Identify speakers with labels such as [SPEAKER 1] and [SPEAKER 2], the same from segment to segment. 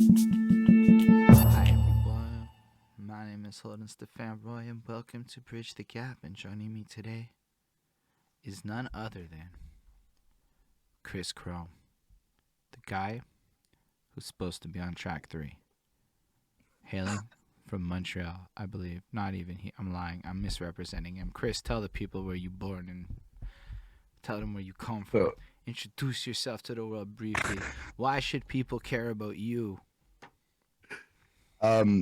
[SPEAKER 1] Hi everyone, my name is Holden Stephan and welcome to Bridge the Gap. And joining me today is none other than Chris Chrome, the guy who's supposed to be on track 3, hailing from Montreal, I believe. Not even he. I'm lying. I'm misrepresenting him. Chris, tell the people where you born and tell them where you come from.
[SPEAKER 2] So,
[SPEAKER 1] Introduce yourself to the world briefly. Why should people care about you?
[SPEAKER 2] well,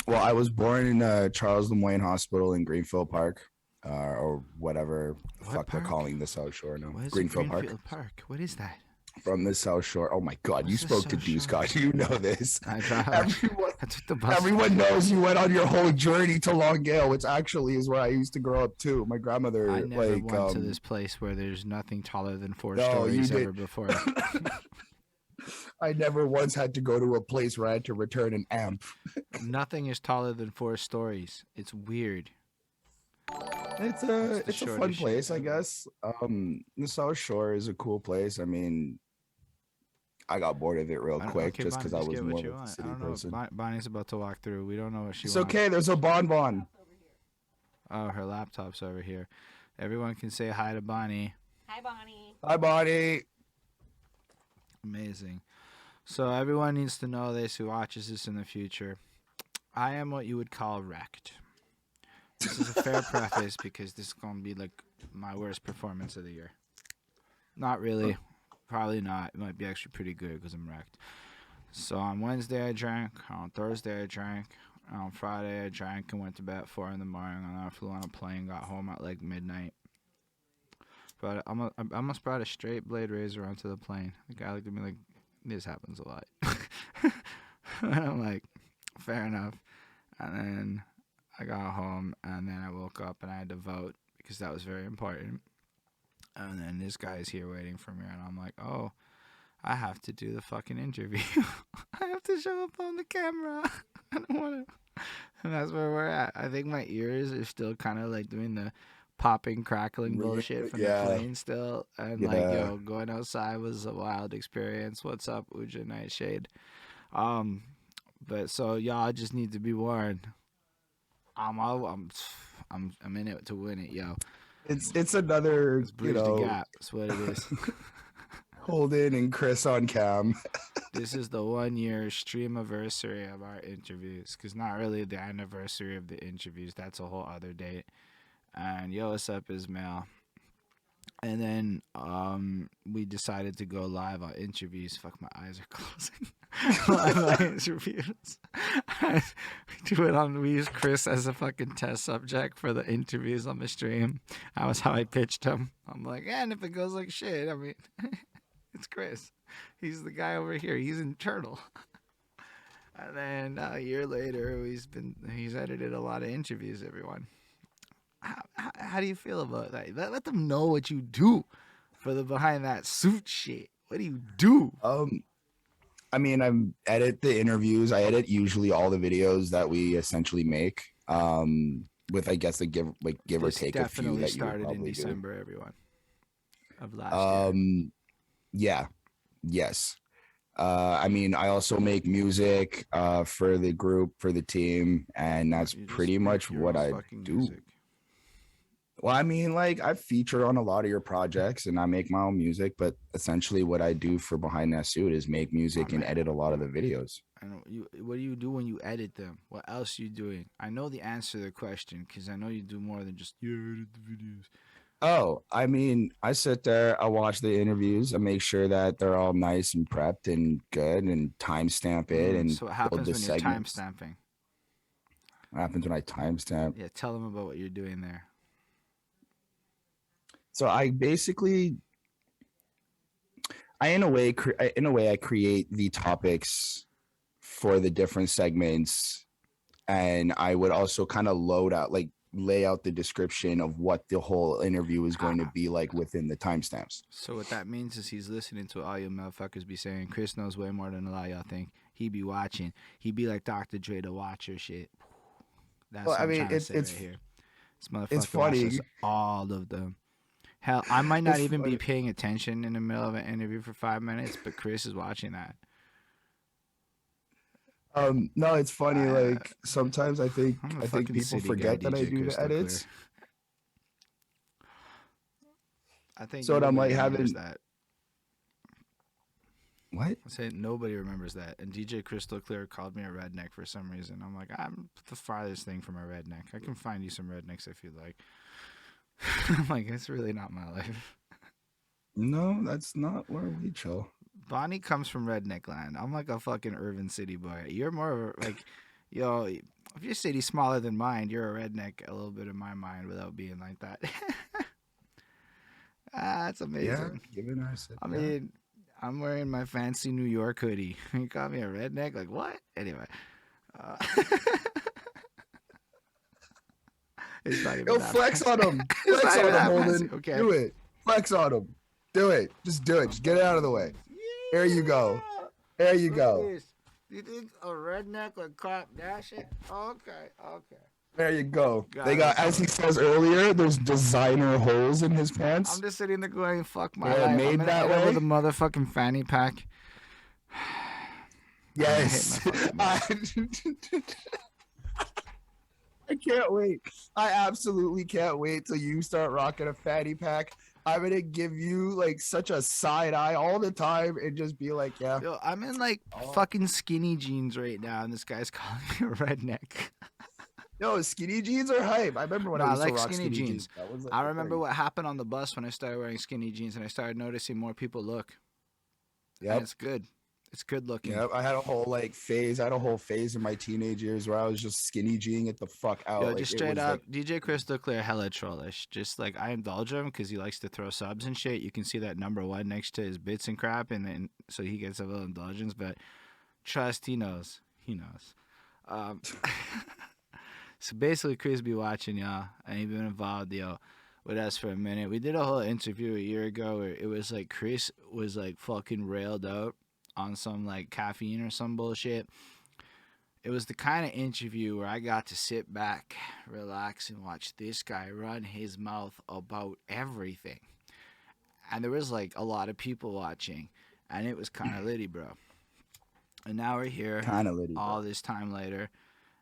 [SPEAKER 2] I was born in Charles Lemoyne Hospital in Greenfield Park, or whatever the
[SPEAKER 1] What
[SPEAKER 2] fuck they're
[SPEAKER 1] park?
[SPEAKER 2] calling the South Shore now.
[SPEAKER 1] What is
[SPEAKER 2] Greenfield
[SPEAKER 1] Greenfield Park? What is that?
[SPEAKER 2] From the South Shore. Oh my God, you
[SPEAKER 1] What's the
[SPEAKER 2] spoke to
[SPEAKER 1] South
[SPEAKER 2] Deuce
[SPEAKER 1] Shore?
[SPEAKER 2] God. You know this.
[SPEAKER 1] I drive.
[SPEAKER 2] Everyone,
[SPEAKER 1] I took the bus.
[SPEAKER 2] everyone knows you went on your whole journey to Longueuil, which actually is where I used to grow up too. My grandmother,
[SPEAKER 1] I never went to this place where there's nothing taller than 4
[SPEAKER 2] No, you
[SPEAKER 1] stories
[SPEAKER 2] did.
[SPEAKER 1] ever before.
[SPEAKER 2] I never once had to go to a place where I had to return an amp.
[SPEAKER 1] Nothing is taller than 4 stories. It's weird.
[SPEAKER 2] It's
[SPEAKER 1] the
[SPEAKER 2] a fun
[SPEAKER 1] shortest shit
[SPEAKER 2] place, I
[SPEAKER 1] ever.
[SPEAKER 2] guess. The South Shore is a cool place. I mean, I got bored of it real quick
[SPEAKER 1] Okay,
[SPEAKER 2] just
[SPEAKER 1] Bonnie,
[SPEAKER 2] because I
[SPEAKER 1] just
[SPEAKER 2] was
[SPEAKER 1] get
[SPEAKER 2] more
[SPEAKER 1] what
[SPEAKER 2] of
[SPEAKER 1] you
[SPEAKER 2] a
[SPEAKER 1] want. I
[SPEAKER 2] city
[SPEAKER 1] don't know.
[SPEAKER 2] person.
[SPEAKER 1] Bonnie's about to walk through. We don't know what she
[SPEAKER 2] It's
[SPEAKER 1] wants.
[SPEAKER 2] okay. There's a bonbon.
[SPEAKER 1] Oh, her laptop's over here. Everyone can say hi to Bonnie.
[SPEAKER 3] Hi, Bonnie.
[SPEAKER 2] Hi, Bonnie.
[SPEAKER 1] Amazing. So everyone needs to know this who watches this in the future. I am what you would call wrecked. This is a fair preface because this is going to be like my worst performance of the year. Not really. Probably not. It might be actually pretty good because I'm wrecked. So on Wednesday I drank. On Thursday I drank. On Friday I drank and went to bed at 4 in the morning. And then I flew on a plane, got home at like midnight. But I almost brought a straight blade razor onto the plane. The guy looked at me like, this happens a lot. And I'm like, fair enough. And then I got home and then I woke up and I had to vote because that was very important. And then this guy's here waiting for me and I'm like, oh, I have to do the fucking interview. I have to show up on the camera. I don't want to. And that's where we're at. I think my ears are still kind of like doing the popping, crackling bullshit from the plane still. And like,
[SPEAKER 2] Yeah.
[SPEAKER 1] yo, going outside was a wild experience. What's up, Uja Nightshade? But so y'all just need to be warned. I'm in it to win it, yo.
[SPEAKER 2] It's another,
[SPEAKER 1] Let's bridge the gap. That's what it is.
[SPEAKER 2] Holden and Chris on cam.
[SPEAKER 1] This is the 1 year streamiversary of our interviews, because not really the anniversary of the interviews. That's a whole other date. And yo, what's up, Ismail? And then we decided to go live on interviews. Fuck, my eyes are closing. Live on interviews. We used Chris as a fucking test subject for the interviews on the stream. That was how I pitched him. I'm like, and if it goes like shit, I mean, it's Chris. He's the guy over here. He's internal. And then a year later, he's edited a lot of interviews. Everyone. How do you feel about that? Let them know what you do for the behind that suit shit. What do you do?
[SPEAKER 2] I mean, I edit the interviews. I edit usually all the videos that we essentially make. With I guess give or take a few that you would
[SPEAKER 1] started in
[SPEAKER 2] probably
[SPEAKER 1] December, everyone, of last year.
[SPEAKER 2] Yeah. Yes. I mean, I also make music for the group, for the team, and that's pretty much what I do.
[SPEAKER 1] Music.
[SPEAKER 2] Well, I mean, like I feature on a lot of your projects and I make my own music, but essentially what I do for Behind That Suit is make music and edit a lot of the videos.
[SPEAKER 1] I know what do you do when you edit them? What else are you doing? I know the answer to the question because I know you do more than just edit the videos.
[SPEAKER 2] Oh, I mean, I sit there, I watch the interviews, I make sure that they're all nice and prepped and good and timestamp it and
[SPEAKER 1] so what happens when you're timestamping?
[SPEAKER 2] What happens when I timestamp?
[SPEAKER 1] Yeah, tell them about what you're doing there.
[SPEAKER 2] So I basically, in a way, I create the topics for the different segments, and I would also kind of lay out the description of what the whole interview is going to be like within the timestamps.
[SPEAKER 1] So what that means is he's listening to all you motherfuckers be saying. Chris knows way more than a lot of y'all think. He be watching. He be like Dr. Dre the Watcher shit. That's what I'm trying to say right here. This motherfucker watches all of them. Hell, I might not even be paying attention in the middle of an interview for 5 minutes, but Chris is watching that.
[SPEAKER 2] No, it's funny.
[SPEAKER 1] Uh,
[SPEAKER 2] Like sometimes I think
[SPEAKER 1] I'm a
[SPEAKER 2] I think
[SPEAKER 1] fucking
[SPEAKER 2] people
[SPEAKER 1] city guy,
[SPEAKER 2] forget that I
[SPEAKER 1] DJ
[SPEAKER 2] do the
[SPEAKER 1] Crystal Clear.
[SPEAKER 2] edits.
[SPEAKER 1] I think
[SPEAKER 2] So that I'm
[SPEAKER 1] nobody
[SPEAKER 2] like
[SPEAKER 1] remembers
[SPEAKER 2] having
[SPEAKER 1] that.
[SPEAKER 2] what?
[SPEAKER 1] I say nobody remembers that. And DJ Crystal Clear called me a redneck for some reason. I'm like, I'm the farthest thing from a redneck. I can find you some rednecks if you'd like. I'm like, it's really not my life.
[SPEAKER 2] No, that's not where we chill.
[SPEAKER 1] Bonnie comes from redneck land. I'm like a fucking urban city boy. You're more of a, like, yo, if your city's smaller than mine, you're a redneck a little bit in my mind without being like that. That's
[SPEAKER 2] Yeah,
[SPEAKER 1] amazing.
[SPEAKER 2] given our sit.
[SPEAKER 1] I
[SPEAKER 2] Yeah.
[SPEAKER 1] mean, I'm wearing my fancy New York hoodie. You call me a redneck? Like, what? Anyway. Uh, it's not even
[SPEAKER 2] Yo,
[SPEAKER 1] that
[SPEAKER 2] flex
[SPEAKER 1] fancy.
[SPEAKER 2] on him.
[SPEAKER 1] It's
[SPEAKER 2] Flex
[SPEAKER 1] not
[SPEAKER 2] on
[SPEAKER 1] even
[SPEAKER 2] him,
[SPEAKER 1] that fancy.
[SPEAKER 2] Holden.
[SPEAKER 1] Okay.
[SPEAKER 2] Do it. Flex on him. Do it. Just do it. Just get it out of the way. There you go. There you go.
[SPEAKER 1] You think a redneck would cop that shit? Okay.
[SPEAKER 2] There you go.
[SPEAKER 1] Got
[SPEAKER 2] They got,
[SPEAKER 1] it.
[SPEAKER 2] as he says earlier, there's designer holes in his pants.
[SPEAKER 1] I'm just sitting there going, fuck my
[SPEAKER 2] They're
[SPEAKER 1] life.
[SPEAKER 2] made
[SPEAKER 1] I'm gonna
[SPEAKER 2] that
[SPEAKER 1] end up with
[SPEAKER 2] way?
[SPEAKER 1] a motherfucking fanny pack.
[SPEAKER 2] Yes.
[SPEAKER 1] I hate my fucking
[SPEAKER 2] I can't wait. I absolutely can't wait till you start rocking a fanny pack. I'm gonna give you like such a side eye all the time and just be like, yeah.
[SPEAKER 1] Yo, I'm in like
[SPEAKER 2] Oh.
[SPEAKER 1] fucking skinny jeans right now, and this guy's calling me a redneck.
[SPEAKER 2] No, skinny jeans are hype. I remember when
[SPEAKER 1] No,
[SPEAKER 2] I
[SPEAKER 1] I
[SPEAKER 2] used
[SPEAKER 1] like
[SPEAKER 2] to rock
[SPEAKER 1] skinny jeans.
[SPEAKER 2] That was like
[SPEAKER 1] I
[SPEAKER 2] the
[SPEAKER 1] remember
[SPEAKER 2] thing.
[SPEAKER 1] what happened on the bus when I started wearing skinny jeans, and I started noticing more people look. And
[SPEAKER 2] Yep.
[SPEAKER 1] it's good. It's good looking.
[SPEAKER 2] Yep. I had a whole like phase. I had a whole phase in my teenage years where I was just skinny jeaning it the fuck out.
[SPEAKER 1] Yo,
[SPEAKER 2] Like,
[SPEAKER 1] just
[SPEAKER 2] it
[SPEAKER 1] straight
[SPEAKER 2] was,
[SPEAKER 1] up,
[SPEAKER 2] like,
[SPEAKER 1] DJ Crystal Clear, hella trollish. Just like I indulge him because he likes to throw subs and shit. You can see that #1 next to his bits and crap, and then so he gets a little indulgence. But trust, he knows. He knows. So basically, Chris be watching y'all, and he been involved, with us for a minute. We did a whole interview a year ago where it was like Chris was like fucking railed out on some like caffeine or some bullshit. It was the kind of interview where I got to sit back, relax, and watch this guy run his mouth about everything. And there was like a lot of people watching, and it was kind of litty, bro. And now we're here,
[SPEAKER 2] kind of litty.
[SPEAKER 1] all this time later,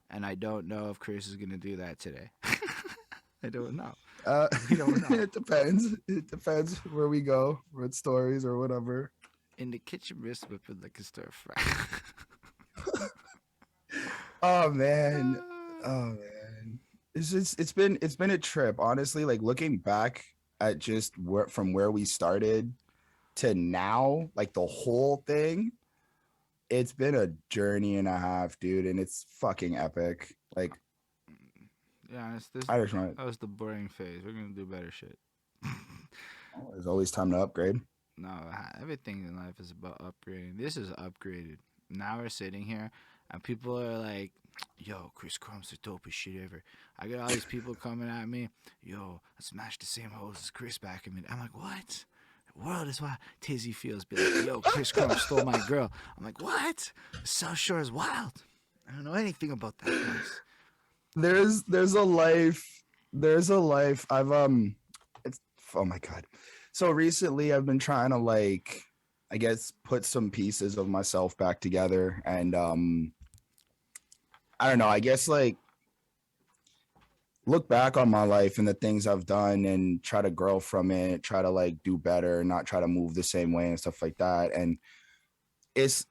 [SPEAKER 1] and I don't know if Chris is gonna do that today. I don't know. We don't know.
[SPEAKER 2] It depends. It depends where we go, what stories or whatever.
[SPEAKER 1] In the kitchen, wrist whipping like a stir fry.
[SPEAKER 2] Oh man. Oh man. It's been a trip, honestly. Like looking back at just from where we started to now, like the whole thing, it's been a journey and a half, dude, and it's fucking epic. Like,
[SPEAKER 1] Yeah,
[SPEAKER 2] I just want
[SPEAKER 1] that was the boring phase. We're gonna do better shit.
[SPEAKER 2] there's always time to upgrade.
[SPEAKER 1] No, everything in life is about upgrading. This is upgraded. Now we're sitting here, and people are like, "Yo, Chris Chrome's the dopest shit ever." I got all these people coming at me. Yo, I smashed the same hoes as Chris back in me. I'm like, what? The world is why Tizzy feels. Be like, yo, Chris Chrome stole my girl. I'm like, what? South Shore is wild. I don't know anything about that place.
[SPEAKER 2] There's a life. I've it's oh my god. So recently I've been trying to like I guess put some pieces of myself back together and I don't know, I guess like look back on my life and the things I've done and try to grow from it, try to like do better, not try to move the same way and stuff like that. And it's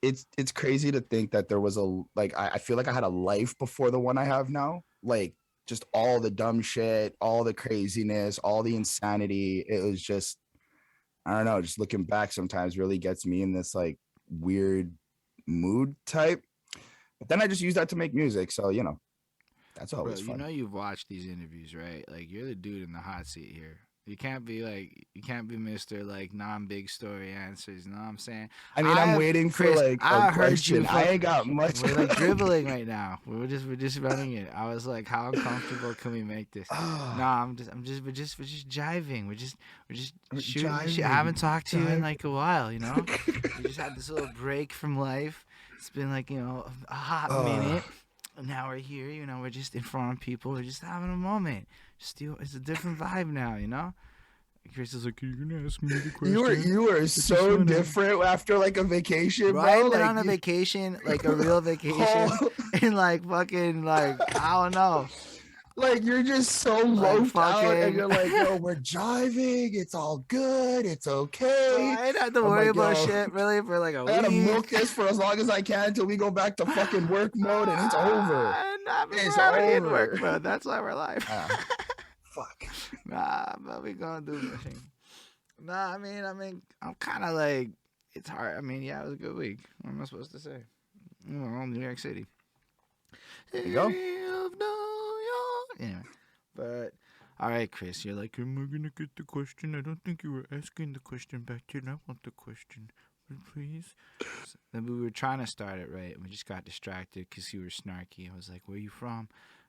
[SPEAKER 2] crazy to think that there was a like I feel like I had a life before the one I have now. Like just all the dumb shit, all the craziness, all the insanity. It was just I don't know, just looking back sometimes really gets me in this like weird mood type. But then I just use that to make music. So, you know, that's
[SPEAKER 1] Bro,
[SPEAKER 2] always
[SPEAKER 1] you
[SPEAKER 2] fun.
[SPEAKER 1] know you've watched these interviews, right? Like you're the dude in the hot seat here. You can't be Mr. like non-big story answers. You know what I'm saying?
[SPEAKER 2] I mean, I'm waiting for
[SPEAKER 1] Chris,
[SPEAKER 2] like
[SPEAKER 1] I
[SPEAKER 2] a
[SPEAKER 1] heard
[SPEAKER 2] question.
[SPEAKER 1] you.
[SPEAKER 2] I ain't got much.
[SPEAKER 1] We're like dribbling right now. We're just running it. I was like, how uncomfortable can we make this? No, we're just jiving. We're just shooting the shit. I haven't talked to you in like a while. You know, we just had this little break from life. It's been like a hot minute. Now we're here, we're just in front of people. We're just having a moment. It's a different vibe now, Chris is like, "You're gonna ask me the question."
[SPEAKER 2] You were so different after like a vacation, bro.
[SPEAKER 1] I had been
[SPEAKER 2] like,
[SPEAKER 1] on a vacation, like a real vacation, and like fucking like I don't know.
[SPEAKER 2] Like you're just so
[SPEAKER 1] Like
[SPEAKER 2] loped out, and
[SPEAKER 1] fucking.
[SPEAKER 2] you're like, "Yo, we're jiving. It's all good. It's okay."
[SPEAKER 1] I didn't have to
[SPEAKER 2] I'm
[SPEAKER 1] worry
[SPEAKER 2] like,
[SPEAKER 1] about
[SPEAKER 2] "Yo,
[SPEAKER 1] shit really for like a
[SPEAKER 2] I gotta milk
[SPEAKER 1] week.
[SPEAKER 2] this for as long as I can until we go back to fucking work mode, and it's over.
[SPEAKER 1] Nah,
[SPEAKER 2] It's
[SPEAKER 1] we're already in
[SPEAKER 2] over."
[SPEAKER 1] work mode. That's why we're live.
[SPEAKER 2] Fuck.
[SPEAKER 1] Nah, but we gonna do the thing. Nah, I mean, I'm kind of like, it's hard. I mean, yeah, it was a good week. What am I supposed to say? New York City.
[SPEAKER 2] There you go.
[SPEAKER 1] Anyway, but all right, Chris, you're like, am I gonna get the question? I don't think you were asking the question back then. I want the question, please. So, then we were trying to start it right, and we just got distracted because you were snarky. I was like, where you from?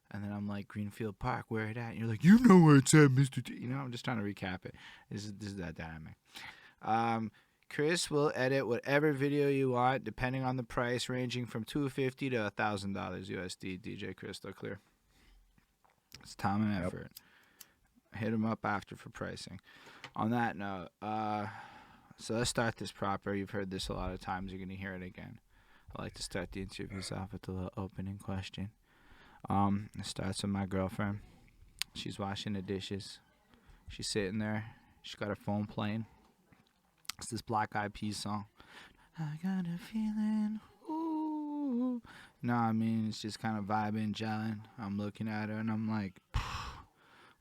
[SPEAKER 1] And then I'm like, Greenfield Park, where it at? And you're like, you know where it's at, Mr. T. You know, I'm just trying to recap it. This is that dynamic. Chris will edit whatever video you want, depending on the price, ranging from $250 to $1,000 USD. DJ Crystal Clear. It's time and effort. Hit him up after for pricing. On that note, so let's start this proper. You've heard this a lot of times. You're going to hear it again. I like to start the interviews off with a little opening question. It starts with my girlfriend. She's washing the dishes. She's sitting there. She's got her phone playing. It's this Black Eyed Peas song. I got a feeling. Ooh. No, I mean, it's just kind of vibing, gelling. I'm looking at her and I'm like,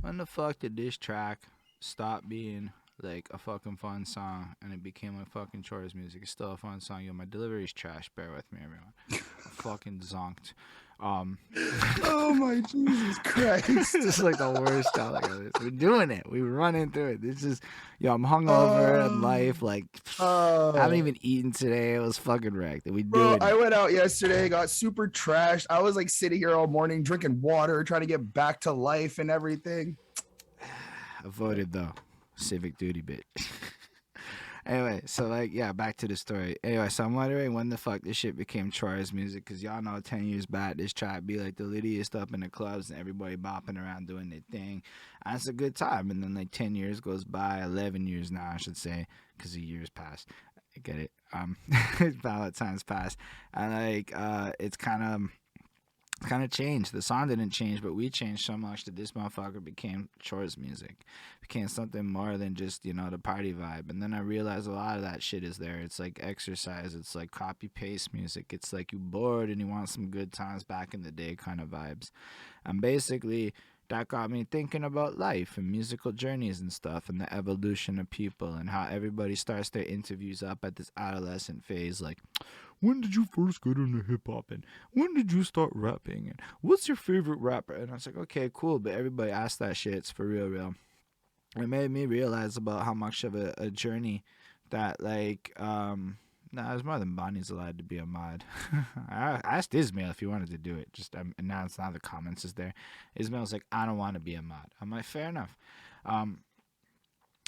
[SPEAKER 1] when the fuck did this track stop being like a fucking fun song and it became like fucking chores music? It's still a fun song. Yo, my delivery's trash. Bear with me, everyone. I'm fucking zonked.
[SPEAKER 2] Oh my Jesus Christ.
[SPEAKER 1] This is like the worst time. Like, we're doing it. We're running through it. This is, yo, I'm hungover in life. Like, I haven't even eaten today. It was fucking wrecked. We
[SPEAKER 2] Bro,
[SPEAKER 1] doing
[SPEAKER 2] I
[SPEAKER 1] it.
[SPEAKER 2] went out yesterday, got super trashed. I was like sitting here all morning drinking water, trying to get back to life and everything.
[SPEAKER 1] I voted though. Civic duty bit. Anyway, so like, yeah, back to the story. Anyway, so I'm wondering when the fuck this shit became chores music, because y'all know 10 years back, this track be like the littiest up in the clubs and everybody bopping around doing their thing. And it's a good time. And then like 10 years goes by, 11 years now, I should say, because the years passed. I get it. Valid times pass. And like, it's kind of changed. The song didn't change, but we changed so much that this motherfucker became chores music. Became something more than just, you know, the party vibe. And then I realized a lot of that shit is there. It's like exercise. It's like copy paste music. It's like you bored and you want some good times back in the day kind of vibes. And basically that got me thinking about life and musical journeys and stuff and the evolution of people and how everybody starts their interviews up at this adolescent phase. Like, when did you first get into hip-hop, and when did you start rapping, and what's your favorite rapper? And I was like, okay, cool, but everybody asked that shit. It's for real. It made me realize about how much of a journey that, like, nah, it was more than Bonnie's allowed to be a mod. I asked Ismail if he wanted to do it. Just announced now the comments is there. Ismail's like, I don't want to be a mod. I'm like, fair enough.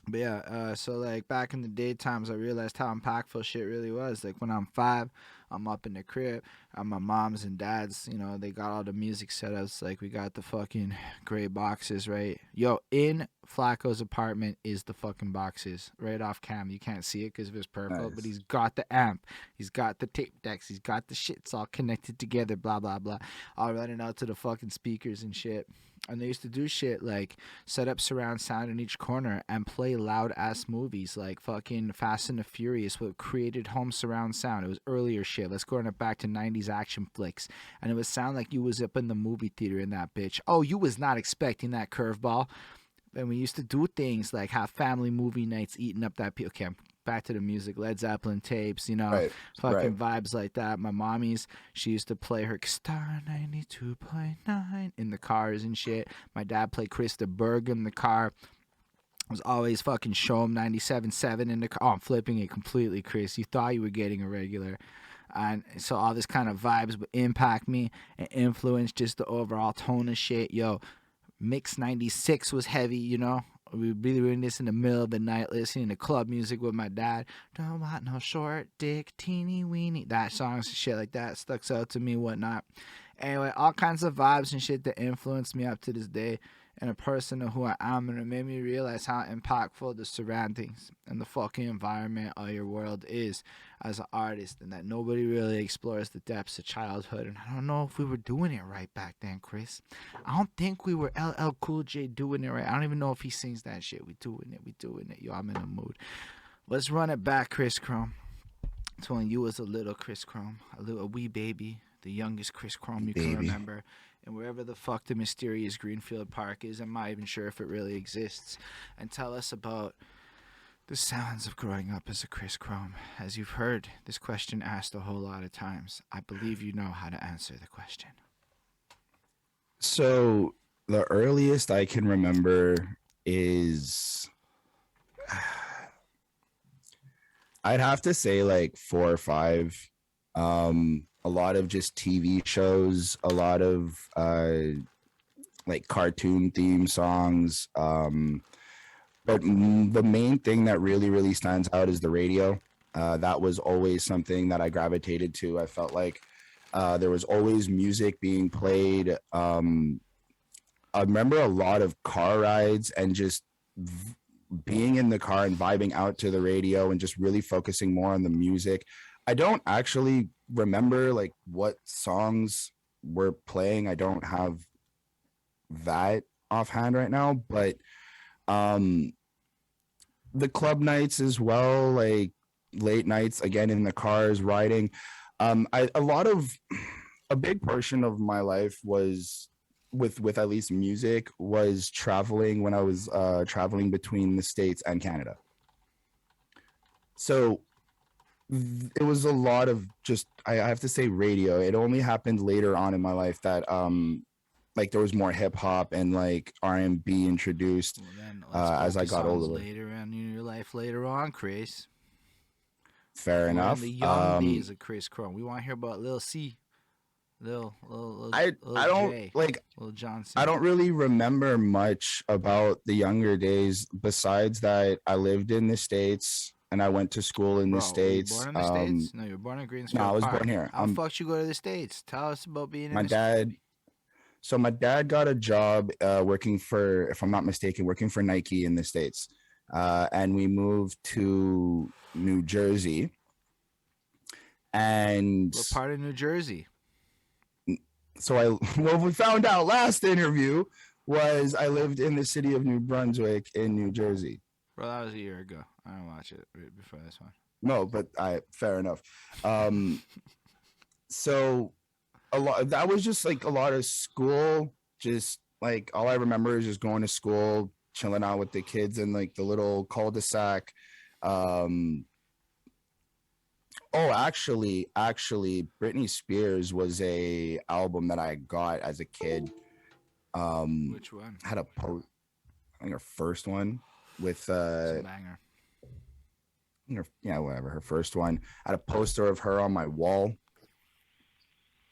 [SPEAKER 1] But yeah, so like back in the daytimes, I realized how impactful shit really was. Like when I'm 5, I'm up in the crib. My mom's and dad's, you know, they got all the music setups. Like we got the fucking gray boxes, right? Yo, in Flacco's apartment is the fucking boxes right off cam. You can't see it because it was purple,
[SPEAKER 2] Nice.
[SPEAKER 1] but he's got the amp, he's got the tape decks, he's got the shits all connected together. Blah blah blah, all running out to the fucking speakers and shit. And they used to do shit like set up surround sound in each corner and play loud ass movies like fucking Fast and the Furious with created home surround sound. It was earlier shit. Let's go on it back to 90s action flicks. And it would sound like you was up in the movie theater in that bitch. Oh, you was not expecting that curveball. And we used to do things like have family movie nights eating up that. Okay, I'm back to the music. Led Zeppelin tapes, you know, fucking vibes like that. My mommy's, she used to play her Star 92.9 in the cars and shit. My dad played Krista Berg in the car. Was always fucking show him 97.7 in the car. Oh, I'm flipping it completely, Chris. You thought you were getting a regular. And so all this kind of vibes would impact me and influence just the overall tone of shit. Yo, Mix 96 was heavy, you know. We would be doing this in the middle of the night, listening to club music with my dad. Don't want no short dick, teeny weeny. That songs and shit like that stuck out to me, whatnot. Anyway, all kinds of vibes and shit that influenced me up to this day. and a person of who I am, and it made me realize how impactful the surroundings and the fucking environment of your world is as an artist, and that nobody really explores the depths of childhood. And I don't know if we were doing it right back then, Chris. I don't think we were LL Cool J doing it right. I don't even know if he sings that shit. We doing it. Yo, I'm in the mood. Let's run it back, Chris Chrome. It's when you was a little Chris Chrome, a wee baby, the youngest Chris Chrome you can remember. And wherever the fuck the mysterious Greenfield Park is, I'm not even sure if it really exists. And tell us about the sounds of growing up as a Chris Chrome. As you've heard this question asked a whole lot of times, I believe you know how to answer the question.
[SPEAKER 2] So the earliest I can remember is, I'd have to say like 4 or 5. A lot of just TV shows, a lot of like cartoon theme songs. But the main thing that really stands out is the radio. That was always something that I gravitated to. I felt like there was always music being played. I remember a lot of car rides and just being in the car and vibing out to the radio and just really focusing more on the music. I don't actually remember like what songs were playing. I don't have that offhand right now, but the club nights as well, like late nights again in the cars riding. A big portion of my life was with at least music was traveling when I was traveling between the States and Canada. So it was a lot of just, I have to say radio. It only happened later on in my life that like there was more hip hop and like R&B introduced as I got older.
[SPEAKER 1] Later in your life, later on, Chris.
[SPEAKER 2] Fair enough.
[SPEAKER 1] In the young days of Chris Chrome, we want to hear about Lil C, Lil
[SPEAKER 2] I don't
[SPEAKER 1] J,
[SPEAKER 2] like
[SPEAKER 1] Lil Johnson.
[SPEAKER 2] I don't really remember much about the younger days besides that I lived in the States and I went to school in the States.
[SPEAKER 1] Were you born in the States? No, you were born in Greensfield.
[SPEAKER 2] No, I was
[SPEAKER 1] Park.
[SPEAKER 2] born here.
[SPEAKER 1] How the fuck you go to the States? Tell us about being
[SPEAKER 2] my dad. So my dad got a job working for, if I'm not mistaken, working for Nike in the States. And we moved to New Jersey. And
[SPEAKER 1] what part of New Jersey?
[SPEAKER 2] So what we found out last interview was I lived in the city of New Brunswick in New Jersey.
[SPEAKER 1] Bro, that was a year ago. I didn't watch it right before this one.
[SPEAKER 2] No, but fair enough. So that was just like a lot of school. Just like all I remember is just going to school, chilling out with the kids in like the little cul-de-sac. Actually, Britney Spears was a album that I got as a kid.
[SPEAKER 1] Which one?
[SPEAKER 2] Had a post. I think her first one with
[SPEAKER 1] banger.
[SPEAKER 2] Whatever. Her first one. I had a poster of her on my wall.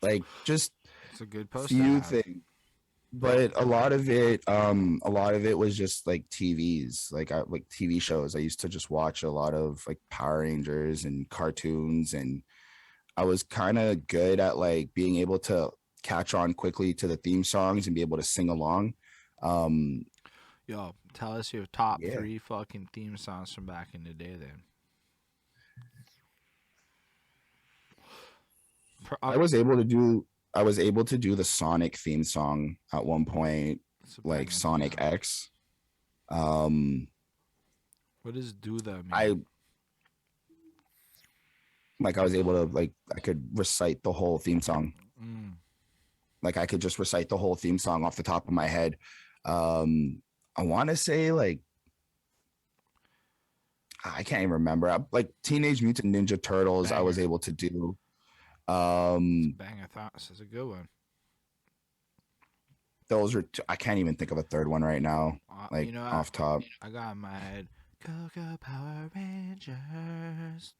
[SPEAKER 2] Like just
[SPEAKER 1] it's a good poster.
[SPEAKER 2] Few things. But a lot of it was just like TVs, like TV shows. I used to just watch a lot of like Power Rangers and cartoons, and I was kind of good at like being able to catch on quickly to the theme songs and be able to sing along.
[SPEAKER 1] Yo, tell us your top 3 fucking theme songs from back in the day, then.
[SPEAKER 2] I was able to do the Sonic theme song at one point, like Sonic X.
[SPEAKER 1] What does do that mean?
[SPEAKER 2] I was able to I could recite the whole theme song. Like I could just recite the whole theme song off the top of my head. I want to say like I can't even remember. Like Teenage Mutant Ninja Turtles, banger. I was able to do.
[SPEAKER 1] Banger thoughts is a good one.
[SPEAKER 2] Those are I can't even think of a third one right now. Off top.
[SPEAKER 1] I got in my head. Go Power Rangers.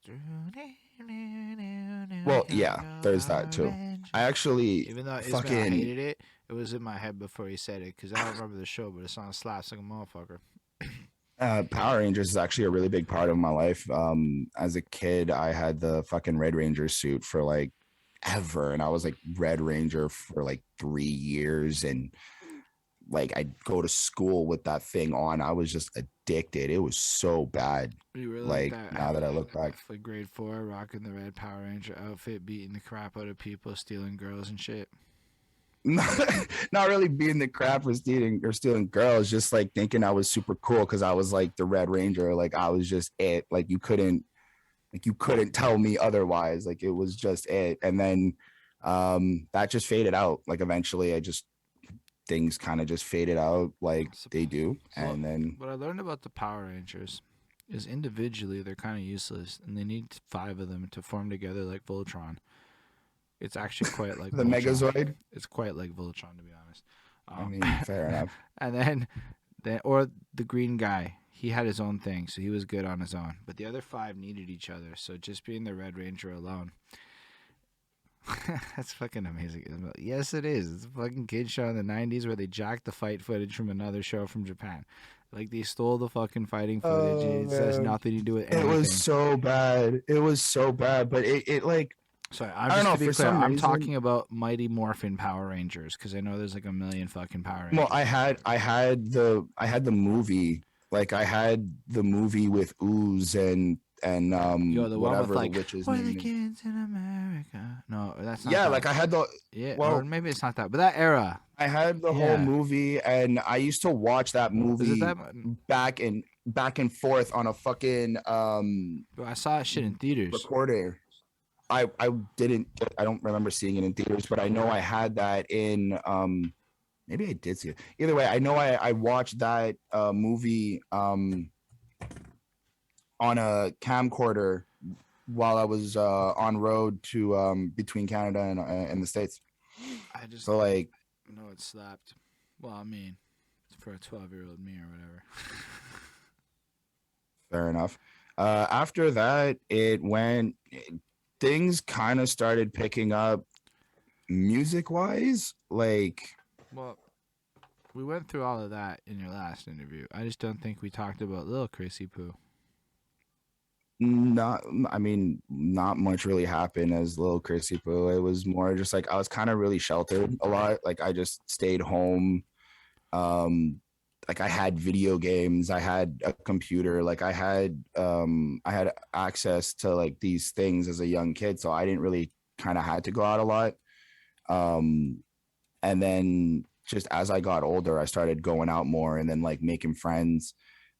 [SPEAKER 2] Well, yeah, there's that too. I actually,
[SPEAKER 1] even though I hated it, it was in my head before he said it because I don't remember the show, but the song slaps like a motherfucker.
[SPEAKER 2] Power Rangers is actually a really big part of my life. As a kid, I had the fucking Red Ranger suit for like ever, and I was like Red Ranger for like 3 years, and like I'd go to school with that thing on. I was just addicted. It was so bad.
[SPEAKER 1] You were like
[SPEAKER 2] Like
[SPEAKER 1] that.
[SPEAKER 2] now that I look back.
[SPEAKER 1] Like grade 4, rocking the red Power Ranger outfit, beating the crap out of people, stealing girls and shit.
[SPEAKER 2] Not really being the crap for stealing girls, just like thinking I was super cool because I was like the Red Ranger. Like I was just it. Like you couldn't tell me otherwise. Like it was just it. And then that just faded out. Like eventually things kind of just faded out like they do. And then
[SPEAKER 1] what I learned about the Power Rangers is individually they're kind of useless, and they need 5 of them to form together like Voltron. It's actually quite like
[SPEAKER 2] the
[SPEAKER 1] Voltron.
[SPEAKER 2] Megazord.
[SPEAKER 1] It's quite like Voltron, to be honest.
[SPEAKER 2] I mean, fair enough.
[SPEAKER 1] And then, or the green guy, he had his own thing, so he was good on his own. But the other 5 needed each other. So just being the Red Ranger alone, that's fucking amazing. Yes, it is. It's a fucking kid show in the '90s where they jacked the fight footage from another show from Japan. Like they stole the fucking fighting footage. And it has nothing to do with anything.
[SPEAKER 2] It was so bad. But it like.
[SPEAKER 1] Sorry,
[SPEAKER 2] I don't know.
[SPEAKER 1] to be
[SPEAKER 2] For
[SPEAKER 1] clear,
[SPEAKER 2] some
[SPEAKER 1] I'm
[SPEAKER 2] reason,
[SPEAKER 1] talking about Mighty Morphin Power Rangers because I know there's like a million fucking Power Rangers.
[SPEAKER 2] well, I had the movie. Like I had the movie with Ooze and
[SPEAKER 1] the one
[SPEAKER 2] whatever
[SPEAKER 1] with like,
[SPEAKER 2] the witch's
[SPEAKER 1] "We're
[SPEAKER 2] name
[SPEAKER 1] the
[SPEAKER 2] is.
[SPEAKER 1] kids in America." No, that's not.
[SPEAKER 2] Yeah,
[SPEAKER 1] that.
[SPEAKER 2] like I had the
[SPEAKER 1] or maybe it's not that, but that era.
[SPEAKER 2] I had the whole movie, and I used to watch that movie
[SPEAKER 1] Was it that?
[SPEAKER 2] back and forth on a fucking
[SPEAKER 1] I saw shit in theaters.
[SPEAKER 2] recorder. I don't remember seeing it in theaters, but I know I had that in maybe I did see it. Either way, I know I watched that movie on a camcorder while I was on road to between Canada and the States.
[SPEAKER 1] I just
[SPEAKER 2] so like
[SPEAKER 1] no, it slapped. Well, I mean, for a 12-year-old me or whatever.
[SPEAKER 2] Fair enough. After that, things kind of started picking up music wise. Like,
[SPEAKER 1] well, we went through all of that in your last interview. I just don't think we talked about Lil Chrissy Poo.
[SPEAKER 2] Not much really happened as Lil Chrissy Poo. It was more just like I was kind of really sheltered a lot. Like I just stayed home. Like I had video games, I had a computer, like I had access to like these things as a young kid, so I didn't really kind of had to go out a lot. And then just as I got older, I started going out more and then like making friends.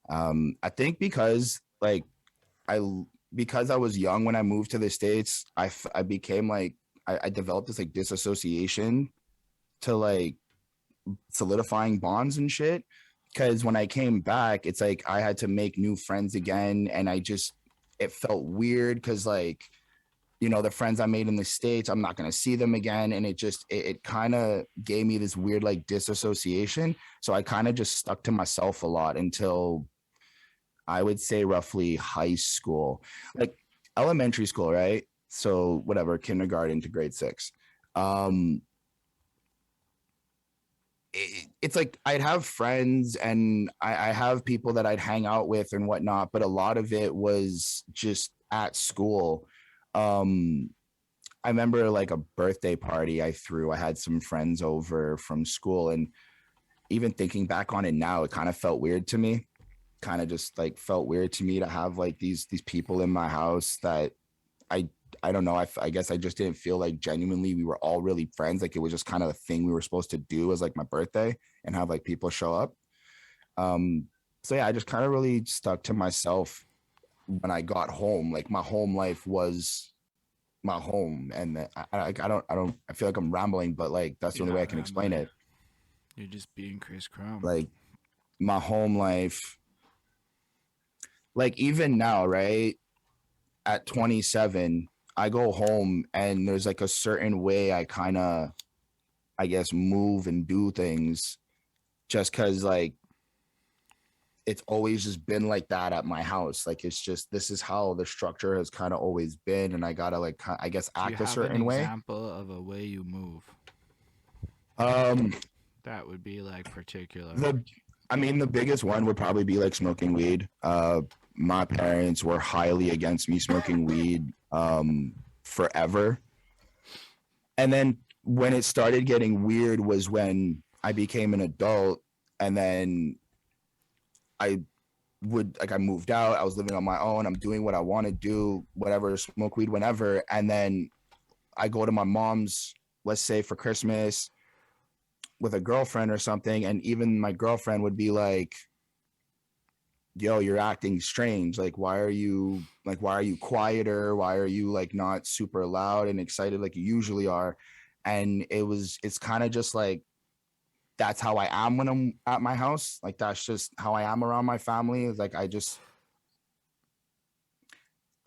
[SPEAKER 2] I think because I was young when I moved to the States, I became like I developed this like disassociation to like solidifying bonds and shit. Because when I came back, it's like I had to make new friends again, and it felt weird because like, you know, the friends I made in the States, I'm not gonna see them again, and it kind of gave me this weird like disassociation. So I kind of just stuck to myself a lot until I would say roughly high school, like elementary school, right? So whatever, kindergarten to grade 6. It's like I'd have friends and I have people that I'd hang out with and whatnot, but a lot of it was just at school. I remember like a birthday party I threw. I had some friends over from school, and even thinking back on it now, it kind of felt weird to me. Kind of just like felt weird to me to have like these people in my house that I don't know. I guess I just didn't feel like genuinely we were all really friends. Like it was just kind of a thing we were supposed to do as like my birthday and have like people show up. So yeah, I just kind of really stuck to myself when I got home. Like my home life was my home, and I feel like I'm rambling, but like that's the only way I can explain it.
[SPEAKER 1] You're just being Chris Chrome.
[SPEAKER 2] Like my home life, like even now, right? At 27, I go home and there's like a certain way I kind of, I guess, move and do things just because like it's always just been like that at my house. Like it's just, this is how the structure has kind of always been, and I gotta like, I guess, act a certain way.
[SPEAKER 1] Example of a way you move. That would be like particular.
[SPEAKER 2] The biggest one would probably be like smoking weed. My parents were highly against me smoking weed forever. And then when it started getting weird was when I became an adult, and then I I moved out. I was living on my own. I'm doing what I want to do, whatever, smoke weed whenever. And then I go to my mom's, let's say for Christmas with a girlfriend or something. And even my girlfriend would be like, yo, you're acting strange. Like, why are you quieter? Why are you like not super loud and excited like you usually are? And it's kind of just like, that's how I am when I'm at my house. Like, that's just how I am around my family. It's like, I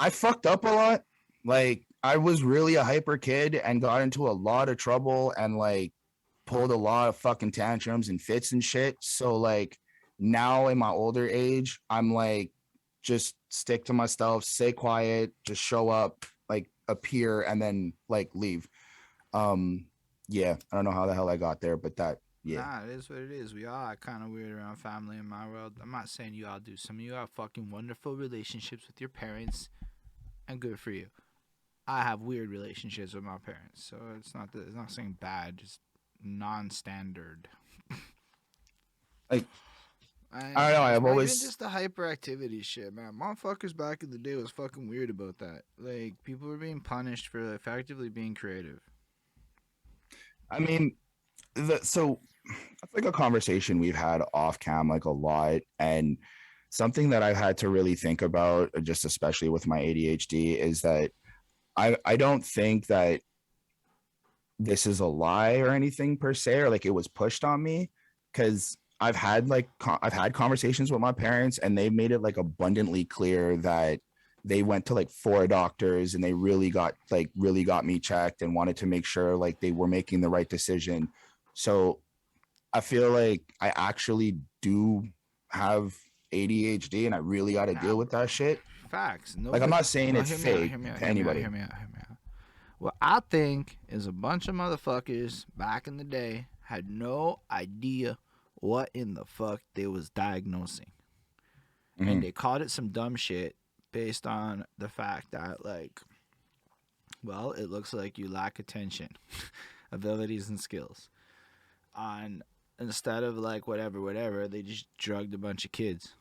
[SPEAKER 2] fucked up a lot. Like, I was really a hyper kid and got into a lot of trouble and like pulled a lot of fucking tantrums and fits and shit. So like now in my older age, I'm like, just stick to myself, stay quiet, just show up, like appear and then like leave. Um, yeah, I don't know how the hell I got there, but yeah.
[SPEAKER 1] Nah, it is what it is. We all are kind of weird around family in my world. I'm not saying you all do. Some of you have fucking wonderful relationships with your parents, and good for you. I have weird relationships with my parents, so it's not saying bad, just non-standard.
[SPEAKER 2] Like, I don't know.
[SPEAKER 1] It's
[SPEAKER 2] I've
[SPEAKER 1] not even
[SPEAKER 2] always,
[SPEAKER 1] just the hyperactivity shit, man. Motherfuckers back in the day was fucking weird about that. Like, people were being punished for effectively being creative.
[SPEAKER 2] I mean, so it's like a conversation we've had off cam like a lot, and something that I've had to really think about, just especially with my ADHD, is that I don't think that this is a lie or anything per se, or like it was pushed on me, because I've had conversations with my parents and they've made it like abundantly clear that they went to like 4 doctors and they really got me checked and wanted to make sure like they were making the right decision. So I feel like I actually do have ADHD and I really got to
[SPEAKER 1] Nah,
[SPEAKER 2] deal with that shit.
[SPEAKER 1] facts. No,
[SPEAKER 2] Like, I'm not saying
[SPEAKER 1] well,
[SPEAKER 2] it's fake
[SPEAKER 1] hear me out,
[SPEAKER 2] to
[SPEAKER 1] hear me out,
[SPEAKER 2] anybody.
[SPEAKER 1] hear me out, hear me out. What I think is a bunch of motherfuckers back in the day had no idea what in the fuck they was diagnosing. And
[SPEAKER 2] Mm-hmm.
[SPEAKER 1] they called it some dumb shit based on the fact that, like, well, it looks like you lack attention, abilities, and skills. On Instead of like whatever, they just drugged a bunch of kids.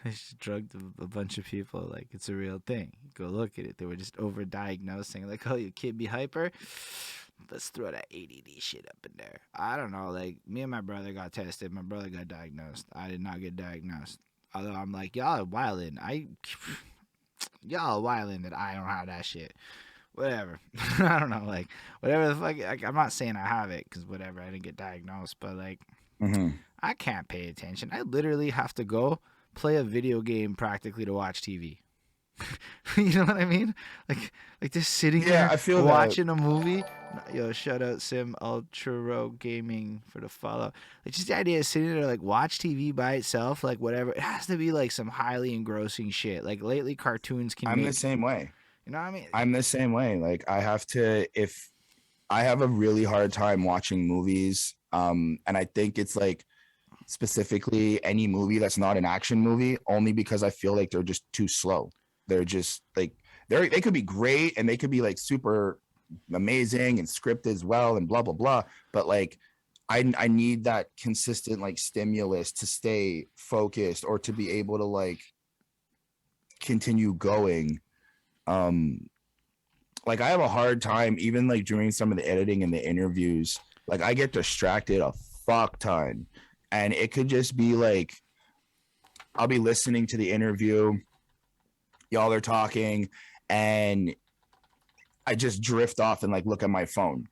[SPEAKER 1] They just drugged a bunch of people like it's a real thing. Go look at it. They were just over-diagnosing. Like, oh, your kid be hyper? Let's throw that ADD shit up in there. I don't know. Like, me and my brother got tested. My brother got diagnosed. I did not get diagnosed. Although I'm like, y'all are wildin'. Y'all are wildin' that I don't have that shit. Whatever. I don't know. Like, whatever the fuck. Like, I'm not saying I have it because whatever. I didn't get diagnosed. But, like,
[SPEAKER 2] Mm-hmm.
[SPEAKER 1] I can't pay attention. I literally have to go play a video game practically to watch TV. You know what I mean? Like just sitting
[SPEAKER 2] Yeah,
[SPEAKER 1] there
[SPEAKER 2] I feel that.
[SPEAKER 1] watching a movie. Yo, shout out Sim Ultra Gaming for the follow. Like just the idea of sitting there like watch TV by itself, like whatever. It has to be like some highly engrossing shit. Like lately, cartoons can
[SPEAKER 2] I'm the
[SPEAKER 1] make.
[SPEAKER 2] same way.
[SPEAKER 1] You know what I mean?
[SPEAKER 2] I'm the same way. Like, if I have a really hard time watching movies, and I think it's like specifically any movie that's not an action movie, only because I feel like they're just too slow. They're just like they could be great and they could be like super amazing and scripted as well and blah blah blah. But like I need that consistent like stimulus to stay focused or to be able to like continue going. Um like I have a hard time even like doing some of the editing and the interviews. Like I get distracted a fuck ton. And it could just be like I'll be listening to the interview, y'all are talking, and I just drift off and like look at my phone.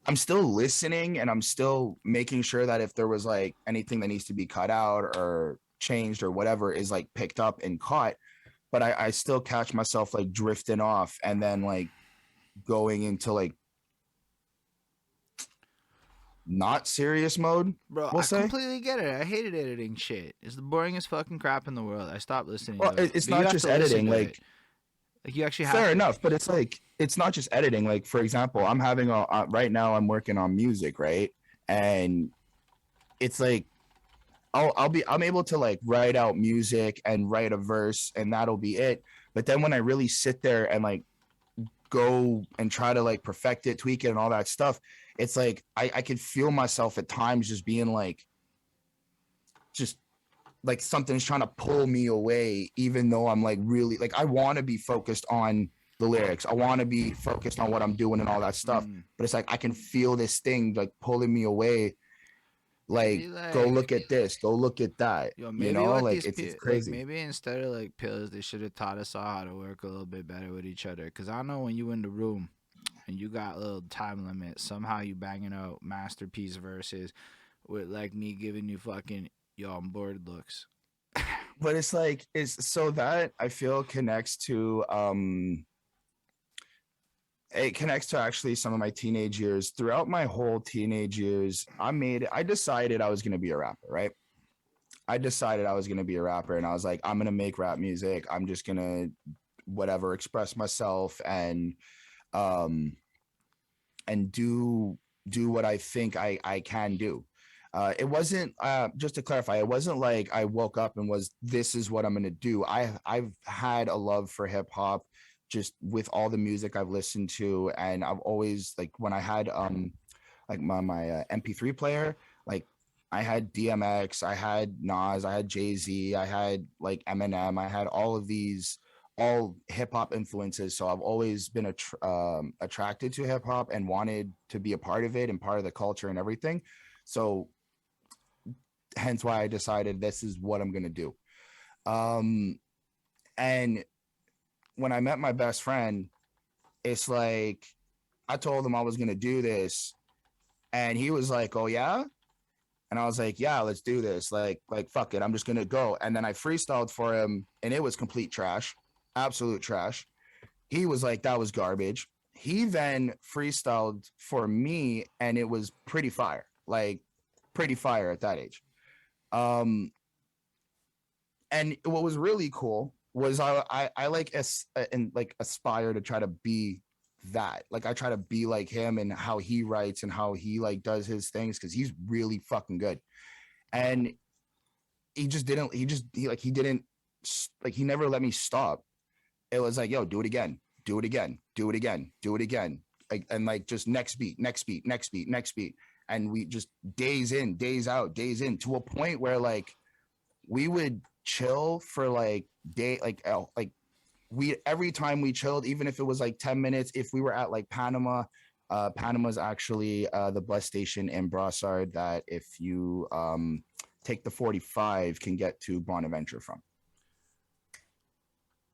[SPEAKER 2] I'm still listening and I'm still making sure that if there was like anything that needs to be cut out or changed or whatever is like picked up and caught, but I still catch myself like drifting off and then like going into like not serious mode,
[SPEAKER 1] Bro,
[SPEAKER 2] we'll
[SPEAKER 1] I
[SPEAKER 2] say.
[SPEAKER 1] completely get it. I hated editing shit. It's the boringest fucking crap in the world. I stopped listening
[SPEAKER 2] Well,
[SPEAKER 1] to it.
[SPEAKER 2] it's
[SPEAKER 1] But you
[SPEAKER 2] not
[SPEAKER 1] have
[SPEAKER 2] just
[SPEAKER 1] to listen
[SPEAKER 2] editing.
[SPEAKER 1] to it.
[SPEAKER 2] Like,
[SPEAKER 1] Like you actually have
[SPEAKER 2] fair
[SPEAKER 1] to.
[SPEAKER 2] enough, but it's like it's not just editing. Like, for example, I'm having a right now I'm working on music, right? And it's like I'm able to like write out music and write a verse and that'll be it. But then when I really sit there and like go and try to like perfect it, tweak it, and all that stuff, it's like I could feel myself at times just being like, just like something's trying to pull me away, even though I'm like really like I want to be focused on the lyrics. I want to be focused on what I'm doing and all that stuff.
[SPEAKER 1] Mm.
[SPEAKER 2] But it's like I can feel this thing like pulling me away. Like,
[SPEAKER 1] Maybe
[SPEAKER 2] go
[SPEAKER 1] like
[SPEAKER 2] look at this, go look at that.
[SPEAKER 1] yo,
[SPEAKER 2] You
[SPEAKER 1] maybe
[SPEAKER 2] know,
[SPEAKER 1] what
[SPEAKER 2] like
[SPEAKER 1] these
[SPEAKER 2] it's
[SPEAKER 1] people like,
[SPEAKER 2] crazy.
[SPEAKER 1] maybe instead of like pills, they should have taught us all how to work a little bit better with each other. Cause I know when you in the room and you got a little time limit, somehow you banging out masterpiece verses with like me giving you fucking yo, I'm bored looks.
[SPEAKER 2] But it's like it's so that I feel connects to it connects to actually some of my teenage years. Throughout my whole teenage years, I decided I was gonna be a rapper, right? I decided I was gonna be a rapper, and I was like, I'm gonna make rap music. I'm just gonna whatever express myself um and do what I think I can do. It wasn't just to clarify. It wasn't like I woke up and was this is what I'm gonna do. I've had a love for hip hop just with all the music I've listened to, and I've always like when I had like my MP3 player, like I had DMX, I had Nas, I had Jay Z, I had like Eminem, I had all of these all hip hop influences. So I've always been attracted to hip hop and wanted to be a part of it and part of the culture and everything. So hence why I decided this is what I'm gonna do. Um, and when I met my best friend, it's like I told him I was gonna do this, and he was like, "Oh yeah," and I was like, "Yeah, let's do this. Like fuck it, I'm just gonna go." And then I freestyled for him, and it was complete trash, absolute trash. He was like, "That was garbage." He then freestyled for me, and it was pretty fire, like pretty fire at that age. Um, and what was really cool was I like and like aspire to try to be that. Like I try to be like him and how he writes and how he like does his things because he's really fucking good. And he just didn't. He didn't like he never let me stop. It was like, yo, do it again, do it again, do it again, do it again, like, and like just next beat, next beat, next beat, next beat, and we just days in, days out, days in to a point where like we would chill for like like we every time we chilled, even if it was like 10 minutes, if we were at like Panama. Panama's actually the bus station in Brossard that if you take the 45 can get to Bonaventure from.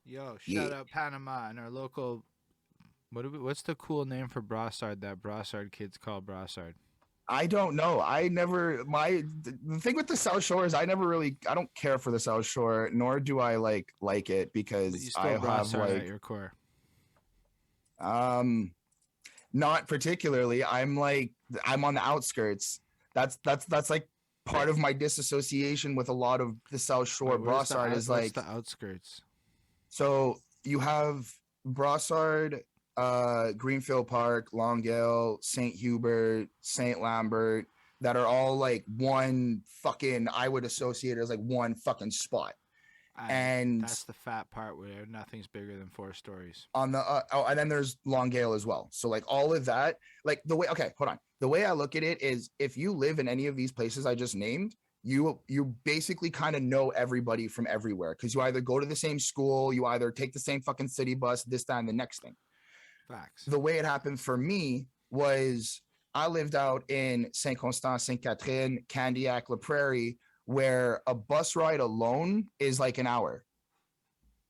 [SPEAKER 1] Yo,
[SPEAKER 2] Yeah.
[SPEAKER 1] shout out Panama and our local. What's the cool name for Brossard that Brossard kids call Brossard?
[SPEAKER 2] I don't know. I never the thing with the South Shore is I don't care for the South Shore, nor do I like it
[SPEAKER 1] But
[SPEAKER 2] because
[SPEAKER 1] you
[SPEAKER 2] I
[SPEAKER 1] still
[SPEAKER 2] have
[SPEAKER 1] Brossard at
[SPEAKER 2] like
[SPEAKER 1] your core.
[SPEAKER 2] um not particularly. I'm on the outskirts. That's like part of my disassociation with a lot of the South Shore.
[SPEAKER 1] Wait, where's the
[SPEAKER 2] Brossard is
[SPEAKER 1] what's
[SPEAKER 2] like
[SPEAKER 1] the outskirts?
[SPEAKER 2] so you have Brossard, Greenfield Park, Longale, St. Hubert, St. Lambert, that are all like one fucking, I would associate it as like one fucking spot.
[SPEAKER 1] And
[SPEAKER 2] And
[SPEAKER 1] that's the fat part where nothing's bigger than 4 stories.
[SPEAKER 2] on the, and then there's Longale as well. So like all of that, like the way, okay, hold on. The way I look at it is if you live in any of these places I just named, you basically kind of know everybody from everywhere because you either go to the same school, you either take the same fucking city bus, this time the next thing.
[SPEAKER 1] Facts.
[SPEAKER 2] The way it happened for me was I lived out in Saint Constant, Saint Catherine, Candiac, La Prairie, where a bus ride alone is like an hour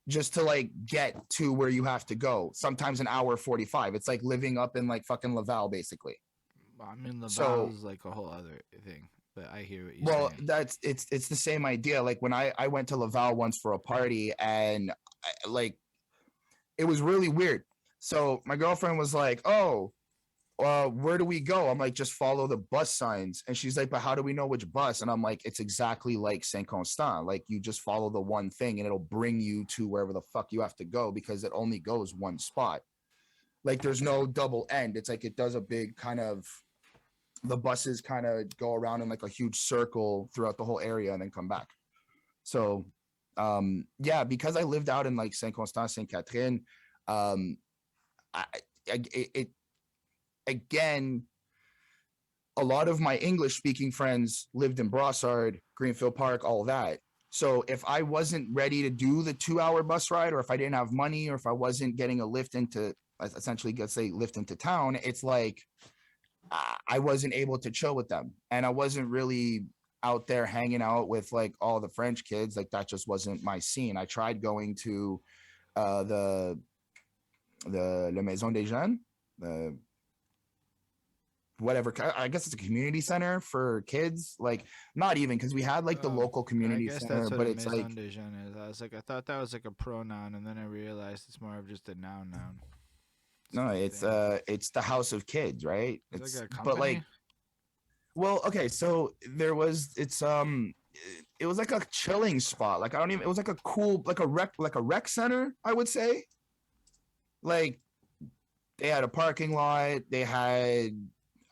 [SPEAKER 2] just to like get to where you have to go. Sometimes an hour 45. It's like living up in like fucking Laval, basically.
[SPEAKER 1] Well, I mean, Laval
[SPEAKER 2] So
[SPEAKER 1] is like a whole other thing, but I hear what you're
[SPEAKER 2] well,
[SPEAKER 1] saying.
[SPEAKER 2] that's it's the same idea. Like when I went to Laval once for a party and like it was really weird. So my girlfriend was like, "Oh, where do we go?" I'm like, "Just follow the bus signs." And she's like, "But how do we know which bus?" And I'm like, "It's exactly like Saint Constant. Like you just follow the one thing and it'll bring you to wherever the fuck you have to go because it only goes one spot. Like there's no double end. It's like it does a big kind of the buses kind of go around in like a huge circle throughout the whole area and then come back. So yeah, because I lived out in like Saint Constant, Saint Catherine, um, I, it again, a lot of my English speaking friends lived in Brossard, Greenfield Park, all that. So if I wasn't ready to do the 2 hour bus ride, or if I didn't have money, or if I wasn't getting a lift into, essentially, let's say, lift into town, it's like I wasn't able to chill with them. And I wasn't really out there hanging out with like all the French kids. Like that just wasn't my scene. I tried going to the Le Maison des Jeunes, the whatever, I guess it's a community center for kids. Like not even, because we had like the local community center, but it's like
[SPEAKER 1] is. I was like, I thought that was like a pronoun, and then I realized it's more of just a noun.
[SPEAKER 2] No, it's the house of kids, right?
[SPEAKER 1] It's like a company?
[SPEAKER 2] But like, well, okay, so it was like a chilling spot. Like it was like a cool, like a rec center, I would say. Like they had a parking lot, they had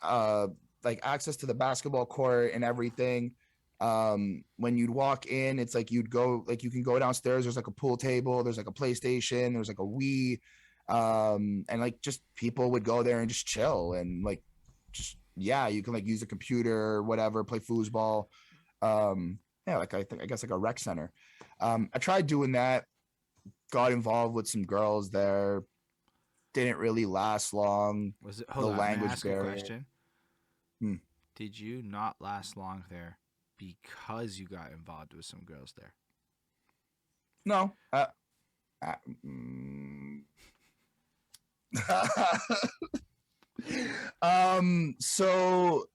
[SPEAKER 2] like access to the basketball court and everything. When you'd walk in, it's like you can go downstairs, there's like a pool table, there's like a PlayStation, there's like a Wii, and like just people would go there and just chill, and like just you can like use a computer or whatever, play foosball. Like I guess like a rec center. I tried doing that, got involved with some girls there, didn't really last long.
[SPEAKER 1] Was it
[SPEAKER 2] the language barrier?
[SPEAKER 1] Question. Did you not last long there because you got involved with some girls there?
[SPEAKER 2] No. So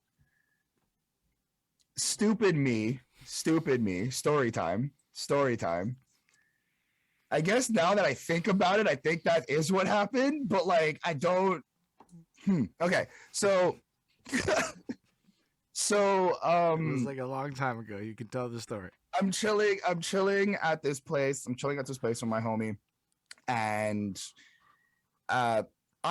[SPEAKER 2] stupid me, story time. I guess now that I think about it, I think that is what happened, but like I don't. Okay, so
[SPEAKER 1] it was like a long time ago. You can tell the story.
[SPEAKER 2] I'm chilling at this place. with my homie, and I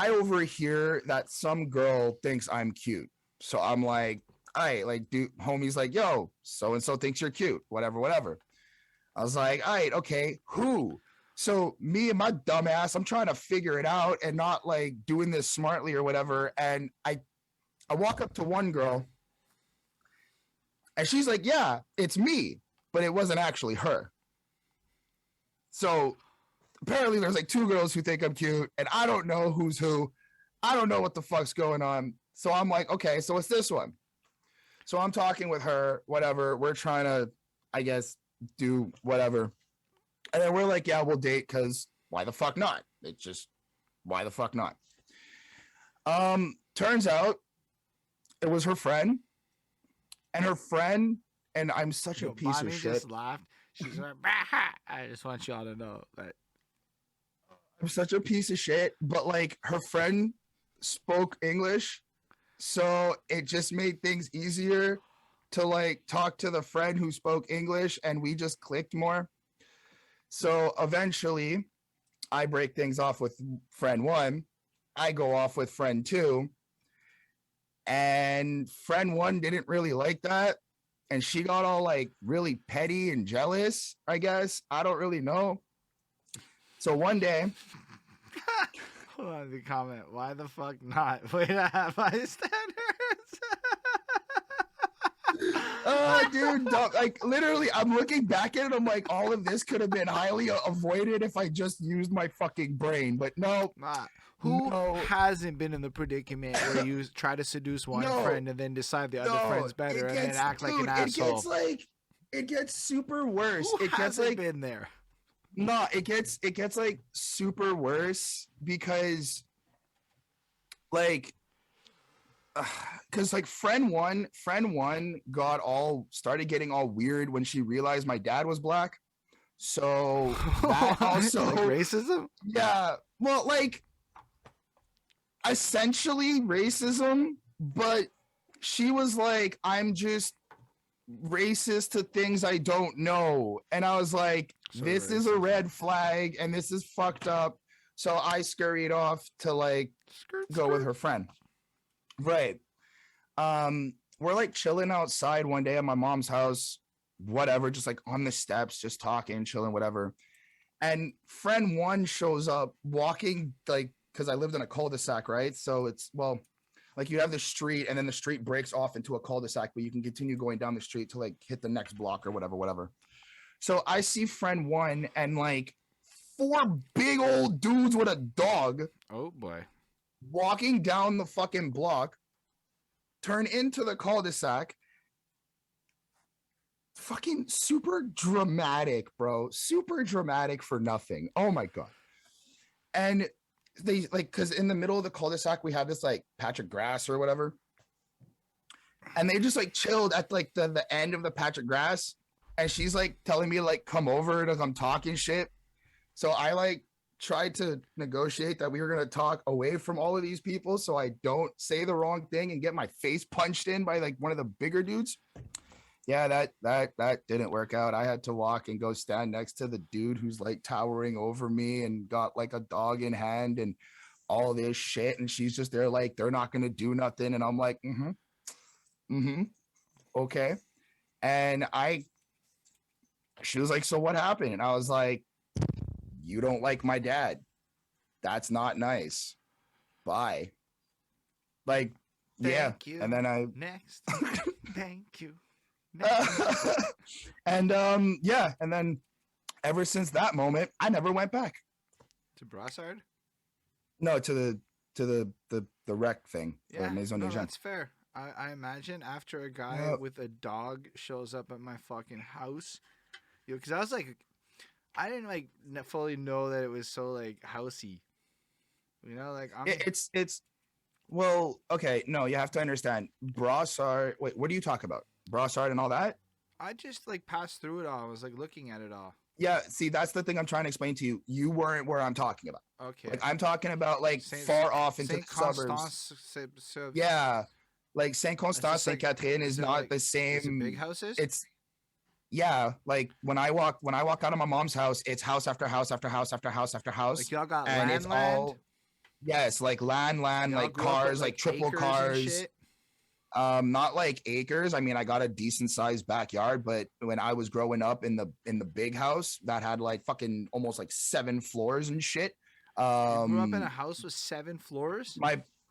[SPEAKER 2] overhear that some girl thinks I'm cute. So I'm like, all right, like, dude, homie's like, yo, so and so thinks you're cute, whatever. I was like, all right, okay, who? So me and my dumb ass, I'm trying to figure it out and not like doing this smartly or whatever. And I walk up to one girl and she's like, yeah, it's me, but it wasn't actually her. So apparently there's like two girls who think I'm cute and I don't know who's who. I don't know what the fuck's going on. So I'm like, okay, so it's this one. So I'm talking with her, whatever. We're trying to, I guess, do whatever. And then we're like, yeah, we'll date because why the fuck not? It's just, why the fuck not? Turns out it was her friend. And her friend, and I'm such a piece
[SPEAKER 1] Bonnie
[SPEAKER 2] of shit.
[SPEAKER 1] Just laughed. She's like, bah! I just want y'all to know that
[SPEAKER 2] I'm such a piece of shit, but like her friend spoke English. So it just made things easier to like talk to the friend who spoke English, and we just clicked more. So eventually I break things off with friend one. I go off with friend two. And friend one didn't really like that. And she got all like really petty and jealous, I guess. I don't really know. So one day.
[SPEAKER 1] Hold on, the comment. Why the fuck not? Way to have high standards.
[SPEAKER 2] Dude, like literally, I'm looking back at it. I'm like, all of this could have been highly avoided if I just used my fucking brain. But no.
[SPEAKER 1] Who hasn't been in the predicament where you try to seduce one friend and then decide the other friend's better and then act like an asshole?
[SPEAKER 2] It gets super worse.
[SPEAKER 1] Who hasn't been there?
[SPEAKER 2] No, it gets like super worse because like because like friend one started getting all weird when she realized my dad was black. So that also
[SPEAKER 1] like racism?
[SPEAKER 2] Yeah. Well, like essentially racism, but she was like, I'm just racist to things I don't know. And I was like, this is a red flag and this is fucked up. So I scurried off to like go with her friend. Right. We're like chilling outside one day at my mom's house, whatever, just like on the steps, just talking, chilling, whatever. And friend one shows up walking like because I lived in a cul-de-sac, right? So it's, well, like you have the street and then the street breaks off into a cul-de-sac, but you can continue going down the street to like hit the next block or whatever. So I see friend one and like four big old dudes with a dog.
[SPEAKER 1] Oh boy.
[SPEAKER 2] Walking down the fucking block, turn into the cul-de-sac. Fucking super dramatic, bro. Super dramatic for nothing. Oh my God. And they like, because in the middle of the cul-de-sac, we have this like patch of grass or whatever. And they just like chilled at like the end of the patch of grass. And she's like telling me to like come over to come talking shit. So I like tried to negotiate that we were going to talk away from all of these people so I don't say the wrong thing and get my face punched in by like one of the bigger dudes. Yeah, that didn't work out. I had to walk and go stand next to the dude who's like towering over me and got like a dog in hand and all this shit. And she's just there like, they're not going to do nothing. And I'm like, okay. And she was like, so what happened? And I was like, you don't like my dad. That's not nice. Bye. Like,
[SPEAKER 1] Thank you.
[SPEAKER 2] And then
[SPEAKER 1] Next. Thank you.
[SPEAKER 2] And and then ever since that moment, I never went back
[SPEAKER 1] To Brassard?
[SPEAKER 2] No, to the rec thing.
[SPEAKER 1] Yeah,
[SPEAKER 2] Maison
[SPEAKER 1] no,
[SPEAKER 2] des Gens.
[SPEAKER 1] that's fair. I imagine after a guy with a dog shows up at my fucking house, because I was like, I didn't like fully know that it was so like housey, like
[SPEAKER 2] it's well, okay, no, you have to understand Brassard. Wait, what do you talk about? Brassard and all that?
[SPEAKER 1] I just like passed through it all. I was like looking at it all.
[SPEAKER 2] Yeah, see, that's the thing I'm trying to explain to you. You weren't where I'm talking about.
[SPEAKER 1] Okay.
[SPEAKER 2] Like I'm talking about like far off into the suburbs. Yeah, like Saint Constant, Saint Catherine is not like, the same.
[SPEAKER 1] Is it big houses?
[SPEAKER 2] It's like when I walk out of my mom's house, it's house after house after house after house after house.
[SPEAKER 1] Like y'all got
[SPEAKER 2] and
[SPEAKER 1] land,
[SPEAKER 2] it's all yes, like land, like cars, like triple cars. Not like acres. I mean, I got a decent sized backyard, but when I was growing up in the big house that had like fucking almost like 7 floors and shit.
[SPEAKER 1] You grew up in a house with 7 floors?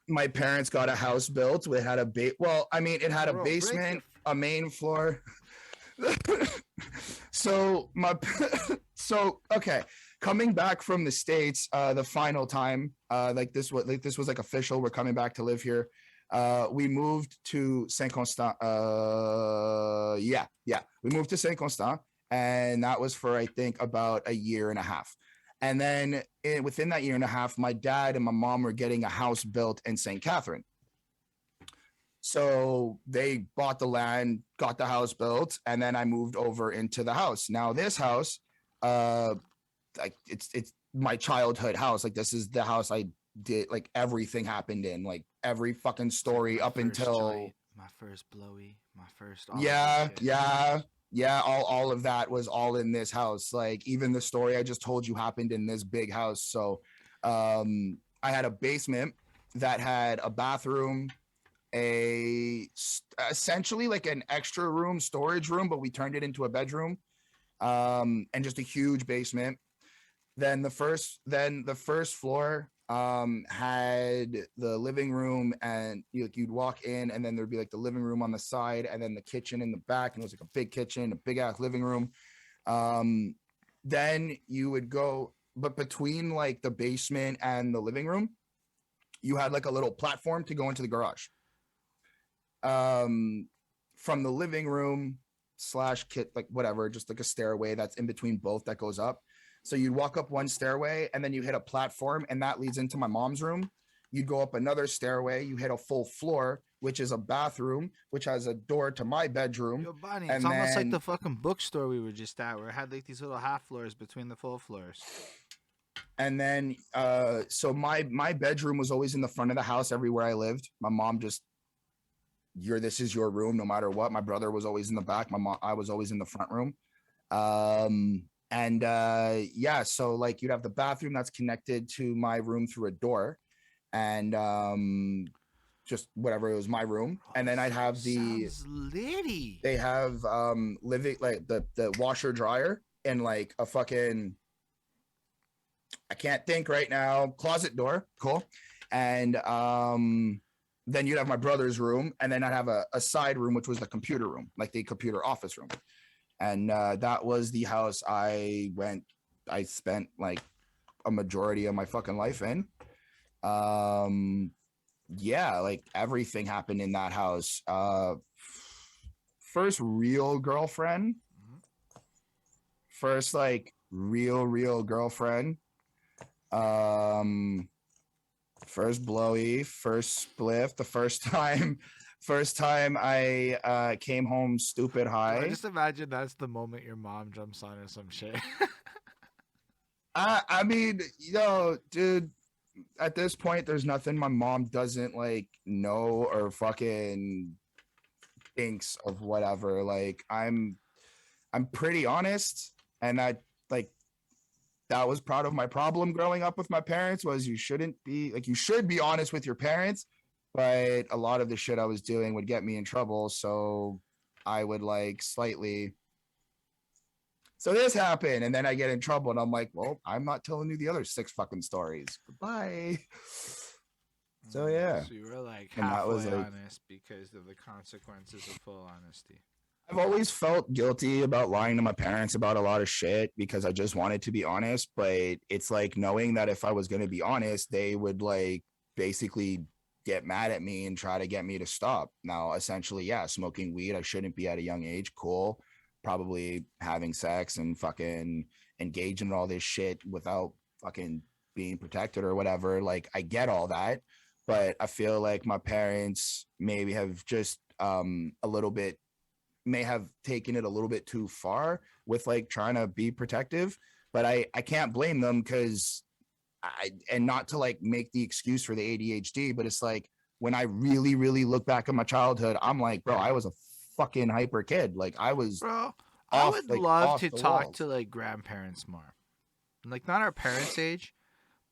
[SPEAKER 2] My parents got a house built. It had a it had a basement, a main floor. So okay. Coming back from the States, the final time, this was like official. We're coming back to live here. We moved to Saint Constant. We moved to Saint Constant, and that was for I think about a year and a half. And then within that year and a half, my dad and my mom were getting a house built in St. Catherine. So they bought the land, got the house built, and then I moved over into the house. Now this house, like it's my childhood house. Like this is the house I did, like everything happened in, like every fucking story up until
[SPEAKER 1] joint, my first blowy, my first
[SPEAKER 2] all of that was all in this house. Like even the story I just told you happened in this big house. So I had a basement that had a bathroom, essentially like an extra room, storage room, but we turned it into a bedroom, and just a huge basement. Then the first floor had the living room, and you'd walk in and then there'd be like the living room on the side and then the kitchen in the back, and it was like a big kitchen, a big ass living room. Then you would go, but between like the basement and the living room, you had like a little platform to go into the garage. From the living room / kit, like whatever, just like a stairway that's in between both that goes up. So you'd walk up one stairway and then you hit a platform, and that leads into my mom's room. You'd go up another stairway, you hit a full floor, which is a bathroom, which has a door to my bedroom.
[SPEAKER 1] Yo, Bonnie, it's almost like the fucking bookstore we were just at, where it had like these little half floors between the full floors.
[SPEAKER 2] And then, so my bedroom was always in the front of the house everywhere I lived. My mom just, this is your room, no matter what. My brother was always in the back. I was always in the front room. So like you'd have the bathroom that's connected to my room through a door, and just whatever, it was my room. And then I'd have they have living, like the washer dryer and like a fucking I can't think right now. Closet door, cool. And then you'd have my brother's room, and then I'd have a side room, which was the computer room, like the computer office room. And that was the house I spent like a majority of my fucking life in. Yeah, like everything happened in that house. First real girlfriend, first like real girlfriend. First blowy, first spliff, the first time I came home stupid
[SPEAKER 1] Bro,
[SPEAKER 2] high.
[SPEAKER 1] just imagine that's the moment your mom jumps on or some shit.
[SPEAKER 2] I mean, dude, at this point, there's nothing my mom doesn't like know or fucking thinks of whatever. Like I'm pretty honest, and I like that was part of my problem growing up with my parents was you should be honest with your parents, but a lot of the shit I was doing would get me in trouble, so I would like slightly so this happened, and then I get in trouble, and I'm like, well, I'm not telling you the other 6 fucking stories. Goodbye. So yeah.
[SPEAKER 1] So you were like
[SPEAKER 2] And that was
[SPEAKER 1] halfway
[SPEAKER 2] like
[SPEAKER 1] honest because of the consequences of full honesty.
[SPEAKER 2] I've always felt guilty about lying to my parents about a lot of shit because I just wanted to be honest, but it's like knowing that if I was going to be honest, they would like basically get mad at me and try to get me to stop. Now, essentially, yeah, smoking weed, I shouldn't be at a young age. Cool. Probably having sex and fucking engaging in all this shit without fucking being protected or whatever. Like, I get all that, but I feel like my parents maybe have just a little bit may have taken it a little bit too far with like trying to be protective, but I can't blame them because and not to like make the excuse for the ADHD, but it's like when I really look back at my childhood, I'm like, bro, I was a fucking hyper kid. Like I was
[SPEAKER 1] Bro, I
[SPEAKER 2] off
[SPEAKER 1] would
[SPEAKER 2] like
[SPEAKER 1] love
[SPEAKER 2] off
[SPEAKER 1] to
[SPEAKER 2] the
[SPEAKER 1] talk
[SPEAKER 2] walls.
[SPEAKER 1] to like grandparents more. Like not our parents' age,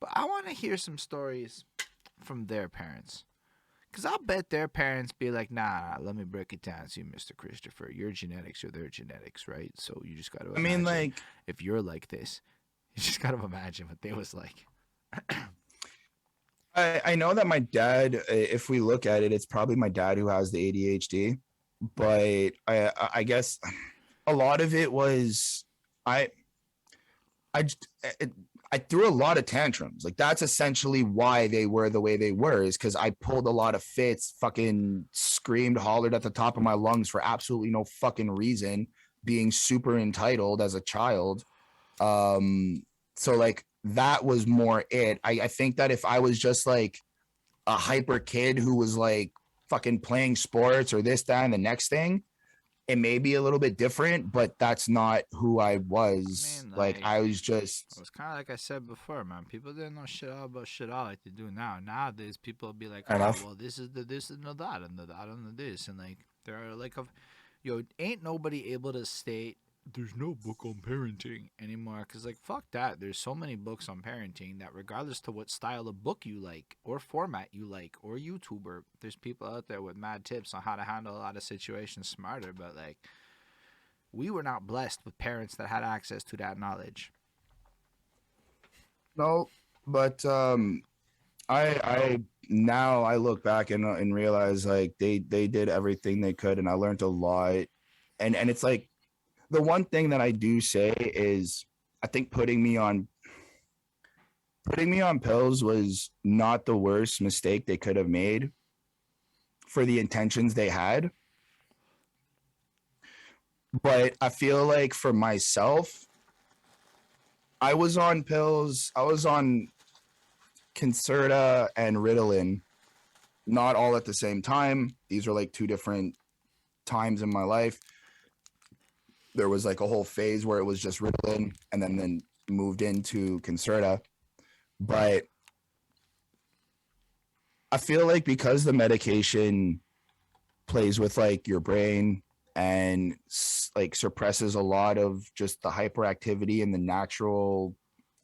[SPEAKER 1] but I want to hear some stories from their parents. Cause I'll bet their parents be like, nah, let me break it down to you, Mr. Christopher. Your genetics are their genetics, right? So you just gotta
[SPEAKER 2] I mean,
[SPEAKER 1] imagine
[SPEAKER 2] like
[SPEAKER 1] if you're like this. You just gotta imagine what they was like.
[SPEAKER 2] I know that my dad, if we look at it, it's probably my dad who has the ADHD, but I guess a lot of it was I I I threw a lot of tantrums. Like that's essentially why they were the way they were, is because I pulled a lot of fits, fucking screamed, hollered at the top of my lungs for absolutely no fucking reason, being super entitled as a child. So like that was more it. I think that if I was just like a hyper kid who was like fucking playing sports or this, that, and the next thing, it may be a little bit different, but that's not who I
[SPEAKER 1] I
[SPEAKER 2] was.
[SPEAKER 1] mean,
[SPEAKER 2] Like
[SPEAKER 1] like
[SPEAKER 2] I was
[SPEAKER 1] it
[SPEAKER 2] just
[SPEAKER 1] was kind of like I said before, man. People didn't know shit all about shit all like they do now. Nowadays, people will be like,
[SPEAKER 2] fair
[SPEAKER 1] "Oh,
[SPEAKER 2] enough.
[SPEAKER 1] well, this is the this and the that and the that and the this," and like there are like ain't nobody able to state there's no book on parenting anymore. Cause like fuck that. There's so many books on parenting that regardless to what style of book you like or format you like or YouTuber, there's people out there with mad tips on how to handle a lot of situations smarter. But like we were not blessed with parents that had access to that knowledge.
[SPEAKER 2] No, but I now I look back and realize like they did everything they could, and I learned a lot. And it's like the one thing that I do say is I think putting me on pills was not the worst mistake they could have made for the intentions they had. But I feel like for myself, I was on pills. I was on Concerta and Ritalin, not all at the same time. These are like 2 different times in my life. There was like a whole phase where it was just Ritalin and then moved into Concerta. But I feel like because the medication plays with like your brain and like suppresses a lot of just the hyperactivity and the natural,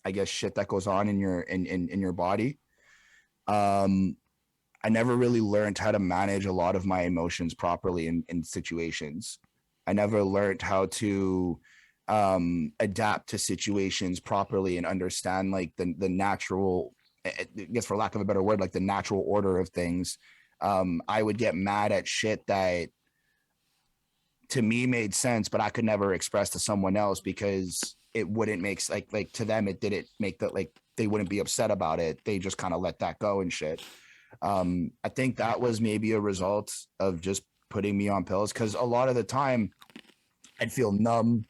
[SPEAKER 2] I guess, shit that goes on in in your body. Um, I never really learned how to manage a lot of my emotions properly in situations. I never learned how to adapt to situations properly and understand like the natural, I guess for lack of a better word, like the natural order of things. I would get mad at shit that to me made sense, but I could never express to someone else because it wouldn't make like to them it didn't make that, like they wouldn't be upset about it. They just kind of let that go and shit. I think that was maybe a result of just putting me on pills, because a lot of the time I'd feel numb.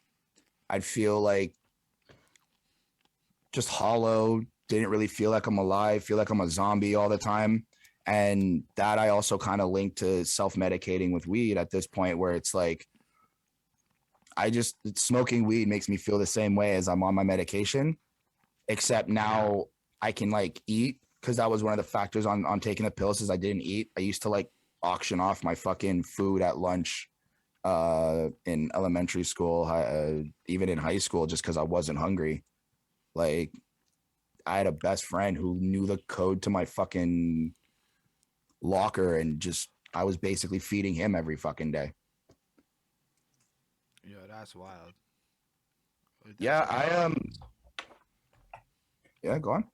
[SPEAKER 2] I'd feel like just hollow, didn't really feel like I'm alive, feel like I'm a zombie all the time. And that I also kind of linked to self-medicating with weed at this point, where it's like, smoking weed makes me feel the same way as I'm on my medication, except now I can like eat, because that was one of the factors on taking the pills is I didn't eat. I used to like auction off my fucking food at lunch in elementary school, even in high school, just because I wasn't hungry. Like I had a best friend who knew the code to my fucking locker, and just I was basically feeding him every fucking day.
[SPEAKER 1] Yo, that's wild.
[SPEAKER 2] Yeah, yeah, go on.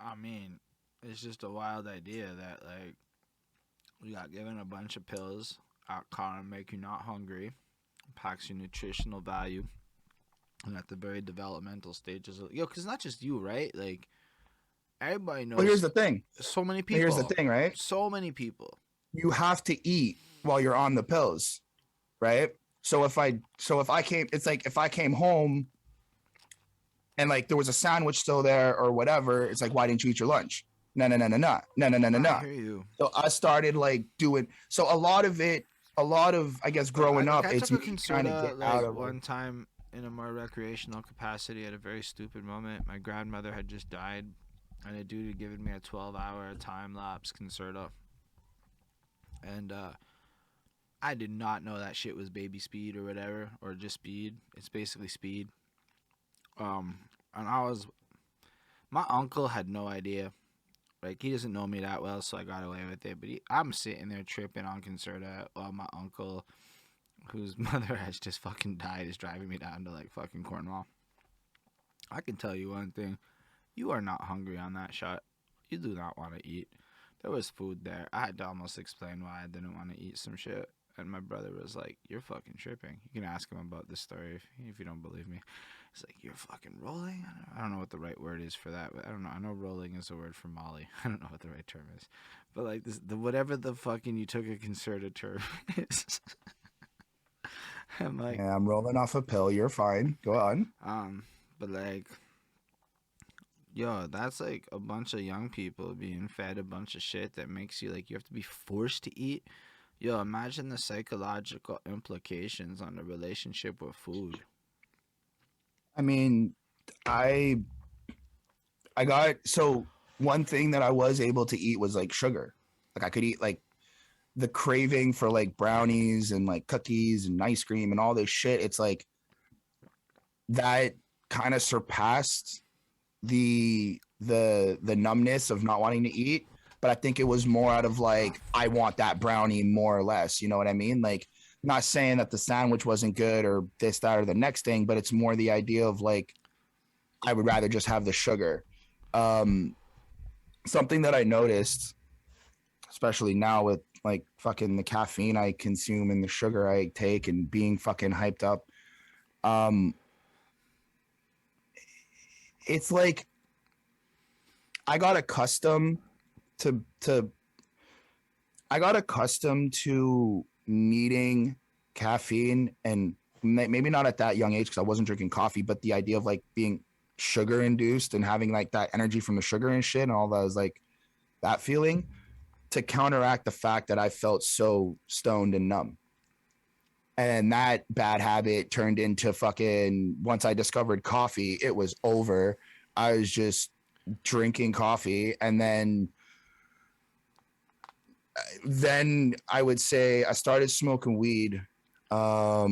[SPEAKER 1] I mean, it's just a wild idea that like you got given a bunch of pills that kind of make you not hungry, packs your nutritional value, and at the very developmental stages of yo, because not just you, right? Like everybody knows.
[SPEAKER 2] Well, here's the thing.
[SPEAKER 1] So many people.
[SPEAKER 2] Here's the thing, right?
[SPEAKER 1] So many people.
[SPEAKER 2] You have to eat while you're on the pills, right? So if I came, it's like if I came home and like there was a sandwich still there or whatever, it's like, why didn't you eat your lunch? No.
[SPEAKER 1] I hear you.
[SPEAKER 2] So I started like doing, so a lot of I guess growing up,
[SPEAKER 1] I
[SPEAKER 2] it's
[SPEAKER 1] took a
[SPEAKER 2] me trying to
[SPEAKER 1] concerta
[SPEAKER 2] get out
[SPEAKER 1] like
[SPEAKER 2] of
[SPEAKER 1] one time in a more recreational capacity at a very stupid moment. My grandmother had just died, and a dude had given me a 12-hour time lapse concerta, and I did not know that shit was baby speed or whatever, or just speed. It's basically speed. And my uncle had no idea. Like, he doesn't know me that well, so I got away with it. But I'm sitting there tripping on concerta while my uncle, whose mother has just fucking died, is driving me down to, like, fucking Cornwall. I can tell you one thing. You are not hungry on that shot. You do not want to eat. There was food there. I had to almost explain why I didn't want to eat some shit. And my brother was like, you're fucking tripping. You can ask him about this story if you don't believe me. He's like, you're fucking rolling? I don't know what the right word is for that. But I don't know. I know rolling is a word for Molly. I don't know what the right term is. But like this, whatever the fucking you took a concerted term is. I'm like,
[SPEAKER 2] yeah, I'm rolling off a pill. You're fine. Go on.
[SPEAKER 1] But like, yo, that's like a bunch of young people being fed a bunch of shit that makes you like you have to be forced to eat. Yo, imagine the psychological implications on the relationship with food.
[SPEAKER 2] I mean, I got, so one thing that I was able to eat was like sugar. Like I could eat like the craving for like brownies and like cookies and ice cream and all this shit. It's like that kind of surpassed the numbness of not wanting to eat. But I think it was more out of like, I want that brownie more or less. You know what I mean? Like, not saying that the sandwich wasn't good or this, that, or the next thing, but it's more the idea of like, I would rather just have the sugar. Something that I noticed, especially now with like fucking the caffeine I consume and the sugar I take and being fucking hyped up. It's like, I got accustomed to needing caffeine, and maybe not at that young age because I wasn't drinking coffee, but the idea of like being sugar induced and having like that energy from the sugar and shit and all that was like that feeling to counteract the fact that I felt so stoned and numb. And that bad habit turned into fucking, once I discovered coffee, it was over. I was just drinking coffee, and then I would say I started smoking weed. I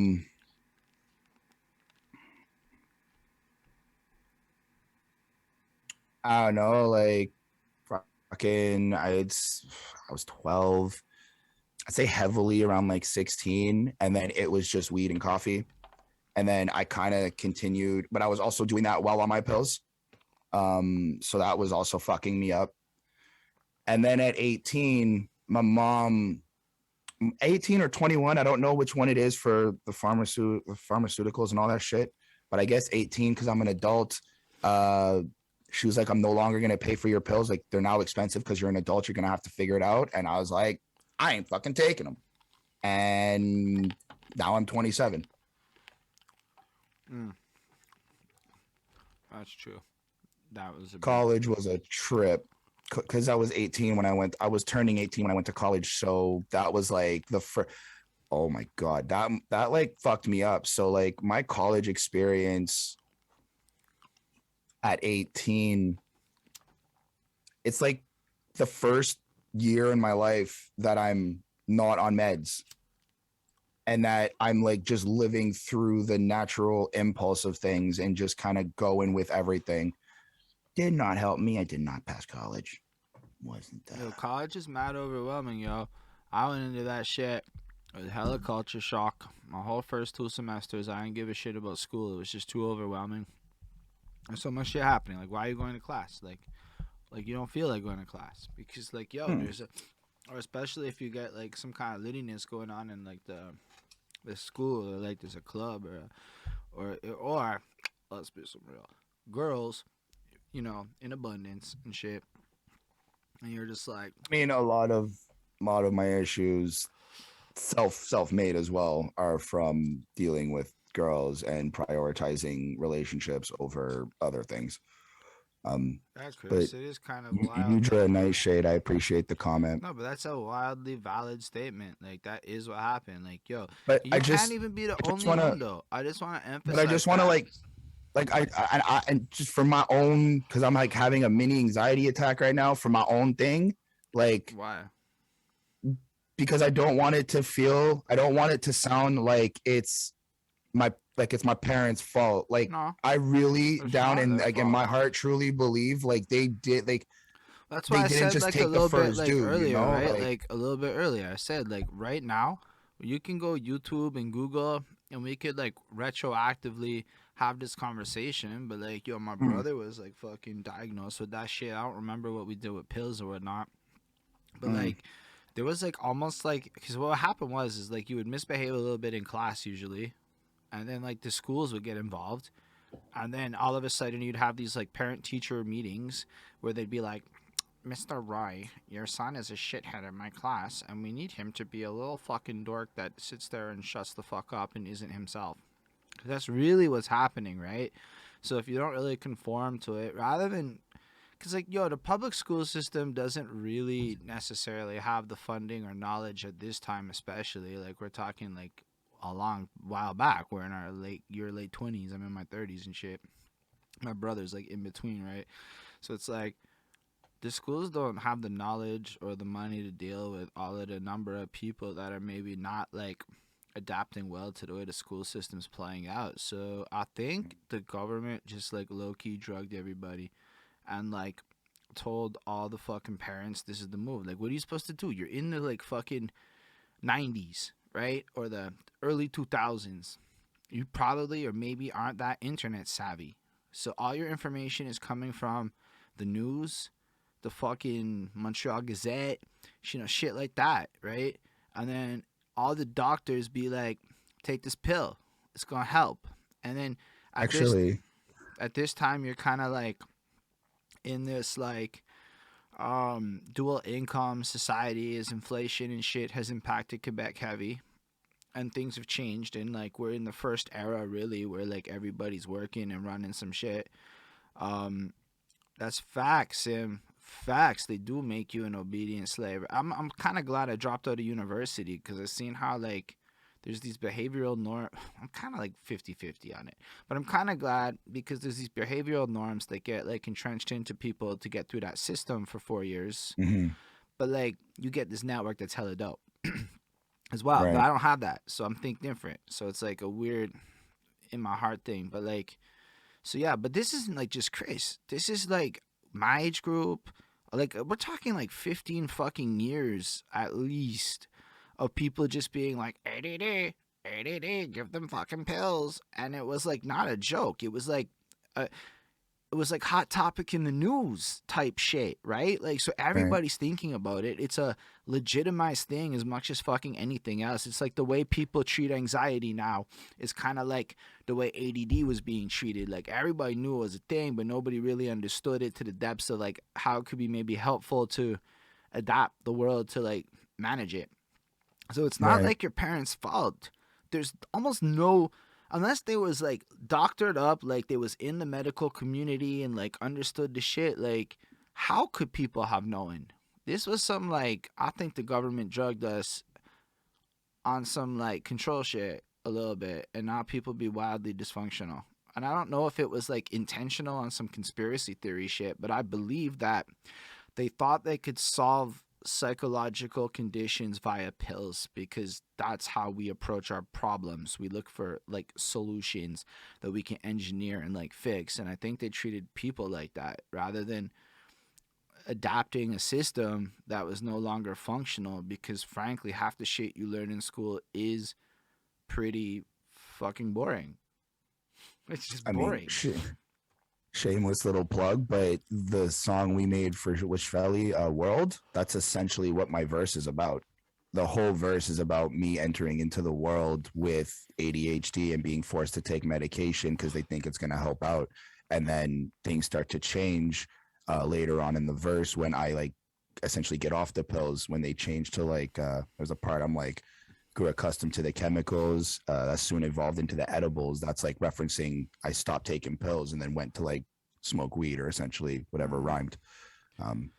[SPEAKER 2] don't know, like fucking, I was 12. I'd say heavily around like 16, and then it was just weed and coffee. And then I kind of continued, but I was also doing that while on my pills. So that was also fucking me up. And then at 18, my mom, 18 or 21, I don't know which one it is for the pharmaceuticals and all that shit, but I guess 18 because I'm an adult. She was like, I'm no longer going to pay for your pills. Like, they're now expensive because you're an adult. You're going to have to figure it out. And I was like, I ain't fucking taking them. And now I'm 27.
[SPEAKER 1] That's true. That was
[SPEAKER 2] College was a trip because I was 18 when I was turning 18 when I went to college. So that was like the first, oh my God, that like fucked me up. So like my college experience at 18, it's like the first year in my life that I'm not on meds and that I'm like just living through the natural impulse of things and just kind of going with everything. Did not help me. I did not pass college. Wasn't that?
[SPEAKER 1] Yo, college is mad overwhelming, yo. I went into that shit with hella culture shock. My whole first 2 semesters, I didn't give a shit about school. It was just too overwhelming. There's so much shit happening. Like, why are you going to class? Like you don't feel like going to class because, like, yo, there's a, or especially if you get like some kind of littiness going on in like the school, or like there's a club or let's be some real girls, you know, in abundance and shit. And you're just like,
[SPEAKER 2] I mean, a lot of my issues, self-made as well, are from dealing with girls and prioritizing relationships over other things.
[SPEAKER 1] that Chris,
[SPEAKER 2] But
[SPEAKER 1] it is kind of
[SPEAKER 2] you
[SPEAKER 1] wild.
[SPEAKER 2] drew a nice shade. I appreciate the comment.
[SPEAKER 1] No, but that's a wildly valid statement. Like, that is what happened. Like, yo,
[SPEAKER 2] But
[SPEAKER 1] you can't even be the only one, though. I just want to emphasize.
[SPEAKER 2] but I just want to like I and just for my own, because I'm like having a mini anxiety attack right now for my own thing. Like,
[SPEAKER 1] why?
[SPEAKER 2] because I don't want it to sound like it's my parents' fault. Like,
[SPEAKER 1] No,
[SPEAKER 2] I really
[SPEAKER 1] it's
[SPEAKER 2] down
[SPEAKER 1] not
[SPEAKER 2] in
[SPEAKER 1] their
[SPEAKER 2] like in
[SPEAKER 1] fault.
[SPEAKER 2] my heart truly believe like they did, like
[SPEAKER 1] That's
[SPEAKER 2] they
[SPEAKER 1] why I
[SPEAKER 2] didn't
[SPEAKER 1] said
[SPEAKER 2] just
[SPEAKER 1] like a
[SPEAKER 2] take the
[SPEAKER 1] little bit
[SPEAKER 2] first
[SPEAKER 1] like
[SPEAKER 2] dude, you
[SPEAKER 1] earlier,
[SPEAKER 2] know?
[SPEAKER 1] right? Like a little bit earlier, I said like right now you can go YouTube and Google, and we could like retroactively have this conversation. But like, yo, my brother was like fucking diagnosed with that shit. I don't remember what we did with pills or whatnot, but like there was like almost like, because what happened was is like you would misbehave a little bit in class usually, and then like the schools would get involved, and then all of a sudden you'd have these like parent teacher meetings where they'd be like, Mr. Roy, your son is a shithead in my class, and we need him to be a little fucking dork that sits there and shuts the fuck up and isn't himself. That's really what's happening, right? So if you don't really conform to it, rather than, because like, yo, the public school system doesn't really necessarily have the funding or knowledge at this time, especially like we're talking like a long while back. We're in our late 20s. I'm in my 30s and shit. My brother's like in between, right? So it's like the schools don't have the knowledge or the money to deal with all of the number of people that are maybe not like adapting well to the way the school system's playing out. So I think the government just like low key drugged everybody and like told all the fucking parents this is the move. Like, what are you supposed to do? You're in the like fucking 90s, right? Or the early 2000s. You probably or maybe aren't that internet savvy. So all your information is coming from the news, the fucking Montreal Gazette, you know, shit like that, right? And then all the doctors be like, take this pill, it's gonna help. And then
[SPEAKER 2] actually
[SPEAKER 1] at this time you're kind of like in this like dual income society as inflation and shit has impacted Quebec heavy, and things have changed, and like we're in the first era really where like everybody's working and running some shit. That's facts, Sim. Facts. They do make you an obedient slave. I'm kind of glad I dropped out of university because I've seen how like there's these behavioral norms. I'm kind of like 50-50 on it, but I'm kind of glad because there's these behavioral norms that get like entrenched into people to get through that system for 4 years. But like you get this network that's hella dope as well. But
[SPEAKER 2] right.
[SPEAKER 1] I don't have that, so I'm think different. So it's like a weird in my heart thing. But like, so yeah. But this isn't like just Chris. This is like my age group. Like we're talking like 15 fucking years at least of people just being like ADD, ADD, give them fucking pills. And it was like not a joke. It was like hot topic in the news type shit, right? Like, so
[SPEAKER 2] Right.
[SPEAKER 1] everybody's thinking about it. It's a legitimized thing as much as fucking anything else. It's like the way people treat anxiety now is kind of like the way ADD was being treated. Like, everybody knew it was a thing, but nobody really understood it to the depths of like how it could be maybe helpful to adapt the world to like manage it. So it's not
[SPEAKER 2] Right.
[SPEAKER 1] like your parents' fault. There's almost no, unless they was like doctored up, like they was in the medical community and like understood the shit. Like, how could people have known? This was some like, I think the government drugged us on some like control shit a little bit, and now people be wildly dysfunctional. And I don't know if it was like intentional on some conspiracy theory shit, but I believe that they thought they could solve psychological conditions via pills because that's how we approach our problems. We look for like solutions that we can engineer and like fix. And I think they treated people like that rather than adapting a system that was no longer functional, because frankly half the shit you learn in school is pretty fucking boring. It's just
[SPEAKER 2] I mean,
[SPEAKER 1] boring.
[SPEAKER 2] shameless little plug, but the song we made for Wish Valley World, that's essentially what my verse is about. The whole verse is about me entering into the world with ADHD and being forced to take medication because they think it's going to help out. And then things start to change later on in the verse when I like essentially get off the pills, when they change to like, there's a part I'm like, grew accustomed to the chemicals that soon evolved into the edibles. That's like referencing I stopped taking pills and then went to like smoke weed or essentially whatever rhymed.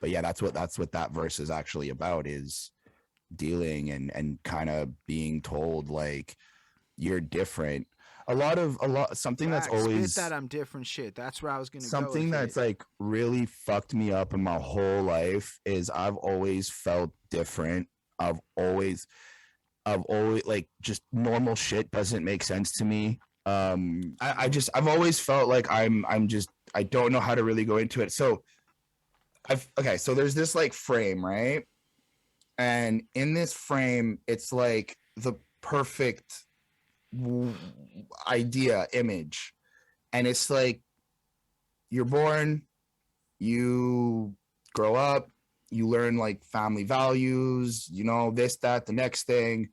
[SPEAKER 2] But yeah, that's what that verse is actually about, is dealing and kind of being told like you're different. A lot something that's
[SPEAKER 1] Facts. Spit
[SPEAKER 2] always
[SPEAKER 1] that I'm different shit. That's where I was gonna go
[SPEAKER 2] something
[SPEAKER 1] with
[SPEAKER 2] that's
[SPEAKER 1] it.
[SPEAKER 2] like really fucked me up in my whole life is I've always felt different. I've always like just normal shit doesn't make sense to me. I've always felt like I'm just I don't know how to really go into it. So so there's this like frame, right? And in this frame, it's like the perfect idea image. And it's like you're born, you grow up, you learn like family values, this, that, the next thing.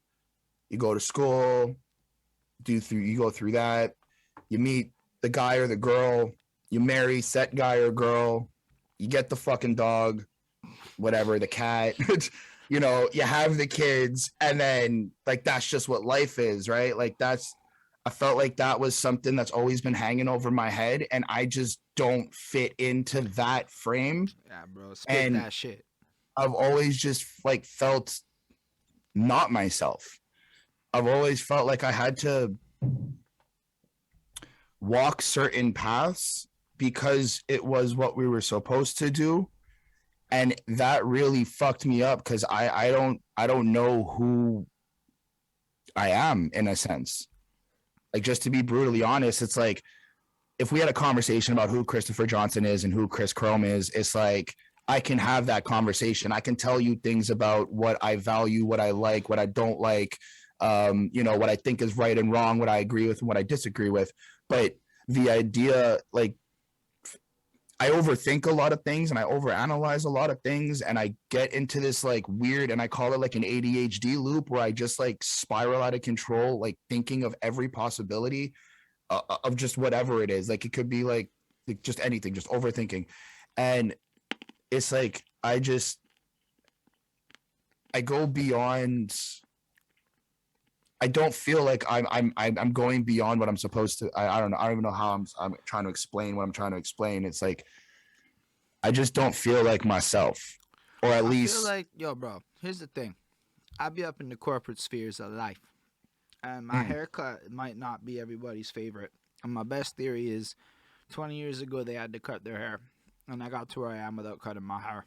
[SPEAKER 2] You go to school, you go through that, you meet the guy or the girl, you marry set guy or girl, you get the fucking dog, whatever, the cat, you have the kids, and then like that's just what life is, right? Like I felt like that was something that's always been hanging over my head, and I just don't fit into that frame.
[SPEAKER 1] Yeah, bro. Spit
[SPEAKER 2] And
[SPEAKER 1] that shit.
[SPEAKER 2] I've always just like felt not myself. I've always felt like I had to walk certain paths because it was what we were supposed to do. And that really fucked me up because I don't know who I am in a sense. Like, just to be brutally honest, it's like if we had a conversation about who Christopher Johnson is and who Chris Chrome is, it's like I can have that conversation. I can tell you things about what I value, what I like, what I don't like, what I think is right and wrong, what I agree with and what I disagree with. But the idea, like, I overthink a lot of things and I overanalyze a lot of things, and I get into this like weird, and I call it like an ADHD loop where I just like spiral out of control, like thinking of every possibility of just whatever it is. Like it could be like just anything, just overthinking. And it's like I go beyond. I don't feel like I'm going beyond what I'm supposed to. I don't know. I don't even know how I'm trying to explain what I'm trying to explain. It's like I just don't feel like myself, or at
[SPEAKER 1] I feel
[SPEAKER 2] least.
[SPEAKER 1] like, yo, bro, here's the thing. I be up in the corporate spheres of life, and my
[SPEAKER 2] Mm,
[SPEAKER 1] haircut might not be everybody's favorite. And my best theory is 20 years ago, they had to cut their hair, and I got to where I am without cutting my hair.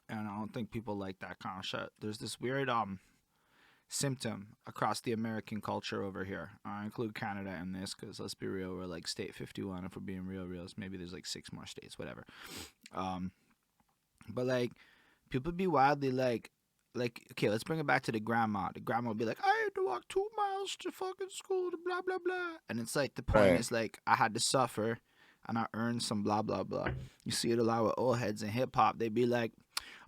[SPEAKER 1] And I don't think people like that kind of shit. There's this weird symptom across the American culture over here. I include Canada in this because let's be real, we're like state 51. If we're being real, maybe there's like 6 more states, whatever. Um, but like people be wildly like like, okay, let's bring it back to the grandma. The grandma will be like, I had to walk 2 miles to fucking school, to blah blah blah. And it's like the point
[SPEAKER 2] Right.
[SPEAKER 1] is like I had to suffer, and I earned some blah blah blah. You see it a lot with old heads in hip hop. They be like,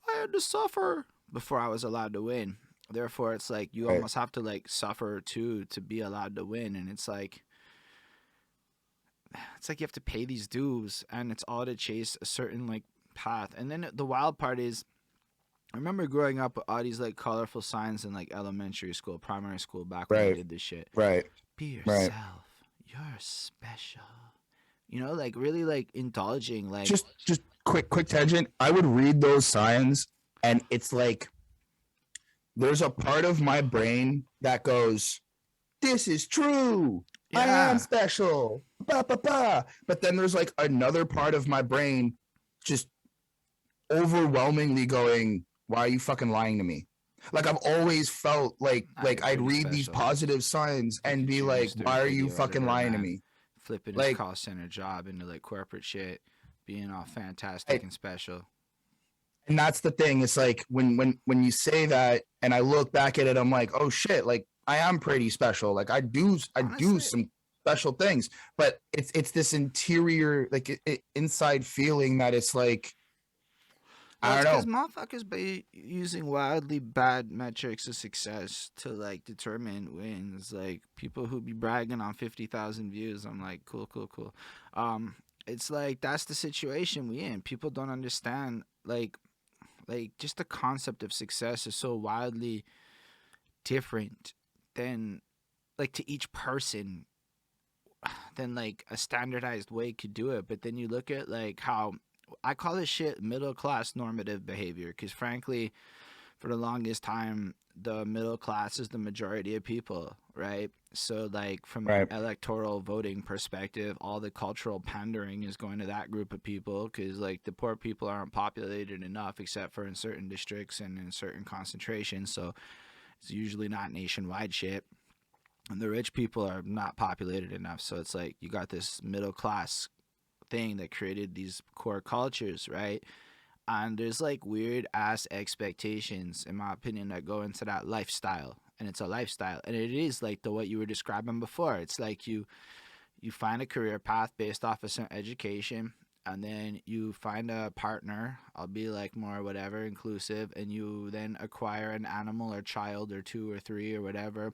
[SPEAKER 1] I had to suffer before I was allowed to win. Therefore, it's like you
[SPEAKER 2] Right.
[SPEAKER 1] almost have to like suffer too to be allowed to win, and it's like you have to pay these dues, and it's all to chase a certain like path. And then the wild part is, I remember growing up with all these like colorful signs in like elementary school, primary school, back when I
[SPEAKER 2] Right.
[SPEAKER 1] did this shit.
[SPEAKER 2] Right.
[SPEAKER 1] Be
[SPEAKER 2] Right.
[SPEAKER 1] yourself. You're special. You know, like really like indulging, like
[SPEAKER 2] Just quick tangent. I would read those signs, and it's like there's a part of my brain that goes, "This is true. I am
[SPEAKER 1] yeah.
[SPEAKER 2] special." Ba ba ba. But then there's like another part of my brain just overwhelmingly going, "Why are you fucking lying to me?" Like I've always felt
[SPEAKER 1] Nah,
[SPEAKER 2] like
[SPEAKER 1] you're
[SPEAKER 2] I'd
[SPEAKER 1] pretty
[SPEAKER 2] read these
[SPEAKER 1] special.
[SPEAKER 2] positive signs
[SPEAKER 1] Look
[SPEAKER 2] and
[SPEAKER 1] at
[SPEAKER 2] be
[SPEAKER 1] you,
[SPEAKER 2] like,
[SPEAKER 1] Mr.
[SPEAKER 2] "Why are you
[SPEAKER 1] Video
[SPEAKER 2] fucking
[SPEAKER 1] Editor,
[SPEAKER 2] lying to
[SPEAKER 1] man.
[SPEAKER 2] me?"
[SPEAKER 1] Flipping his
[SPEAKER 2] Like
[SPEAKER 1] call center job into like corporate shit, being all fantastic
[SPEAKER 2] I,
[SPEAKER 1] and special.
[SPEAKER 2] and that's the thing. It's like when you say that, and I look back at it, I'm like, oh shit, like I am pretty special. Like I do
[SPEAKER 1] Honestly,
[SPEAKER 2] some special things, but it's this interior like inside feeling that it's like
[SPEAKER 1] well,
[SPEAKER 2] I
[SPEAKER 1] it's
[SPEAKER 2] don't
[SPEAKER 1] because
[SPEAKER 2] know.
[SPEAKER 1] motherfuckers be using wildly bad metrics of success to like determine wins. Like people who be bragging on 50,000 views. I'm like, cool, cool, cool. It's like that's the situation we in. People don't understand like just the concept of success is so wildly different than like to each person than like a standardized way could do it. But then you look at like how I call this shit middle class normative behavior because frankly, for the longest time, the middle class is the majority of people, right? So like from an
[SPEAKER 2] Right,
[SPEAKER 1] electoral voting perspective, all the cultural pandering is going to that group of people because like the poor people aren't populated enough except for in certain districts and in certain concentrations. So it's usually not nationwide shit. And the rich people are not populated enough. So it's like you got this middle class thing that created these core cultures, right? And there's like weird ass expectations, in my opinion, that go into that lifestyle. And it's a lifestyle. And it is like the what you were describing before. It's like you find a career path based off of some education and then you find a partner, I'll be like more whatever inclusive, and you then acquire an animal or child or two or three or whatever.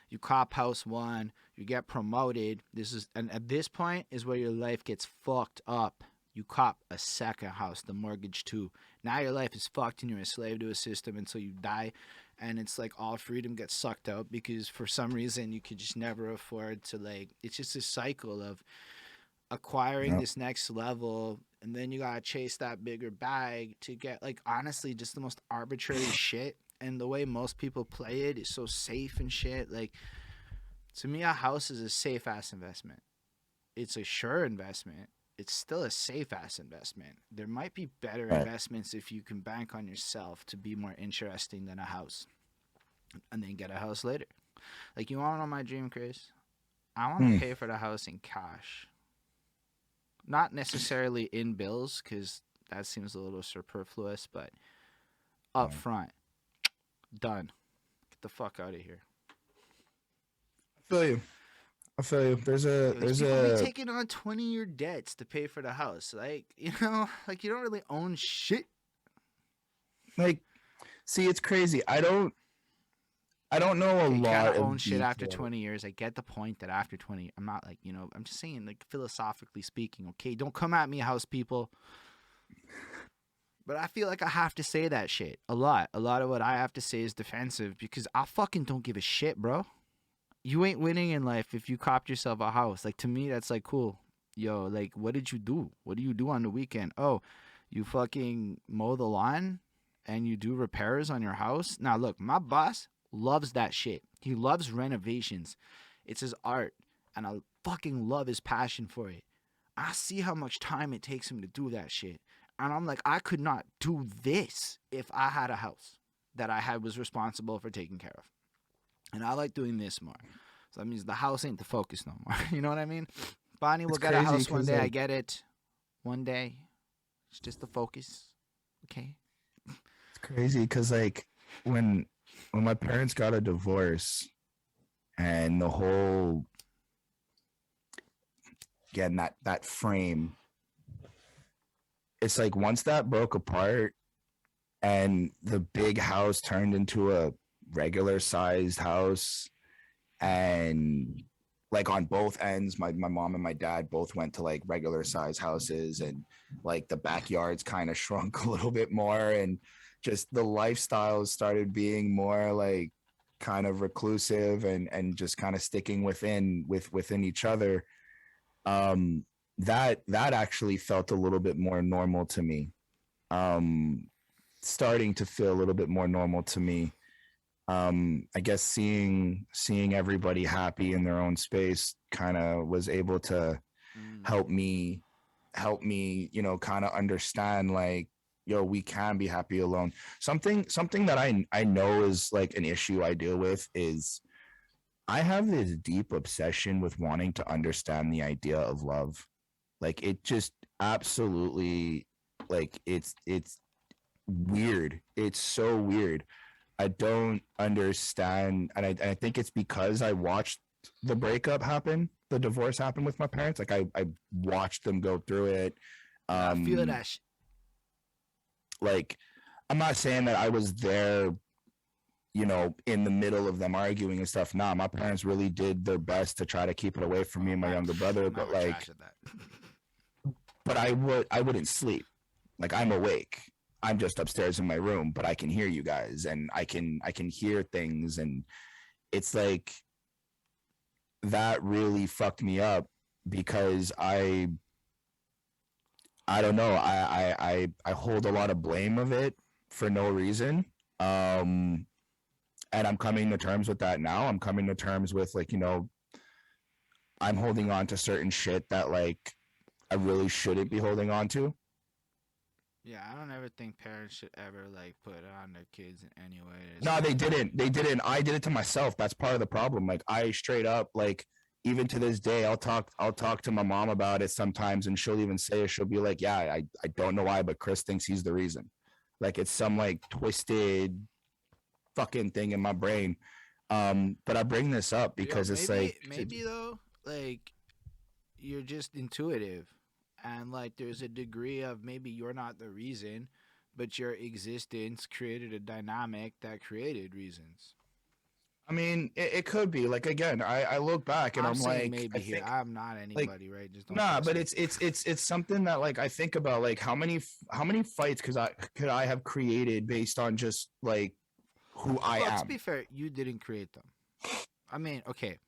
[SPEAKER 1] You cop house one, you get promoted. This is and at this point is where your life gets fucked up. You cop a second house, the mortgage too. Now your life is fucked and you're a slave to a system until you die. And it's like all freedom gets sucked out because for some reason you could just never afford to like it's just a cycle of acquiring
[SPEAKER 2] yeah,
[SPEAKER 1] this next level and then you gotta chase that bigger bag to get like honestly just the most arbitrary shit. And the way most people play it is so safe and shit. Like to me a house is a safe ass investment. It's a sure investment. It's still a safe ass investment. There might be better
[SPEAKER 2] right.
[SPEAKER 1] investments if you can bank on yourself to be more interesting than a house and then get a house later. Like you want to know my dream, Chris? I want to
[SPEAKER 2] Hmm.
[SPEAKER 1] pay for the house in cash. Not necessarily in bills because that seems a little superfluous, but up
[SPEAKER 2] Yeah.
[SPEAKER 1] front. Done. Get the fuck out of here.
[SPEAKER 2] I feel you. I feel you. There's a
[SPEAKER 1] Yo, these
[SPEAKER 2] there's
[SPEAKER 1] people be
[SPEAKER 2] a
[SPEAKER 1] taking on 20-year debts to pay for the house. Like, you know, like you don't really own shit.
[SPEAKER 2] like see it's crazy. I don't know a
[SPEAKER 1] Okay, you cannot
[SPEAKER 2] lot
[SPEAKER 1] own
[SPEAKER 2] of
[SPEAKER 1] shit after
[SPEAKER 2] detail.
[SPEAKER 1] 20 years. I get the point that after 20, I'm not like, you know, I'm just saying, like, philosophically speaking, okay? Don't come at me, house people. But I feel like I have to say that shit a lot. A lot of what I have to say is defensive because I fucking don't give a shit, bro. You ain't winning in life if you copped yourself a house. Like, to me, that's like, cool. Yo, like, what did you do? What do you do on the weekend? Oh, you fucking mow the lawn and you do repairs on your house? Now, look, my boss loves that shit. He loves renovations. It's his art. And I fucking love his passion for it. I see how much time it takes him to do that shit. And I'm like, I could not do this if I had a house that I had was responsible for taking care of. And I like doing this more. So that means the house ain't the focus no more. You know what I mean? Bonnie will
[SPEAKER 2] It's
[SPEAKER 1] get a
[SPEAKER 2] crazy
[SPEAKER 1] house one
[SPEAKER 2] because
[SPEAKER 1] day. I
[SPEAKER 2] like
[SPEAKER 1] get it. One day. It's just the focus. Okay.
[SPEAKER 2] it's crazy because like when my parents got a divorce and the whole again that frame, it's like once that broke apart and the big house turned into a regular sized house, and like on both ends, my mom and my dad both went to like regular size houses, and like the backyards kind of shrunk a little bit more, and just the lifestyles started being more like kind of reclusive and just kind of sticking within each other. um that actually felt a little bit more normal to me. um Starting to feel a little bit more normal to me. I guess seeing everybody happy in their own space kind of was able to
[SPEAKER 1] Mm.
[SPEAKER 2] help me kind of understand like, yo, we can be happy alone. Something that I know is like an issue I deal with is I have this deep obsession with wanting to understand the idea of love. Like it just absolutely, like it's weird. It's so weird. I don't understand, and I think it's because I watched the breakup happen, the divorce happen with my parents. Like I watched them go through it.
[SPEAKER 1] Yeah, I feel
[SPEAKER 2] Um,
[SPEAKER 1] that.
[SPEAKER 2] like I'm not saying that I was there, in the middle of them arguing and stuff. Nah, my parents really did their best to try to keep it away from me and my younger brother.
[SPEAKER 1] Mine
[SPEAKER 2] But
[SPEAKER 1] were
[SPEAKER 2] like,
[SPEAKER 1] trash at that.
[SPEAKER 2] but I wouldn't sleep. Like I'm awake. I'm just upstairs in my room, but I can hear you guys, and I can hear things, and it's like that really fucked me up because I don't know, I hold a lot of blame of it for no reason. Um, and I'm coming to terms with that now. I'm coming to terms with like, I'm holding on to certain shit that like I really shouldn't be holding on to.
[SPEAKER 1] Yeah, I don't ever think parents should ever like put it on their kids in any way. It's
[SPEAKER 2] No, they
[SPEAKER 1] not.
[SPEAKER 2] didn't. They didn't. I did it to myself. That's part of the problem. Like I straight up, like even to this day, I'll talk to my mom about it sometimes, and she'll even say it. She'll be like, "Yeah, I don't know why, but Chris thinks he's the reason." Like it's some like twisted fucking thing in my brain. But I bring this up
[SPEAKER 1] Yo,
[SPEAKER 2] because it's like,
[SPEAKER 1] maybe though, like you're just intuitive, and like there's a degree of maybe you're not the reason, but your existence created a dynamic that created reasons.
[SPEAKER 2] I mean, it could be like again. I look back and
[SPEAKER 1] I'm
[SPEAKER 2] I'm
[SPEAKER 1] saying
[SPEAKER 2] like, I
[SPEAKER 1] maybe here.
[SPEAKER 2] think
[SPEAKER 1] I'm not
[SPEAKER 2] like
[SPEAKER 1] anybody, right? Just don't
[SPEAKER 2] nah,
[SPEAKER 1] trust
[SPEAKER 2] but
[SPEAKER 1] me.
[SPEAKER 2] it's something that like I think about like how many fights could I have created based on just like who I
[SPEAKER 1] Well, to
[SPEAKER 2] am.
[SPEAKER 1] be fair, you didn't create them. I mean, okay,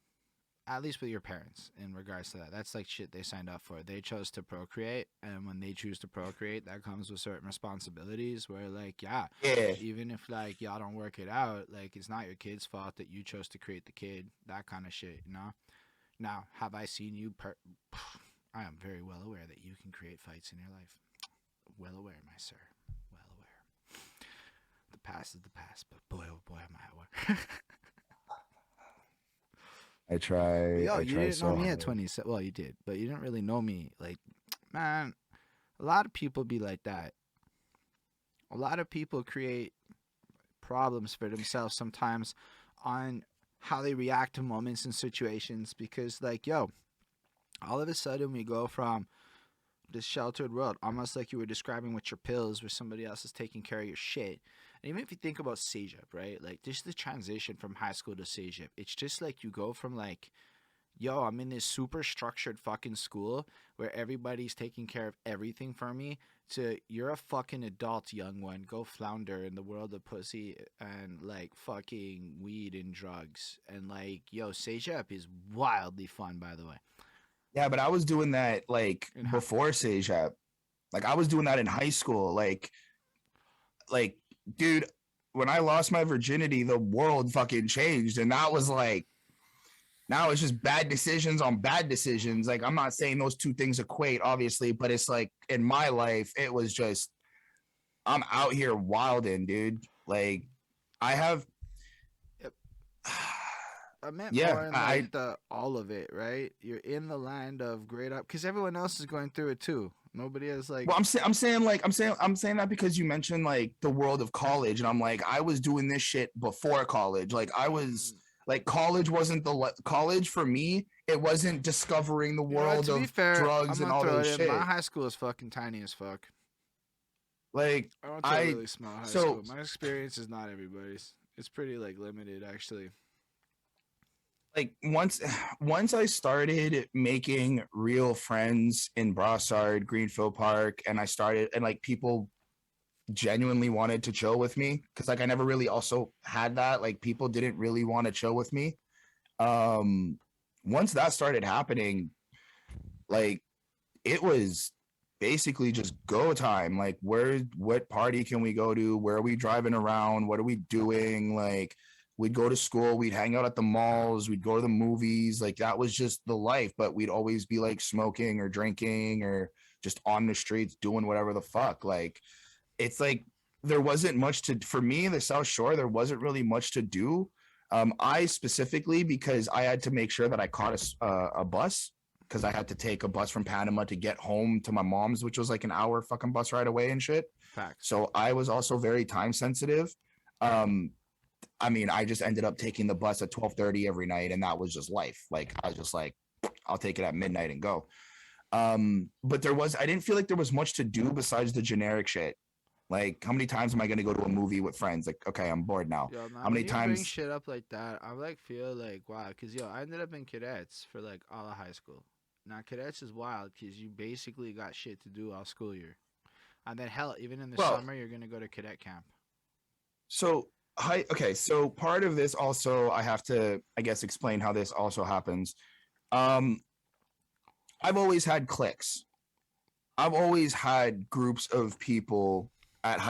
[SPEAKER 1] at least with your parents in regards to that. That's like shit they signed up for. They chose to procreate, and when they choose to procreate, that comes with certain responsibilities where like, yeah,
[SPEAKER 2] Yeah,
[SPEAKER 1] even if like y'all don't work it out, like it's not your kid's fault that you chose to create the kid, that kind of shit, you know? Now, have I seen you I am very well aware that you can create fights in your life. Well aware, my sir. Well aware. The past is the past, but boy, oh boy, am I aware.
[SPEAKER 2] I
[SPEAKER 1] But
[SPEAKER 2] try.
[SPEAKER 1] yo,
[SPEAKER 2] I
[SPEAKER 1] you
[SPEAKER 2] try
[SPEAKER 1] didn't know
[SPEAKER 2] so
[SPEAKER 1] me at
[SPEAKER 2] hard.
[SPEAKER 1] 20. Well, you did, but you didn't really know me. Like, man, a lot of people be like that. A lot of people create problems for themselves sometimes on how they react to moments and situations because, like, yo, all of a sudden we go from this sheltered world, almost like you were describing with your pills, where somebody else is taking care of your shit. And even if you think about Sejep, right? Like, just the transition from high school to Sejep, it's just like you go from like, yo, I'm in this super structured fucking school where everybody's taking care of everything for me, to you're a fucking adult, young one. Go flounder in the world of pussy and like fucking weed and drugs. And like, yo, Sage Up is wildly fun, by the way.
[SPEAKER 2] Yeah, but I was doing that like
[SPEAKER 1] And how,
[SPEAKER 2] before Sage App. Like I was doing that in high school. Like, dude, when I lost my virginity, the world fucking changed, and that was like now it's just bad decisions on bad decisions. Like I'm not saying those two things equate, obviously, but it's like in my life, it was just I'm out here wilding, dude. Like I have,
[SPEAKER 1] I meant
[SPEAKER 2] yeah,
[SPEAKER 1] more in like
[SPEAKER 2] I
[SPEAKER 1] the all of it, right? You're in the land of great up because everyone else is going through it too. Nobody has like.
[SPEAKER 2] Well, I'm saying that because you mentioned like the world of college, and I'm like, I was doing this shit before college. Like I was like, college wasn't college for me. It wasn't discovering the
[SPEAKER 1] You know what?
[SPEAKER 2] world
[SPEAKER 1] To be
[SPEAKER 2] of
[SPEAKER 1] fair, I'm
[SPEAKER 2] drugs and
[SPEAKER 1] gonna
[SPEAKER 2] all
[SPEAKER 1] throw it
[SPEAKER 2] this
[SPEAKER 1] in. My
[SPEAKER 2] shit.
[SPEAKER 1] high school is fucking tiny as fuck.
[SPEAKER 2] Like
[SPEAKER 1] I went to a
[SPEAKER 2] I
[SPEAKER 1] really small high
[SPEAKER 2] so
[SPEAKER 1] school. My experience is not everybody's. It's pretty like limited actually.
[SPEAKER 2] like once I started making real friends in Brossard, Greenfield Park, and I started and like people genuinely wanted to chill with me because like I never really also had that. Like people didn't really want to chill with me. Um Once that started happening, like it was basically just go time. Like what party can we go to? Where are we driving around? What are we doing? Like we'd go to school, we'd hang out at the malls, we'd go to the movies. Like that was just the life, but we'd always be like smoking or drinking or just on the streets doing whatever the fuck. Like it's like there wasn't much to for me in the South Shore. There wasn't really much to do. I specifically because I had to make sure that I caught a bus because I had to take a bus from Panama to get home to my mom's, which was like an hour fucking bus ride away and shit.
[SPEAKER 1] Facts.
[SPEAKER 2] So I was also very time sensitive. Um, I mean, I just ended up taking the bus at 12:30 every night, and that was just life. Like I was just like, I'll take it at midnight and go. But I didn't feel like there was much to do besides the generic shit. Like, how many times am I gonna go to a movie with friends? Like, okay, I'm bored now.
[SPEAKER 1] Yo, man,
[SPEAKER 2] How many
[SPEAKER 1] when you bring
[SPEAKER 2] times?
[SPEAKER 1] shit up like that, I like feel like wow, cause yo, I ended up in cadets for like all of high school. Now cadets is wild, cause you basically got shit to do all school year, and then hell, even in the
[SPEAKER 2] Well,
[SPEAKER 1] summer, you're gonna go to cadet camp.
[SPEAKER 2] so okay, so part of this also I have to, I guess, explain how this also happens. Um, I've always had cliques. I've always had groups of people at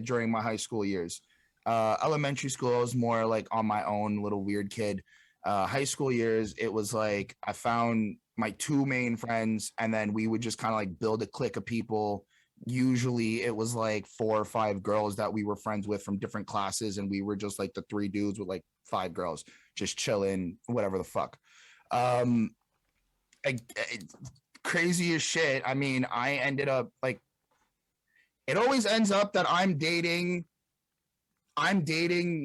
[SPEAKER 2] during my high school years. Elementary school, I was more like on my own, little weird kid. High school years, it was like I found my two main friends, and then we would just kind of like build a clique of people. Usually, it was like 4 or 5 girls that we were friends with from different classes, and we were just like the three dudes with like 5 girls, just chilling, whatever the fuck. Um, I, Crazy as shit. I mean, I ended up like it always ends up that I'm dating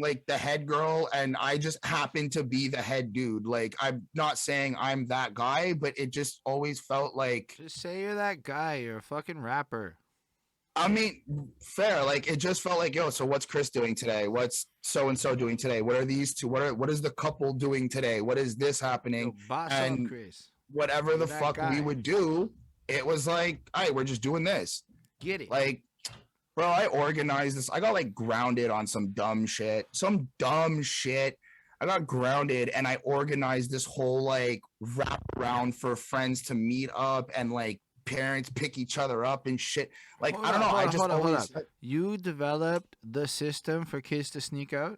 [SPEAKER 2] like the head girl and I just happen to be the head dude. Like I'm not saying I'm that guy, but it just always felt like
[SPEAKER 1] Just say you're that guy. You're a fucking rapper.
[SPEAKER 2] I mean, fair. Like it just felt like, yo, so what's Chris doing today? What's so and so doing today? What are these two? What is the couple doing today? What is this happening?
[SPEAKER 1] Yo, boss up,
[SPEAKER 2] And
[SPEAKER 1] Chris.
[SPEAKER 2] whatever
[SPEAKER 1] You're
[SPEAKER 2] the
[SPEAKER 1] that
[SPEAKER 2] fuck we
[SPEAKER 1] guy.
[SPEAKER 2] would do, it was like, all right, we're just doing this.
[SPEAKER 1] Get it.
[SPEAKER 2] Like, bro, I organized this. I got like grounded on some dumb shit. Some dumb shit. I got grounded and I organized this whole like wrap around for friends to meet up and like parents pick each other up and shit. Like,
[SPEAKER 1] Hold
[SPEAKER 2] I don't
[SPEAKER 1] up,
[SPEAKER 2] know. I
[SPEAKER 1] hold up,
[SPEAKER 2] just
[SPEAKER 1] hold up, hold
[SPEAKER 2] always
[SPEAKER 1] up. You developed the system for kids to sneak out.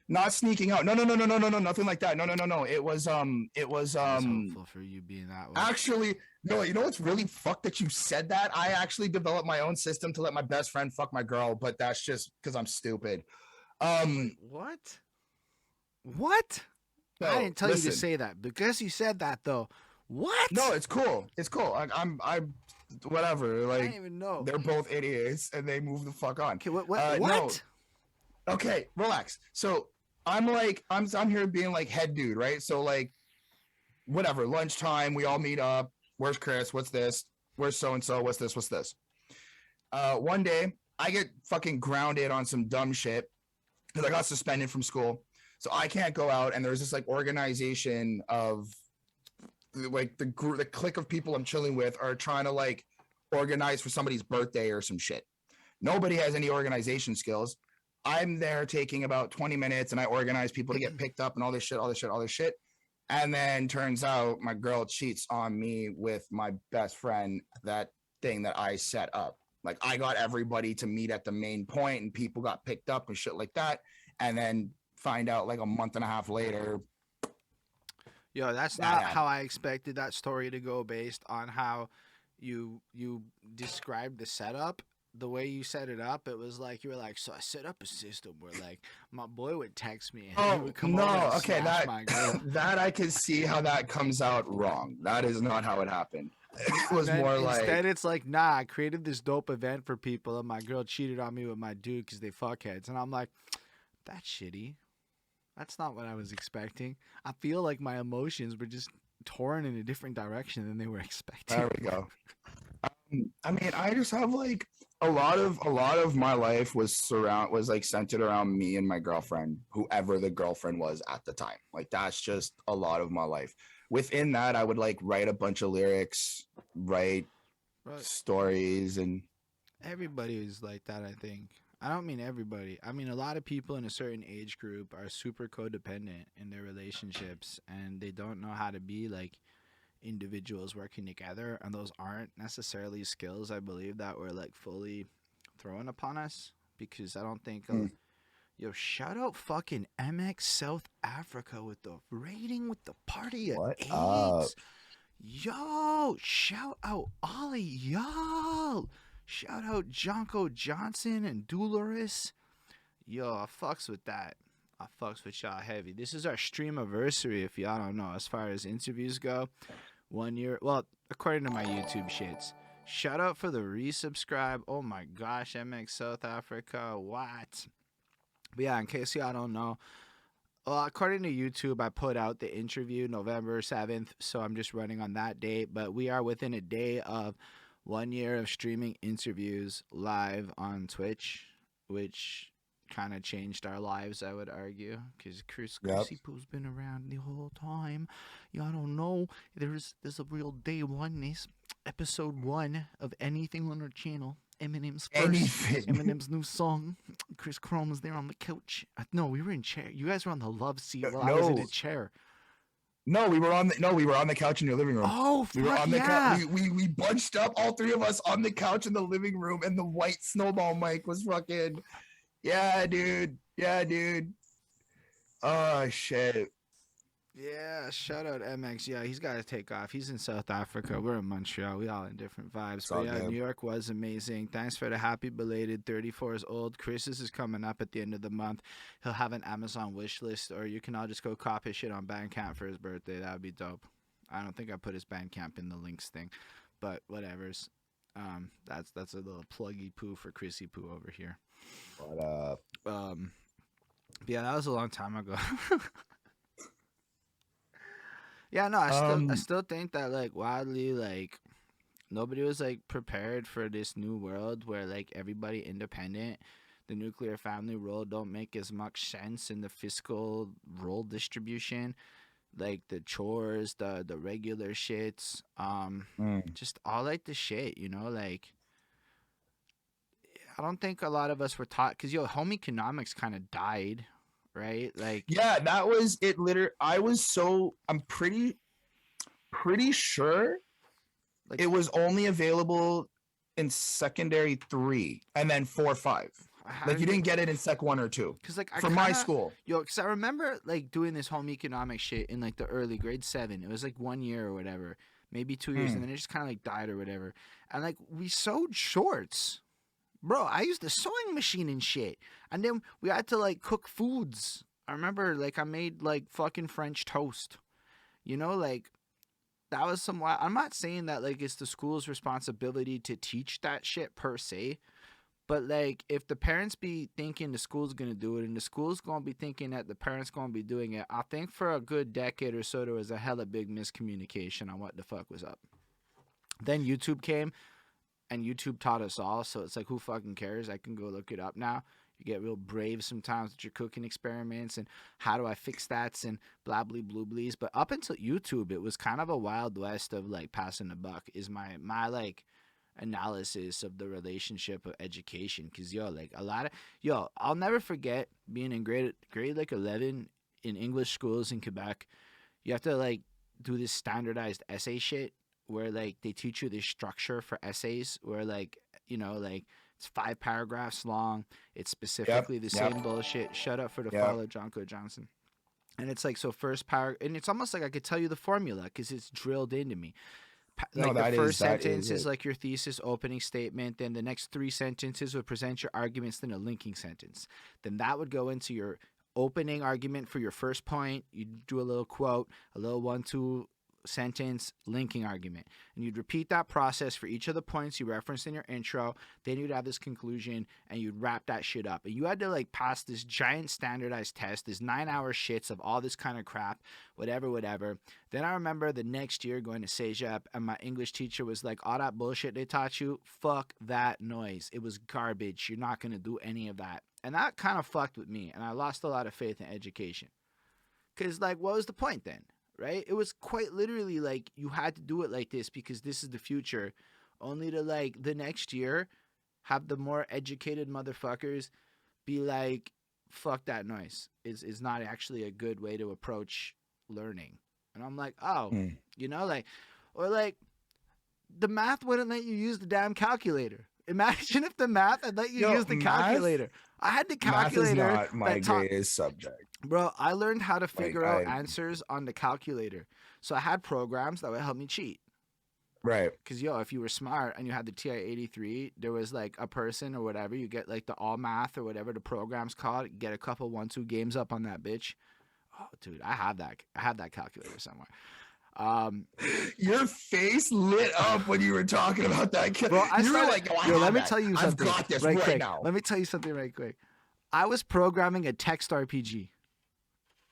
[SPEAKER 2] not sneaking out. No, no, no, no, no, no, no, nothing like that. No, no, no, no. It was
[SPEAKER 1] I was hopeful for you being that way.
[SPEAKER 2] actually, no, you know what's really fucked that you said that? I actually developed my own system to let my best friend fuck my girl, but that's just because I'm stupid.
[SPEAKER 1] What? What?
[SPEAKER 2] No,
[SPEAKER 1] I didn't tell you
[SPEAKER 2] listen.
[SPEAKER 1] to say that because you said that though. What?
[SPEAKER 2] No, it's cool. It's cool. I'm whatever.
[SPEAKER 1] I
[SPEAKER 2] Like
[SPEAKER 1] didn't even know.
[SPEAKER 2] they're both idiots and they move the fuck on.
[SPEAKER 1] Okay, what?
[SPEAKER 2] No. Okay, relax. So I'm like, I'm here being like head dude, right? So like, whatever. Lunchtime, we all meet up. Where's Chris? What's this? Where's so and so? What's this? What's this? One day I get fucking grounded on some dumb shit because I got suspended from school, so I can't go out. And there's this like organization of like the group, the clique of people I'm chilling with are trying to like organize for somebody's birthday or some shit. Nobody has any organization skills. I'm there taking about 20 minutes and I organize people to get picked up and all this shit, all this shit, all this shit. And then turns out my girl cheats on me with my best friend, that thing that I set up. Like I got everybody to meet at the main point and people got picked up and shit like that. And then find out like a month and a half later.
[SPEAKER 1] Yo, that's
[SPEAKER 2] That
[SPEAKER 1] not
[SPEAKER 2] happened.
[SPEAKER 1] how I expected that story to go based on how you described the setup. The way you set it up, it was like you were like, so I set up a system where like my boy would text me and he
[SPEAKER 2] Oh
[SPEAKER 1] would come over and
[SPEAKER 2] okay,
[SPEAKER 1] smash my girl.
[SPEAKER 2] that I can see how that comes out wrong. That is not how it happened. It was
[SPEAKER 1] And then
[SPEAKER 2] more
[SPEAKER 1] instead,
[SPEAKER 2] like,
[SPEAKER 1] it's like, nah, I created this dope event for people, and my girl cheated on me with my dude because they fuckheads. And I'm like, that's shitty. That's not what I was expecting. I feel like my emotions were just torn in a different direction than they were expecting.
[SPEAKER 2] there we go. I mean, I just have like a lot of my life was like centered around me and my girlfriend, whoever the girlfriend was at the time. Like that's just a lot of my life. Within that, I would like write a bunch of lyrics, write
[SPEAKER 1] But
[SPEAKER 2] stories, and
[SPEAKER 1] everybody is like that, I think. I don't mean everybody. I mean, a lot of people in a certain age group are super codependent in their relationships, and they don't know how to be like individuals working together, and those aren't necessarily skills I believe that were like fully thrown upon us, because I don't think
[SPEAKER 2] mm,
[SPEAKER 1] yo, shout out fucking MX South Africa with the rating with the party at
[SPEAKER 2] what
[SPEAKER 1] 8. Yo, shout out Ollie, y'all. Shout out Jonko Johnson and Dularis. Yo, I fucks with that. I fucks with y'all heavy. This is our streamiversary, if y'all don't know, as far as interviews go. 1 year, well, according to my YouTube shits. Shout out for the resubscribe. Oh my gosh, MX South Africa. What? But yeah, in case y'all don't know, well, according to YouTube, I put out the interview November 7th, so I'm just running on that date. But we are within a day of 1 year of streaming interviews live on Twitch, which kind of changed our lives, I would argue, because
[SPEAKER 2] yep.
[SPEAKER 1] Chrissy Poo's been around the whole time. Y'all don't know. There's a real day one-ness, episode 1 of anything on our channel. Eminem's first,
[SPEAKER 2] Anything.
[SPEAKER 1] Eminem's new song. Chris Chrome was there on the couch. No, we were in chair. You guys were on the love seat while I was in a chair.
[SPEAKER 2] No, we were on the couch in your living room.
[SPEAKER 1] Oh,
[SPEAKER 2] we were
[SPEAKER 1] fuck
[SPEAKER 2] on the
[SPEAKER 1] yeah.
[SPEAKER 2] we bunched up, all three of us on the couch in the living room, and the white snowball mic was fucking, yeah, dude. Oh shit.
[SPEAKER 1] Yeah, shout out MX. Yeah, he's got to take off. He's in South Africa. We're in Montreal. We all in different vibes.
[SPEAKER 2] It's
[SPEAKER 1] But
[SPEAKER 2] all
[SPEAKER 1] yeah,
[SPEAKER 2] good.
[SPEAKER 1] New York was amazing. Thanks for the happy belated 34 is old. Chris's is coming up at the end of the month. He'll have an Amazon wish list, or you can all just go cop his shit on Bandcamp for his birthday. That would be dope. I don't think I put his Bandcamp in the links thing, but whatever's. That's a little pluggy poo for Chrissy Poo over here.
[SPEAKER 2] But
[SPEAKER 1] Yeah, that was a long time ago. Yeah, no, I still think that like wildly like nobody was like prepared for this new world where like everybody independent. The nuclear family role don't make as much sense in the fiscal role distribution, like the chores, the regular shits, just all like the shit, you know, like I don't think a lot of us were taught because home economics kind of died, right? Like
[SPEAKER 2] yeah, that was it. I'm pretty sure
[SPEAKER 1] like
[SPEAKER 2] it was only available in secondary 3 and then 4, 5.
[SPEAKER 1] how
[SPEAKER 2] Like you
[SPEAKER 1] did
[SPEAKER 2] didn't get it in sec 1 or 2
[SPEAKER 1] because like I
[SPEAKER 2] for
[SPEAKER 1] kind
[SPEAKER 2] my
[SPEAKER 1] of
[SPEAKER 2] school.
[SPEAKER 1] because I remember like doing this home economics shit in like the early grade 7. It was like 1 year or whatever, maybe 2 years, and then it just kind of like died or whatever. And like we sewed shorts, bro. I used the sewing machine and shit, and then we had to like cook foods. I remember like I made like fucking French toast, you know, like that was some. I'm not saying that like it's the school's responsibility to teach that shit per se. But like, if the parents be thinking the school's gonna do it, and the school's gonna be thinking that the parents gonna be doing it, I think for a good decade or so there was a hella big miscommunication on what the fuck was up. Then YouTube came, and YouTube taught us all. So it's like, who fucking cares? I can go look it up now. You get real brave sometimes with your cooking experiments and how do I fix that and blah blah blue blees. But up until YouTube, it was kind of a wild west of like passing the buck. Is my like analysis of the relationship of education, because like a lot of I'll never forget being in grade like 11 in English schools in Quebec. You have to like do this standardized essay shit where like they teach you this structure for essays where like like it's 5 paragraphs long, it's specifically the same bullshit. Shut up for the follow, Jonko Johnson. And it's like, so first paragraph, and it's almost like I could tell you the formula because it's drilled into me. Like the first sentence is like your thesis opening statement. Then the next 3 sentences would present your arguments. Then a linking sentence. Then that would go into your opening argument for your first point. You do a little quote, a little 1-2 sentence linking argument. And you'd repeat that process for each of the points you referenced in your intro. Then you'd have this conclusion and you'd wrap that shit up. And you had to like pass this giant standardized test, this 9-hour shits of all this kind of crap, whatever. Then I remember the next year going to CEGEP and my English teacher was like, all that bullshit they taught you, fuck that noise. It was garbage. You're not going to do any of that. And that kind of fucked with me. And I lost a lot of faith in education. Because like, what was the point then? Right? It was quite literally like you had to do it like this because this is the future, only to like the next year have the more educated motherfuckers be like, fuck that noise. Is not actually a good way to approach learning. And I'm like, oh, you know, like, or like the math wouldn't let you use the damn calculator. Imagine if the math had let you use the calculator. I had the calculator.
[SPEAKER 2] Math is not my greatest subject.
[SPEAKER 1] Bro, I learned how to figure out answers on the calculator. So I had programs that would help me cheat.
[SPEAKER 2] Right.
[SPEAKER 1] Because, if you were smart and you had the TI-83, there was like a person or whatever. You get like the all math or whatever the program's called. Get a couple 1-2 games up on that bitch. Oh, dude, I have that calculator somewhere.
[SPEAKER 2] Your face lit up when you were talking about that.
[SPEAKER 1] Bro,
[SPEAKER 2] you were like,
[SPEAKER 1] let me tell you something.
[SPEAKER 2] I've got this right now.
[SPEAKER 1] Let me tell you something right quick. I was programming a text RPG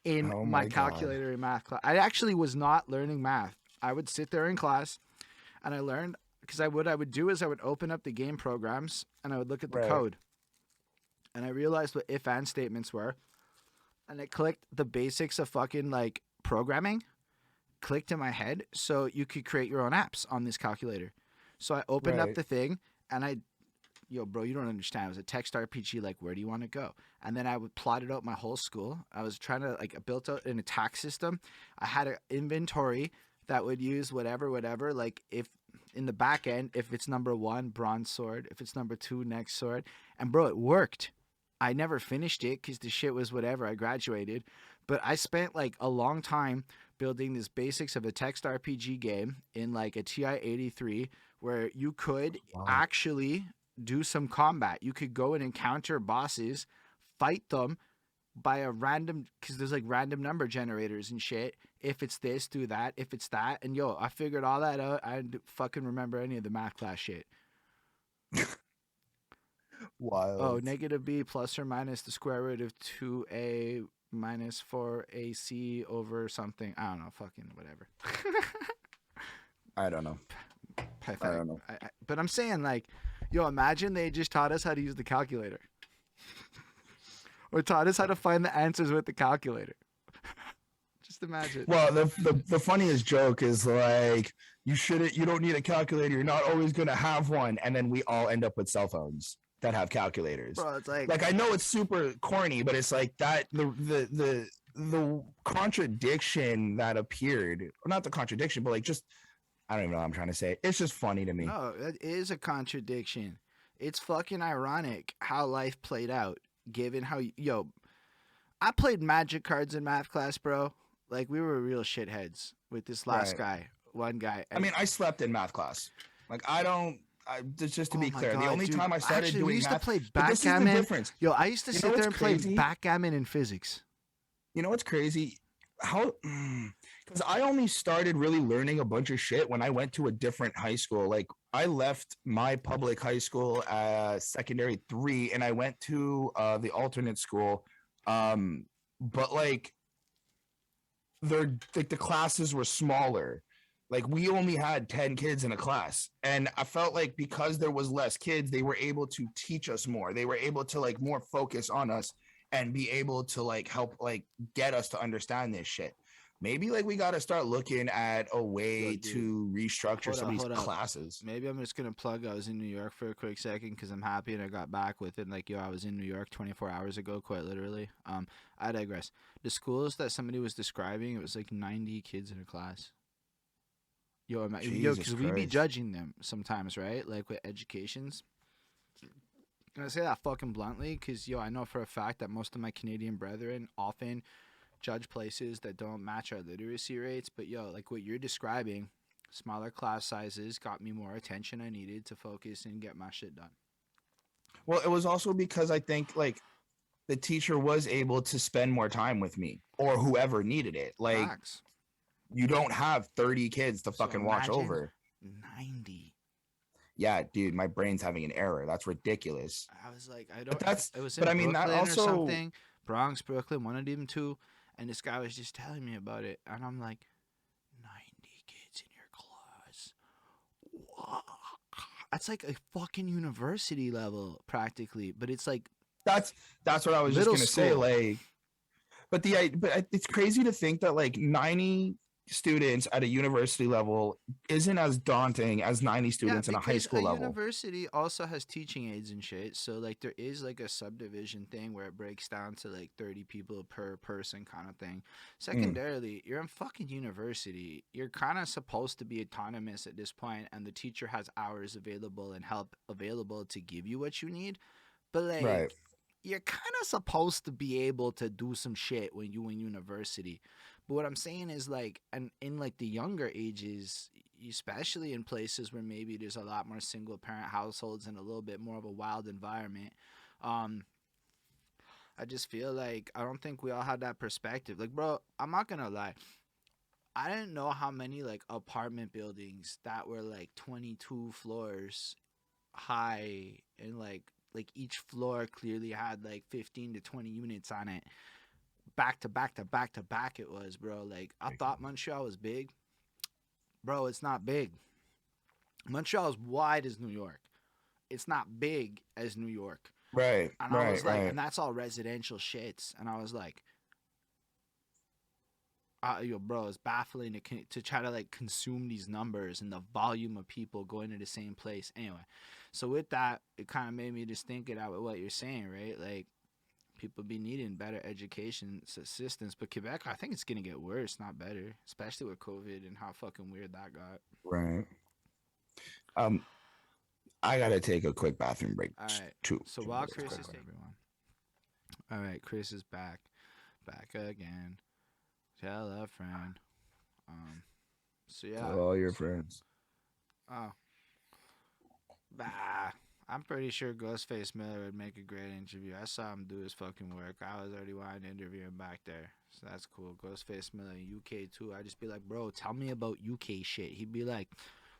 [SPEAKER 1] in my calculator in math class. I actually was not learning math. I would sit there in class and I learned because what I would do is I would open up the game programs and I would look at the code. And I realized what if and statements were. And I clicked the basics of fucking like programming, clicked in my head so you could create your own apps on this calculator. So I opened up the thing and bro, you don't understand. It was a text RPG, like, where do you want to go? And then I would plot it out my whole school. I was trying to, like, I built out an attack system. I had an inventory that would use whatever, like, if in the back end, if it's number 1, bronze sword, if it's number 2, next sword. And, bro, it worked. I never finished it because the shit was whatever. I graduated. But I spent, like, a long time building this basics of a text RPG game in, like, a TI-83 where you could actually do some combat. You could go and encounter bosses, fight them by a random, because there's like random number generators and shit. If it's this, do that. If it's that. And I figured all that out. I didn't fucking remember any of the math class shit.
[SPEAKER 2] Wild.
[SPEAKER 1] Oh, negative b plus or minus the square root of 2a minus 4ac over something. I don't know. Fucking whatever.
[SPEAKER 2] I don't know.
[SPEAKER 1] Pathetic. I don't know. But I'm saying, like, imagine they just taught us how to use the calculator. Or taught us how to find the answers with the calculator. Just imagine.
[SPEAKER 2] Well, the funniest joke is like, you don't need a calculator. You're not always going to have one. And then we all end up with cell phones that have calculators.
[SPEAKER 1] Bro, it's like
[SPEAKER 2] I know it's super corny, but it's like that, the contradiction that appeared, or not the contradiction, but like just, I don't even know what I'm trying to say. It's just funny to me.
[SPEAKER 1] No, it is a contradiction. It's fucking ironic how life played out, given how, I played Magic cards in math class, bro. Like, we were real shitheads with this last one guy.
[SPEAKER 2] I mean, I slept in math class. Like, just to be clear, the only time I started doing
[SPEAKER 1] we used
[SPEAKER 2] math,
[SPEAKER 1] to play backgammon. I used to sit there and play
[SPEAKER 2] crazy?
[SPEAKER 1] Backgammon in physics.
[SPEAKER 2] You know what's crazy? Because I only started really learning a bunch of shit when I went to a different high school. Like, I left my public high school, secondary 3, and I went to the alternate school. But like, the classes were smaller. Like, we only had 10 kids in a class, and I felt like because there was less kids, they were able to teach us more. They were able to like more focus on us and be able to like help like get us to understand this shit. Maybe like we got to start looking at a way to restructure some of these classes.
[SPEAKER 1] Maybe I'm just going to plug. I was in New York for a quick second because I'm happy and I got back with it. Like, I was in New York 24 hours ago, quite literally. I digress. The schools that somebody was describing, it was like 90 kids in a class. Because we be judging them sometimes, right? Like with educations. And I say that fucking bluntly because, I know for a fact that most of my Canadian brethren often judge places that don't match our literacy rates. But, like what you're describing, smaller class sizes got me more attention I needed to focus and get my shit done.
[SPEAKER 2] Well, it was also because I think, like, the teacher was able to spend more time with me or whoever needed it. Like,
[SPEAKER 1] Facts.
[SPEAKER 2] You don't have 30 kids to
[SPEAKER 1] So
[SPEAKER 2] fucking watch
[SPEAKER 1] imagine
[SPEAKER 2] over.
[SPEAKER 1] 90.
[SPEAKER 2] Yeah, dude, my brain's having an error. That's ridiculous.
[SPEAKER 1] I was like, I
[SPEAKER 2] But
[SPEAKER 1] don't.
[SPEAKER 2] that's,
[SPEAKER 1] It was
[SPEAKER 2] but
[SPEAKER 1] in
[SPEAKER 2] I mean, that
[SPEAKER 1] Brooklyn or
[SPEAKER 2] also,
[SPEAKER 1] something, Bronx, Brooklyn, one of them two, and this guy was just telling me about it, and I'm like, 90 kids in your class. Wow. That's like a fucking university level practically, but it's like
[SPEAKER 2] that's, that's what I was just
[SPEAKER 1] middle
[SPEAKER 2] gonna say.
[SPEAKER 1] school.
[SPEAKER 2] Like, but it's crazy to think that like 90 students at a university level isn't as daunting as 90
[SPEAKER 1] Yeah,
[SPEAKER 2] students in a high
[SPEAKER 1] because a
[SPEAKER 2] school level.
[SPEAKER 1] university also has teaching aides and shit. So like there is like a subdivision thing where it breaks down to like 30 people per person kind of thing.
[SPEAKER 2] Mm,
[SPEAKER 1] Secondarily, you're in fucking university. You're kind of supposed to be autonomous at this point and the teacher has hours available and help available to give you what you need. But like
[SPEAKER 2] right.
[SPEAKER 1] you're kind of supposed to be able to do some shit when you in university. But what I'm saying is like, and in like the younger ages, especially in places where maybe there's a lot more single parent households and a little bit more of a wild environment, um, I just feel like I don't think we all have that perspective. Like, bro, I'm not gonna lie. I didn't know how many like apartment buildings that were like 22 floors high and like each floor clearly had like 15 to 20 units on it back to back to back to back it was, bro. Like I thought Montreal was big. Bro, it's not big. Montreal is wide as New York. It's not big as New York.
[SPEAKER 2] Right,
[SPEAKER 1] And I
[SPEAKER 2] right,
[SPEAKER 1] was like,
[SPEAKER 2] right.
[SPEAKER 1] and that's all residential shits. And I was like, yo, bro, it's baffling to try to like consume these numbers and the volume of people going to the same place. Anyway, so with that, it kind of made me just think it out with what you're saying, right? Like people be needing better education assistance, but Quebec, I think it's gonna get worse, not better, especially with COVID and how fucking weird that got.
[SPEAKER 2] Right. Um, I gotta take a quick bathroom break.
[SPEAKER 1] All right,
[SPEAKER 2] Two,
[SPEAKER 1] so
[SPEAKER 2] two
[SPEAKER 1] while
[SPEAKER 2] minutes
[SPEAKER 1] Chris is
[SPEAKER 2] quickly.
[SPEAKER 1] everyone, all right, Chris is back again. Tell a friend. Um, so yeah,
[SPEAKER 2] Tell all your friends.
[SPEAKER 1] oh, bah. I'm pretty sure Ghostface Miller would make a great interview. I saw him do his fucking work. I was already wanting to interview him back there. So that's cool. Ghostface Miller, UK too. I'd just be like, bro, tell me about UK shit. He'd be like,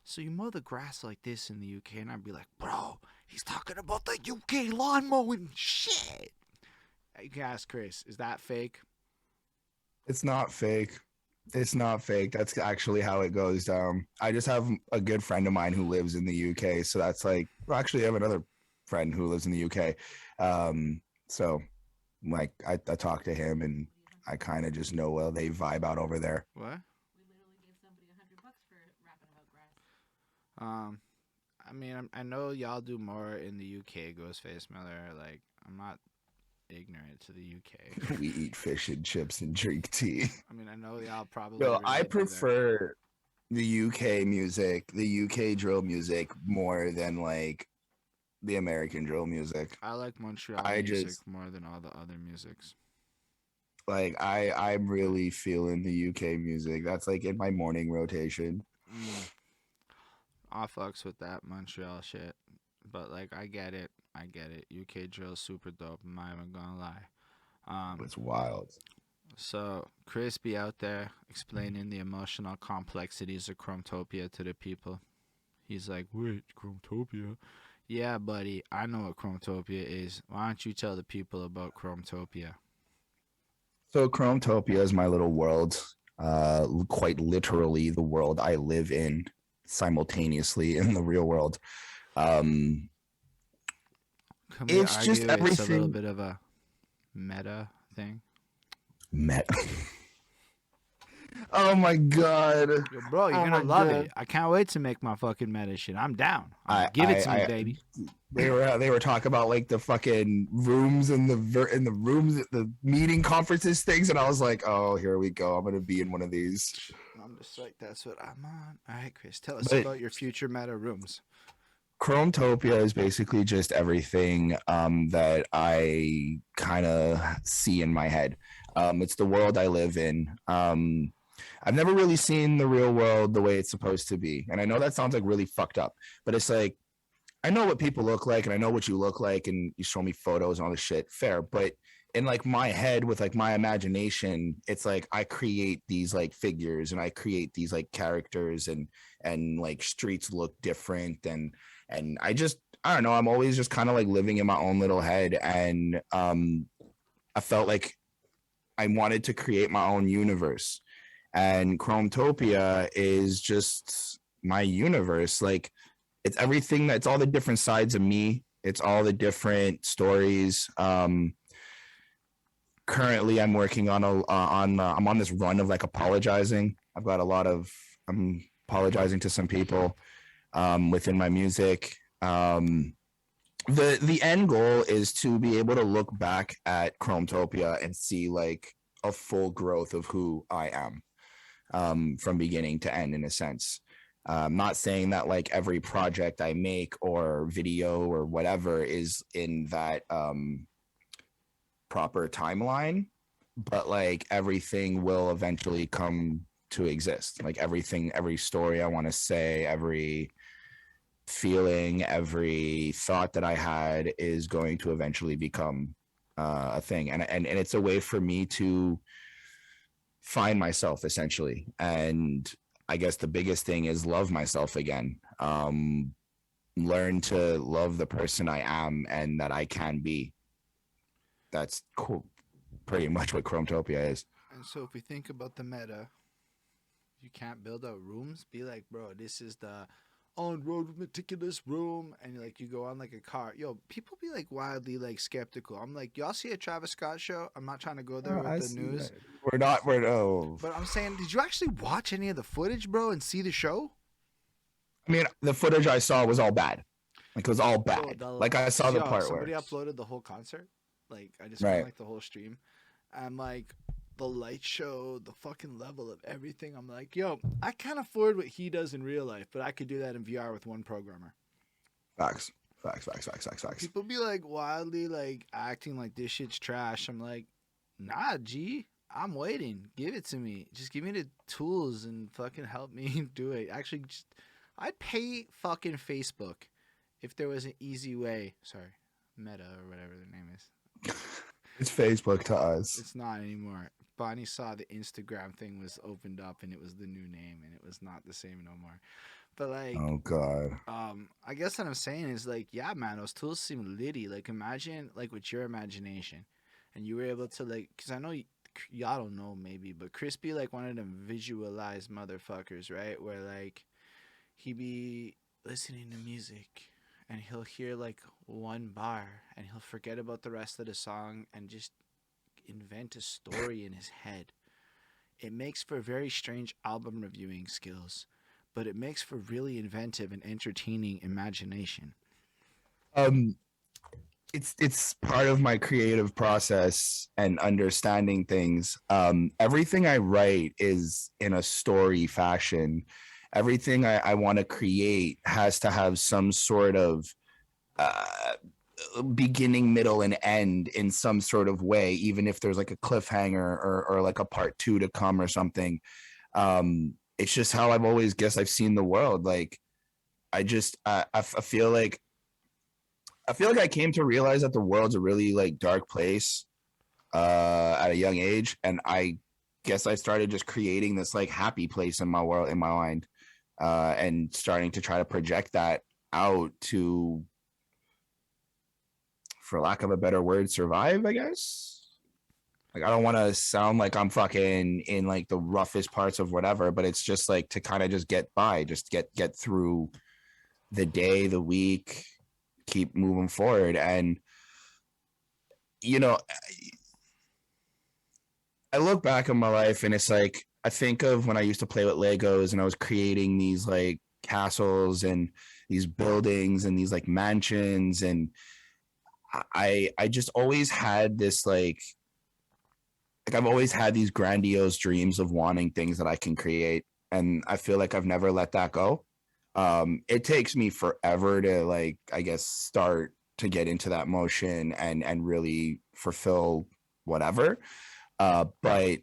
[SPEAKER 1] so you mow the grass like this in the UK? And I'd be like, bro, he's talking about the UK lawn mowing shit. You can ask Chris, is that fake?
[SPEAKER 2] It's not fake. It's not fake. That's actually how it goes down. I just have a good friend of mine who lives in the UK. So that's like, well, actually, I have another friend who lives in the UK. So like, I talk to him and I kind of just know, well, they vibe out over there.
[SPEAKER 1] What? Um, I mean, I know y'all do more in the UK, Ghostface Miller. Like, I'm not ignorant to the UK.
[SPEAKER 2] We eat fish and chips and drink tea.
[SPEAKER 1] I mean, I know y'all probably
[SPEAKER 2] Well, I
[SPEAKER 1] really do that.
[SPEAKER 2] prefer the UK music, the UK drill music more than like the American drill music.
[SPEAKER 1] I like Montreal
[SPEAKER 2] I
[SPEAKER 1] music
[SPEAKER 2] just
[SPEAKER 1] more than all the other musics.
[SPEAKER 2] like I'm really feeling the UK music. That's like in my morning rotation.
[SPEAKER 1] Mm, I fucks with that Montreal shit, but like I get it. I get it. UK drill super dope. I'm not even gonna lie.
[SPEAKER 2] It's wild.
[SPEAKER 1] So Chris be out there explaining the emotional complexities of Chrometopia to the people. He's like, wait, Chrometopia? Yeah, buddy, I know what Chrometopia is. Why don't you tell the people about Chrometopia?
[SPEAKER 2] So Chrometopia is my little world. Quite literally the world I live in simultaneously in the real world. Um,
[SPEAKER 1] Can we
[SPEAKER 2] it's
[SPEAKER 1] argue
[SPEAKER 2] just
[SPEAKER 1] it's a little
[SPEAKER 2] everything
[SPEAKER 1] bit of a meta thing?
[SPEAKER 2] met. Oh my god.
[SPEAKER 1] Yo, bro, you're
[SPEAKER 2] Oh
[SPEAKER 1] gonna
[SPEAKER 2] my
[SPEAKER 1] love
[SPEAKER 2] god.
[SPEAKER 1] it. I can't wait to make my fucking meta shit. I'm down.
[SPEAKER 2] I,
[SPEAKER 1] Give it to me, baby.
[SPEAKER 2] they were talking about like the fucking rooms and the rooms, the meeting conferences things, and I was like, oh, here we go. I'm gonna be in one of these.
[SPEAKER 1] I'm just like, that's what I'm on. All right, Chris, tell us
[SPEAKER 2] But
[SPEAKER 1] about your future meta rooms.
[SPEAKER 2] Chrometopia is basically just everything that I kind of see in my head. It's the world I live in. I've never really seen the real world the way it's supposed to be. And I know that sounds like really fucked up, but it's like, I know what people look like and I know what you look like and you show me photos and all this shit. Fair. But in like my head with like my imagination, it's like I create these like figures and I create these like characters, and like streets look different, and I don't know, I'm always just kind of like living in my own little head. And I felt like I wanted to create my own universe, and Chrometopia is just my universe. Like it's everything, that's all the different sides of me, it's all the different stories. Currently I'm working on I'm on this run of like apologizing. I've got a lot of I'm apologizing to some people within my music. The end goal is to be able to look back at Chrometopia and see like a full growth of who I am, from beginning to end, in a sense. Not saying that like every project I make or video or whatever is in that proper timeline, but like everything will eventually come to exist. Like everything, every story I want to say, every feeling, every thought that I had is going to eventually become a thing. And it's a way for me to find myself, essentially. And I guess the biggest thing is love myself again. Learn to love the person I am and that I can be. That's cool. Pretty much what Chrometopia is.
[SPEAKER 1] And so if we think about the meta, you can't build out rooms. Be like, bro, this is the on road meticulous room, and like you go on like a car. Yo, people be like wildly like skeptical. I'm like, y'all see a Travis Scott show? I'm not trying to go there with the news.
[SPEAKER 2] We're not. We're no.
[SPEAKER 1] But I'm saying, did you actually watch any of the footage, bro, and see the show?
[SPEAKER 2] I mean, the footage I saw was all bad. Like it was all bad.
[SPEAKER 1] Bro,
[SPEAKER 2] like I saw the part
[SPEAKER 1] somebody
[SPEAKER 2] where
[SPEAKER 1] uploaded the whole concert. Like I just
[SPEAKER 2] right.
[SPEAKER 1] found like the whole stream. I'm like, the light show, the fucking level of everything. I'm like, yo, I can't afford what he does in real life, but I could do that in VR with one programmer.
[SPEAKER 2] Facts.
[SPEAKER 1] People be like wildly like acting like this shit's trash. I'm like, nah, G, I'm waiting. Give it to me. Just give me the tools and fucking help me do it. Actually, I'd pay fucking Facebook if there was an easy way. Sorry, Meta or whatever their name is.
[SPEAKER 2] It's Facebook to us.
[SPEAKER 1] It's not anymore. Bonnie saw the Instagram thing was opened up and it was the new name and it was not the same no more. But like,
[SPEAKER 2] oh god.
[SPEAKER 1] I guess what I'm saying is like, yeah, man, those tools seem litty. Like, imagine like with your imagination, and you were able to like, cause I know y'all don't know maybe, but Crispy like one of them visualized motherfuckers, right? Where like he be listening to music and he'll hear like one bar and he'll forget about the rest of the song and just invent a story in his head. It makes for very strange album reviewing skills, but it makes for really inventive and entertaining imagination.
[SPEAKER 2] It's part of my creative process and understanding things. Everything I write is in a story fashion. Everything I want to create has to have some sort of beginning, middle, and end in some sort of way, even if there's like a cliffhanger or like a part 2 to come or something. It's just how I've always guessed I've seen the world. Like I feel like I came to realize that the world's a really like dark place at a young age, and I guess I started just creating this like happy place in my world, in my mind, and starting to try to project that out to, for lack of a better word, survive, I guess. Like I don't want to sound like I'm fucking in like the roughest parts of whatever, but it's just like to kind of just get by, just get through the day, the week, keep moving forward. And you know, I look back on my life and it's like I think of when I used to play with Legos and I was creating these like castles and these buildings and these like mansions, and I just always had this like I've always had these grandiose dreams of wanting things that I can create, and I feel like I've never let that go. It takes me forever to like, I guess, start to get into that motion and really fulfill whatever. But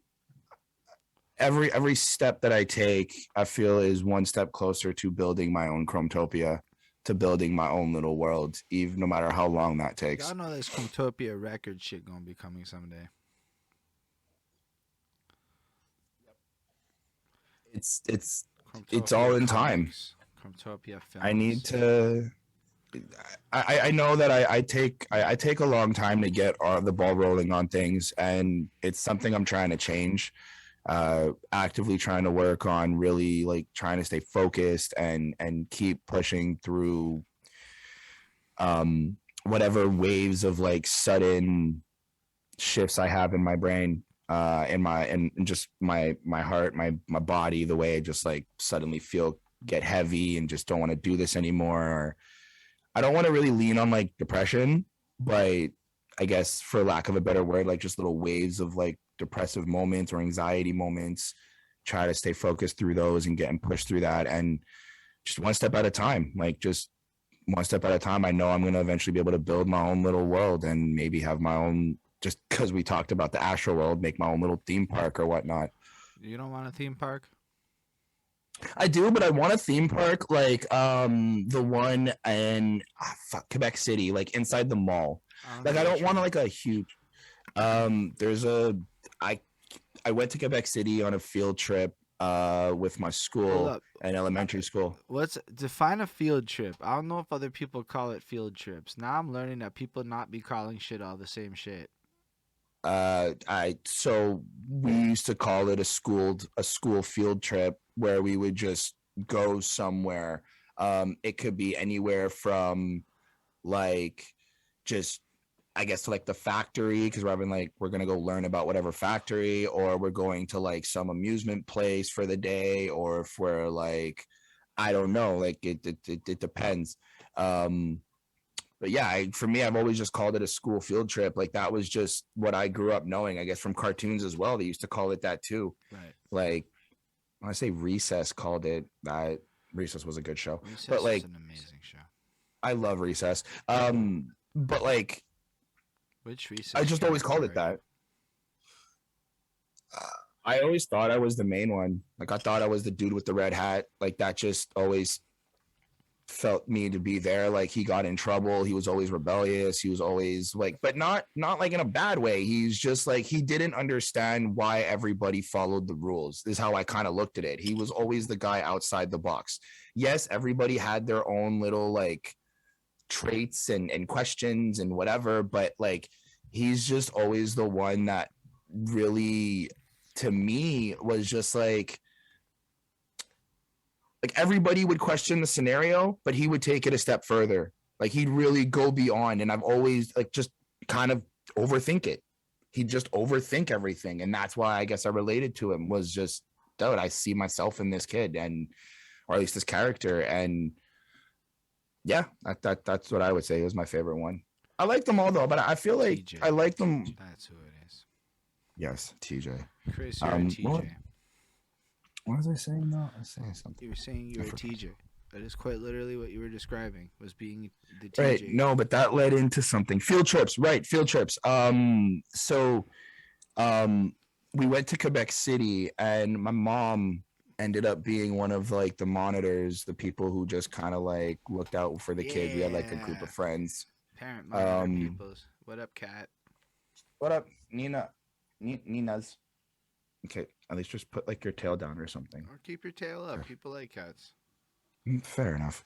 [SPEAKER 2] every step that I take, I feel is one step closer to building my own Chrometopia, to building my own little world, even no matter how long that takes.
[SPEAKER 1] Y'all know this Chrometopia record shit gonna be coming someday.
[SPEAKER 2] It's all in time.
[SPEAKER 1] Chrometopia films.
[SPEAKER 2] I need to. I know that I take a long time to get the ball rolling on things, and it's something I'm trying to change. Actively trying to work on, really like trying to stay focused and keep pushing through whatever waves of like sudden shifts I have in my brain, and just my heart, my body, the way I just like suddenly get heavy and just don't want to do this anymore. Or I don't want to really lean on like depression, but I guess for lack of a better word, like just little waves of like depressive moments or anxiety moments, try to stay focused through those and getting pushed through that, and just one step at a time, like just one step at a time. I know I'm going to eventually be able to build my own little world and maybe have my own, just because we talked about the Astro World, make my own little theme park or whatnot.
[SPEAKER 1] You don't want a theme park?
[SPEAKER 2] I do, but I want a theme park like the one in Quebec City, like inside the mall. I don't want like a huge there's I went to Quebec City on a field trip with my school and elementary school.
[SPEAKER 1] Let's define a field trip. I don't know if other people call it field trips. Now I'm learning that people not be calling shit all the same shit.
[SPEAKER 2] So we used to call it a school field trip, where we would just go somewhere. It could be anywhere from like just, I guess, to like the factory, because we're going to go learn about whatever factory, or we're going to like some amusement place for the day, or if we're like, I don't know, like it depends. But yeah, for me, I've always just called it a school field trip. Like that was just what I grew up knowing, I guess, from cartoons as well. They used to call it that too.
[SPEAKER 1] Right.
[SPEAKER 2] Like when I say Recess called it that. Recess was a good show.
[SPEAKER 1] Recess
[SPEAKER 2] but like,
[SPEAKER 1] was an amazing show.
[SPEAKER 2] I love Recess. But like,
[SPEAKER 1] which Recess?
[SPEAKER 2] I just always called it that. I always thought I was the main one. Like I thought I was the dude with the red hat. Like that just always felt me to be there. Like he got in trouble. He was always rebellious. He was always like, but not like in a bad way. He's just like, he didn't understand why everybody followed the rules. This is how I kind of looked at it. He was always the guy outside the box. Yes, everybody had their own little like traits and questions and whatever, but like he's just always the one that really, to me, was just like everybody would question the scenario, but he would take it a step further. Like he'd really go beyond, and I've always like just kind of overthink it. He'd just overthink everything, and that's why I guess I related to him. Was just, dude, I see myself in this kid, and or at least this character, and yeah, that's what I would say. It was my favorite one. I like them all though, but I feel like TJ. I like them.
[SPEAKER 1] That's who it is.
[SPEAKER 2] Yes, TJ.
[SPEAKER 1] Chris, you're a TJ.
[SPEAKER 2] What was I saying though? I was saying something.
[SPEAKER 1] You were saying you were a TJ. That is quite literally what you were describing, was being the TJ.
[SPEAKER 2] Right. No, but that led into something. Field trips, right? Field trips. So we went to Quebec City, and my mom ended up being one of like the monitors, the people who just kind of like looked out for the kids. We had like a group of friends.
[SPEAKER 1] Parent monitor peoples. What up, Kat?
[SPEAKER 2] What up, Nina? Nina's. Okay, at least just put like your tail down or something.
[SPEAKER 1] Or keep your tail up. People like cats.
[SPEAKER 2] Fair enough.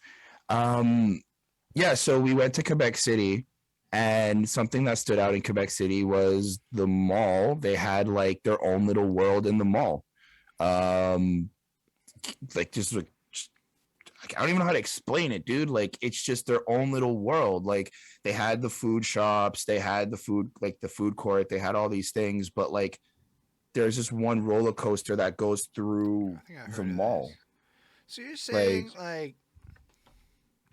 [SPEAKER 2] Yeah, so we went to Quebec City, and something that stood out in Quebec City was the mall. They had like their own little world in the mall. Like just like, I don't even know how to explain it, dude. Like it's just their own little world. Like they had the food shops, they had the food, like the food court, they had all these things, but like there's just one roller coaster that goes through the mall.
[SPEAKER 1] So you're saying like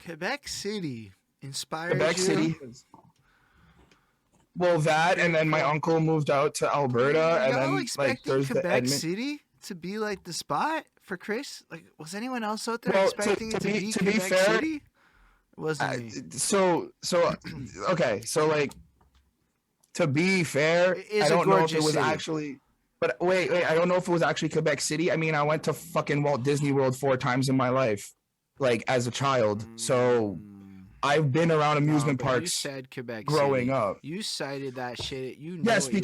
[SPEAKER 1] Quebec City inspired
[SPEAKER 2] Quebec
[SPEAKER 1] you?
[SPEAKER 2] City. Well, that, and then my uncle moved out to Alberta, and then like there's
[SPEAKER 1] Quebec City to be like the spot for Chris. Like, was anyone else out there expecting it to be Quebec City? It wasn't me.
[SPEAKER 2] So okay, so like to be fair, I don't know if it was actually. But wait, I don't know if it was actually Quebec City. I mean, I went to fucking Walt Disney World 4 times in my life. like as a child. So
[SPEAKER 1] Mm,
[SPEAKER 2] I've been around
[SPEAKER 1] no,
[SPEAKER 2] amusement
[SPEAKER 1] but you
[SPEAKER 2] parks
[SPEAKER 1] said Quebec
[SPEAKER 2] growing
[SPEAKER 1] City.
[SPEAKER 2] up.
[SPEAKER 1] You cited that shit. You know
[SPEAKER 2] Yes,
[SPEAKER 1] what you were.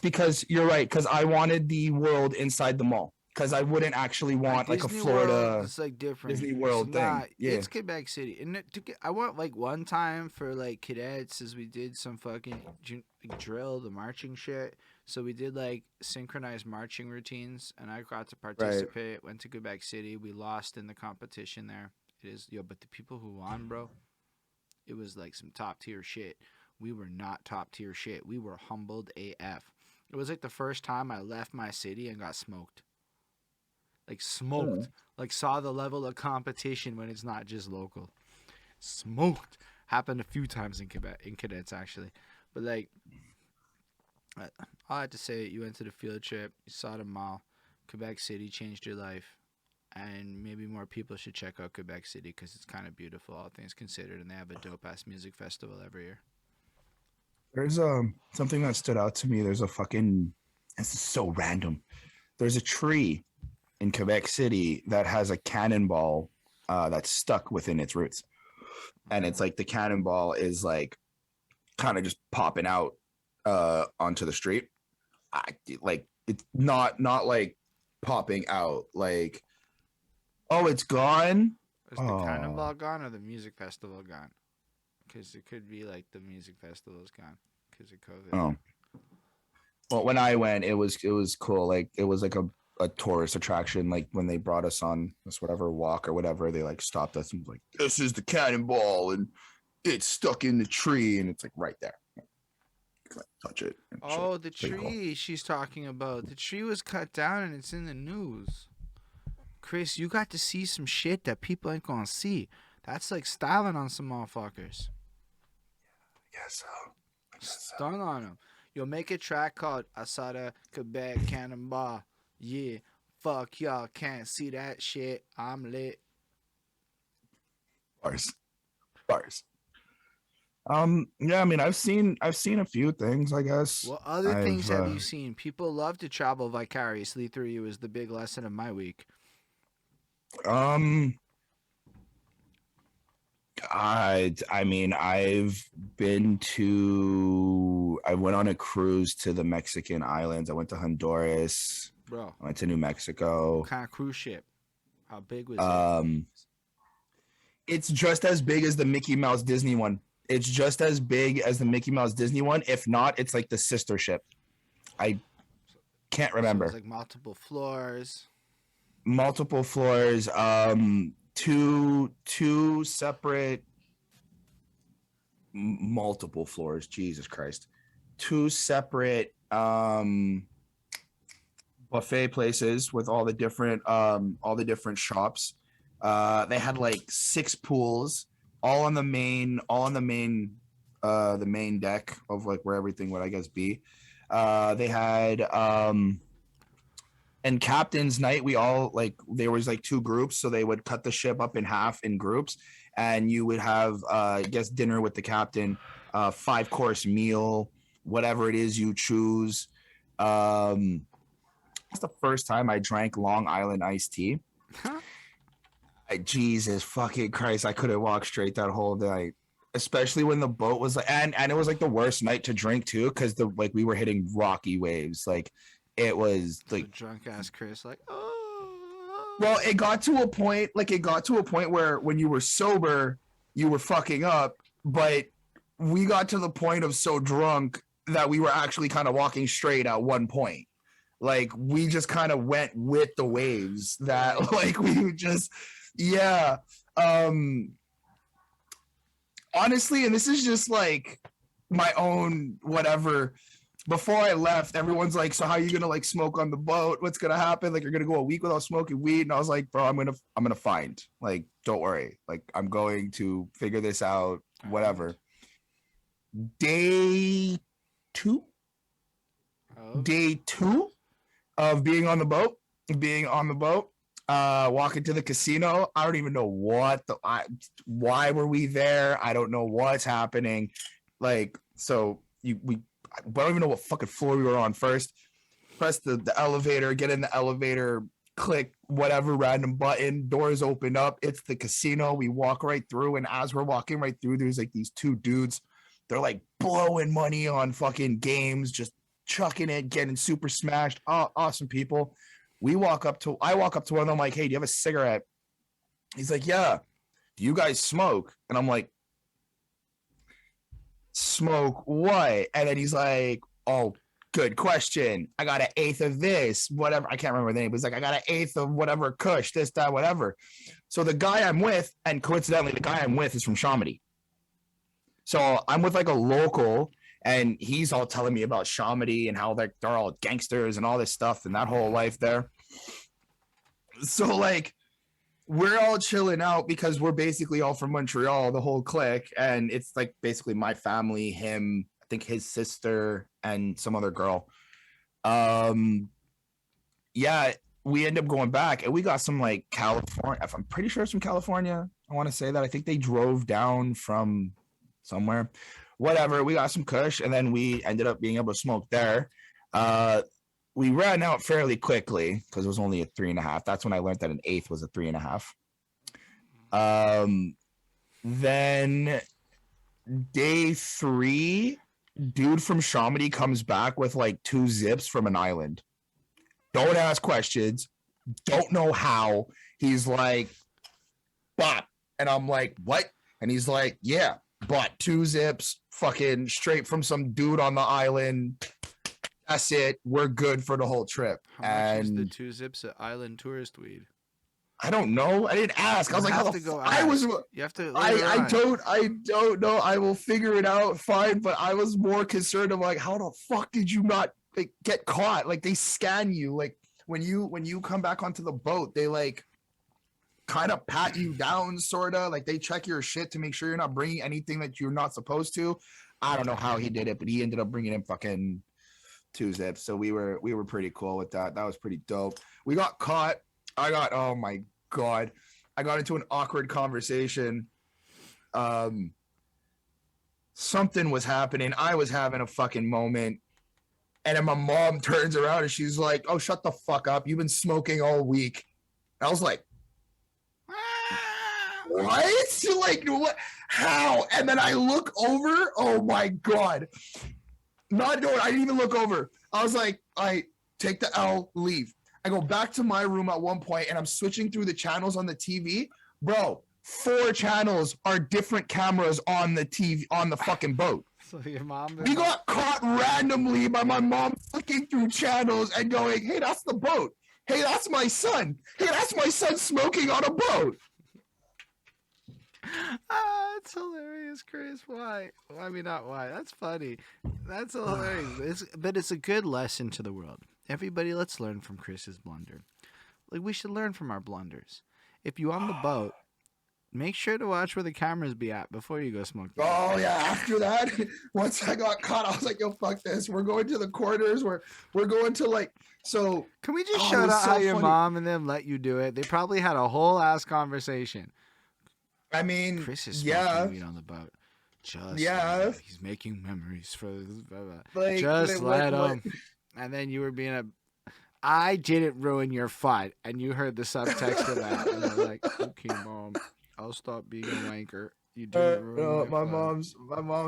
[SPEAKER 2] because you're right. Because I wanted the world inside the mall. Because I wouldn't actually
[SPEAKER 1] At
[SPEAKER 2] want like a
[SPEAKER 1] Disney World,
[SPEAKER 2] Florida
[SPEAKER 1] it's like different.
[SPEAKER 2] Disney
[SPEAKER 1] It's
[SPEAKER 2] World thing.
[SPEAKER 1] not.
[SPEAKER 2] Yeah.
[SPEAKER 1] It's Quebec City, and I went like one time for like cadets, as we did some fucking drill, the marching shit. So we did like synchronized marching routines, and I got to
[SPEAKER 2] Right.
[SPEAKER 1] participate. Went to Quebec City. We lost in the competition there. It is but the people who won, bro, it was like some top tier shit. We were not top tier shit. We were humbled AF. It was like the first time I left my city and got smoked. Like smoked. Like saw the level of competition when it's not just local. Smoked. Happened a few times in Quebec, in cadets actually. But like, all I had to say, you went to the field trip, you saw the mall, Quebec City changed your life, and maybe more people should check out Quebec City because it's kind of beautiful, all things considered, and they have a dope ass music festival every year.
[SPEAKER 2] There's something that stood out to me. There's a fucking. This is so random. There's a tree in Quebec City that has a cannonball that's stuck within its roots, and it's like the cannonball is like kind of just popping out onto the street. Like it's not like popping out like, oh, it's gone.
[SPEAKER 1] Is the
[SPEAKER 2] Oh,
[SPEAKER 1] cannonball gone or the music festival gone? Because it could be like the music festival is gone because of COVID.
[SPEAKER 2] oh. Well, when I went, it was cool. Like it was like a tourist attraction. Like when they brought us on this whatever walk or whatever, they like stopped us and was like, "This is the cannonball, and it's stuck in the tree, and it's like right there. You can, like, touch it." And shit.
[SPEAKER 1] Oh, the
[SPEAKER 2] It's pretty cool.
[SPEAKER 1] tree she's talking about. The tree was cut down and it's in the news. Chris, you got to see some shit that people ain't gonna see. That's like styling on some motherfuckers.
[SPEAKER 2] I guess so.
[SPEAKER 1] Stung on them. You'll make a track called Asada Quebec Cannonball. Yeah, fuck y'all can't see that shit. I'm lit.
[SPEAKER 2] Bars, bars. Yeah, I mean, I've seen a few things. I guess
[SPEAKER 1] What other things
[SPEAKER 2] I've
[SPEAKER 1] have you seen? People love to travel vicariously through you is the big lesson of my week.
[SPEAKER 2] um I mean, I went on a cruise to the Mexican islands. I went to Honduras.
[SPEAKER 1] Bro,
[SPEAKER 2] I went to New
[SPEAKER 1] what
[SPEAKER 2] Mexico.
[SPEAKER 1] kind of cruise ship? How big was it?
[SPEAKER 2] Um, it's just as big as the Mickey Mouse Disney one. It's just as big as the Mickey Mouse Disney one. If not, it's like the sister ship. I can't
[SPEAKER 1] So it was
[SPEAKER 2] remember.
[SPEAKER 1] like multiple floors.
[SPEAKER 2] Multiple floors. Two separate multiple floors. Jesus Christ. Two separate buffet places with all the different shops. They had like six pools, all on the main deck of like where everything would I guess be. They had and captain's night, we all like there was like two groups, so they would cut the ship up in half in groups, and you would have I guess dinner with the captain, 5 course meal, whatever it is you choose. That's the first time I drank Long Island iced tea. Jesus fucking Christ, I couldn't walk straight that whole night. Especially when the boat was like, and it was like the worst night to drink too, because the like we were hitting rocky waves. Like it was
[SPEAKER 1] So
[SPEAKER 2] like,
[SPEAKER 1] drunk ass Chris, like, oh.
[SPEAKER 2] well, it got to a point where when you were sober, you were fucking up, but we got to the point of so drunk that we were actually kind of walking straight at one point. Like we just kind of went with the waves that like we just, yeah. Um, honestly, and this is just like my own whatever. Before I left, everyone's like, "So how are you gonna like smoke on the boat? What's gonna happen? Like, you're gonna go a week without smoking weed?" And I was like, "Bro, I'm gonna find. Like, don't worry. Like, I'm going to figure this out. Whatever." Day two,
[SPEAKER 1] Oh.
[SPEAKER 2] day two of being on the boat, walking to the casino. I don't even know why were we there? I don't know what's happening. Like, so I don't even know what fucking floor we were on first. Press the elevator, get in the elevator, click whatever random button, doors open up, it's the casino. We walk right through, and as we're walking right through, there's like these two dudes. They're like blowing money on fucking games, just chucking it, getting super smashed. Oh, awesome people. I walk up to one of them like, hey, do you have a cigarette? He's like, yeah. Do you guys smoke? And I'm like, smoke what? And then he's like, oh, good question. I got an eighth of this, whatever. I can't remember the name, but he's like, I got an eighth of whatever Kush, this, that, whatever. So the guy I'm with, and coincidentally, the guy I'm with is from Chamonix. So I'm with like a local, and he's all telling me about Chamonix and how they're all gangsters and all this stuff and that whole life there. So like, we're all chilling out because we're basically all from Montreal, the whole clique, and it's like basically my family, him, I think his sister, and some other girl. Yeah, we end up going back, and we got some like California. I'm pretty sure it's from California. I want to say that. I think they drove down from somewhere. Whatever. We got some Kush, and then we ended up being able to smoke there. We ran out fairly quickly because it was only a 3.5. That's when I learned that an eighth was a 3.5. Then day 3, dude from Chamonix comes back with like 2 zips from an island. Don't ask questions. Don't know how. He's like, bop. And I'm like, what? And he's like, yeah, bought 2 zips fucking straight from some dude on the island. That's it. We're good for the whole trip.
[SPEAKER 1] How much is the 2 zips of island tourist weed?
[SPEAKER 2] I don't know. I didn't ask. I was like, how the fuck?
[SPEAKER 1] You have to.
[SPEAKER 2] I don't know. I will figure it out. Fine. But I was more concerned of like, how the fuck did you not like get caught? Like they scan you. Like when you come back onto the boat, they like kind of pat you down, sort of like they check your shit to make sure you're not bringing anything that you're not supposed to. I don't know how he did it, but he ended up bringing in fucking 2 zips. So we were pretty cool with that. That was pretty dope. We got caught. Oh my God. I got into an awkward conversation. Something was happening. I was having a fucking moment. And then my mom turns around and she's like, oh, shut the fuck up. You've been smoking all week. And I was like, what? Like, what? How? And then I look over. Oh my God. Not doing. I didn't even look over. I was like, I take the L, leave. I go back to my room at one point, and I'm switching through the channels on the TV. Bro, 4 channels are different cameras on the TV on the fucking boat.
[SPEAKER 1] So your mom.
[SPEAKER 2] We got caught randomly by my mom flicking through channels and going, "Hey, that's the boat. Hey, that's my son. Hey, that's my son smoking on a boat."
[SPEAKER 1] It's hilarious, Chris. Why? I mean, not why. That's funny. That's hilarious. But it's a good lesson to the world. Everybody, let's learn from Chris's blunder. Like, we should learn from our blunders. If you on the boat, make sure to watch where the cameras be at before you go smoke.
[SPEAKER 2] Oh yeah. After that, once I got caught, I was like, "Yo, fuck this. We're going to the corners. We're going to like." So
[SPEAKER 1] can we just shout out how your mom and them let you do it? They probably had a whole ass conversation.
[SPEAKER 2] I mean,
[SPEAKER 1] Chris is smoking weed on the boat. He's making memories for like, just let him. And then you were being I didn't ruin your fun, and you heard the subtext of that, and you're like, okay, mom, I'll stop being a wanker. You didn't ruin
[SPEAKER 2] my mom's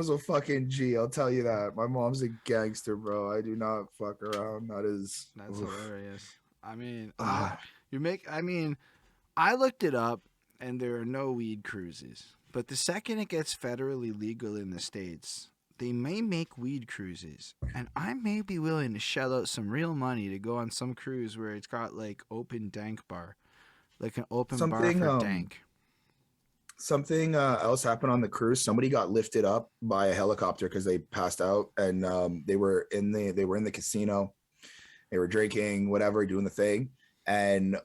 [SPEAKER 2] a fucking G. I'll tell you that. My mom's a gangster, bro. I do not fuck around. That's
[SPEAKER 1] hilarious. I mean, I looked it up. And there are no weed cruises. But the second it gets federally legal in the States, they may make weed cruises. And I may be willing to shell out some real money to go on some cruise where it's got, like, open dank bar. Like an open bar for dank.
[SPEAKER 2] Something else happened on the cruise. Somebody got lifted up by a helicopter because they passed out. And they were in the casino. They were drinking, whatever, doing the thing. And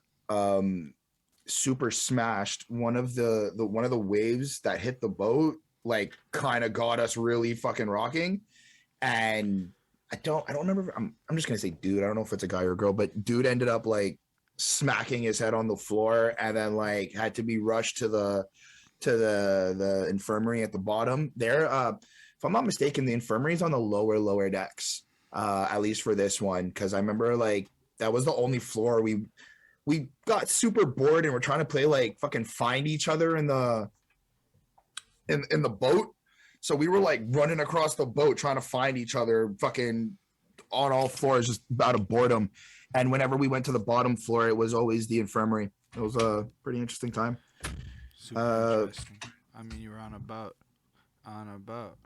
[SPEAKER 2] super smashed one of the waves that hit the boat, like kind of got us really fucking rocking. And I don't remember. I'm just gonna say dude. I don't know if it's a guy or a girl, but dude ended up like smacking his head on the floor and then like had to be rushed to the infirmary at the bottom there. If I'm not mistaken, the infirmary is on the lower decks, at least for this one, because I remember like that was the only floor we got super bored and we're trying to play like fucking find each other in the boat. So we were like running across the boat trying to find each other, fucking on all floors, just out of boredom. And whenever we went to the bottom floor, it was always the infirmary. It was a pretty interesting time.
[SPEAKER 1] Super interesting. I mean, you were on a boat. On a boat.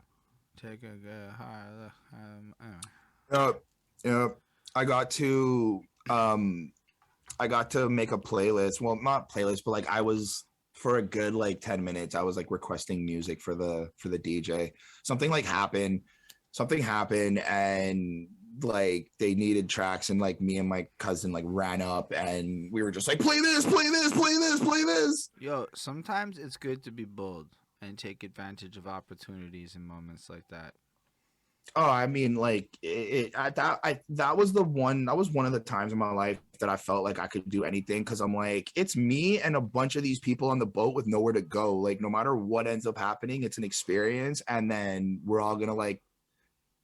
[SPEAKER 1] Take a good high look.
[SPEAKER 2] Yep. I got to make a playlist. Well, not playlist, but like I was for a good like 10 minutes, I was like requesting music for the DJ. Something happened and like they needed tracks, and like me and my cousin like ran up and we were just like, play this.
[SPEAKER 1] Yo, sometimes it's good to be bold and take advantage of opportunities in moments like that.
[SPEAKER 2] Oh, I mean, like that was one of the times in my life that I felt like I could do anything, because I'm like, it's me and a bunch of these people on the boat with nowhere to go. Like, no matter what ends up happening, it's an experience, and then we're all gonna like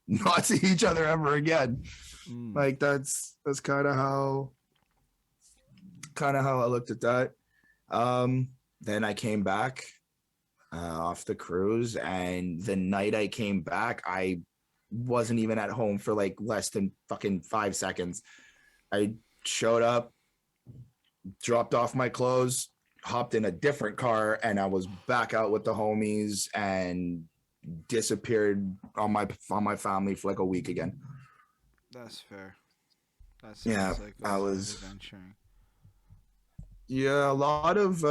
[SPEAKER 2] not see each other ever again. Like that's kind of how I looked at that. Then I came back off the cruise, and the night I came back, I wasn't even at home for like less than fucking 5 seconds. I showed up, dropped off my clothes, hopped in a different car, and I was back out with the homies and disappeared on my family for like a week again.
[SPEAKER 1] That's fair. That
[SPEAKER 2] sounds
[SPEAKER 1] like
[SPEAKER 2] I was
[SPEAKER 1] adventuring.
[SPEAKER 2] Yeah, a lot of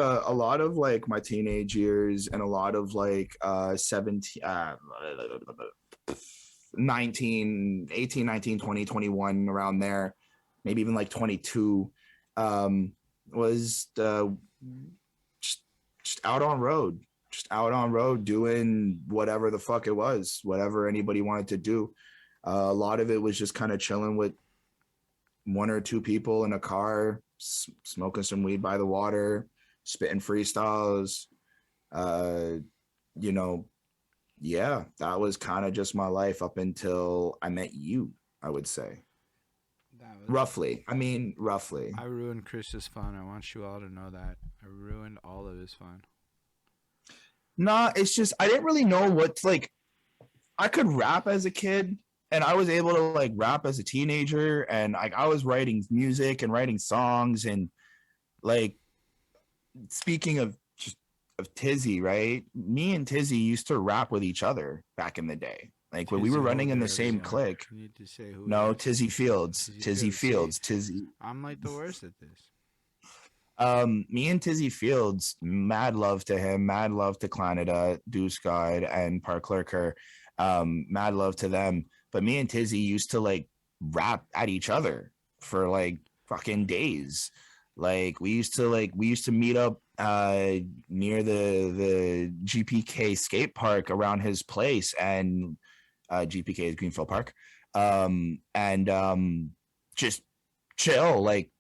[SPEAKER 2] like my teenage years and a lot of like 19, 18, 19, 20, 21, around there, maybe even like 22, was just out on road doing whatever the fuck it was, whatever anybody wanted to do. A lot of it was just kind of chilling with one or two people in a car, smoking some weed by the water, spitting freestyles. Yeah, that was kind of just my life up until I met you, I would say. Roughly. I
[SPEAKER 1] ruined Chris's fun. I want you all to know that. I ruined all of his fun.
[SPEAKER 2] Nah, it's just I didn't really know what's like. I could rap as a kid, and I was able to like rap as a teenager, and like I was writing music and writing songs, and like speaking of Tizzy, right? Me and Tizzy used to rap with each other back in the day. Like when we were running in the same clique.
[SPEAKER 1] You need to say who.
[SPEAKER 2] No, Tizzy Fields. Tizzy Fields. Tizzy.
[SPEAKER 1] I'm like the worst at this.
[SPEAKER 2] Me and Tizzy Fields, mad love to him, mad love to Clanada, Deuce God, and Park Lurker. Mad love to them. But me and Tizzy used to like rap at each other for like fucking days. Like we used to meet up near the GPK skate park around his place, and GPK is Greenfield Park, and just chill. Like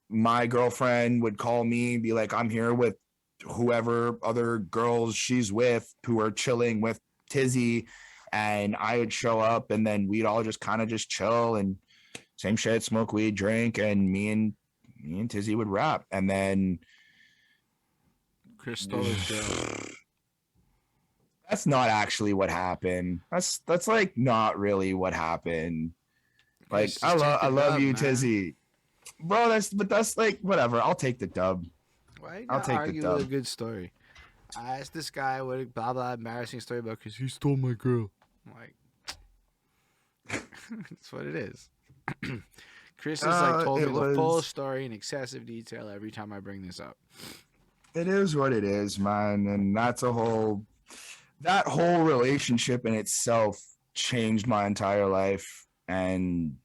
[SPEAKER 2] my girlfriend would call me, be like, I'm here with whoever other girls she's with who are chilling with Tizzy, and I would show up, and then we'd all just kind of just chill and same shit, smoke weed, drink, and me and Tizzy would rap. And then
[SPEAKER 1] Chris stole his show.
[SPEAKER 2] That's not actually what happened. That's like not really what happened. Like I love you, man. Tizzy, bro. That's like whatever. I'll take the dub.
[SPEAKER 1] Why you gotta argue with a good story? I asked this guy what a blah blah embarrassing story about because he stole my girl. I'm like, that's what it is. Chris has like told me the full story in excessive detail every time I bring this up.
[SPEAKER 2] It is what it is, man, and that whole relationship in itself changed my entire life, and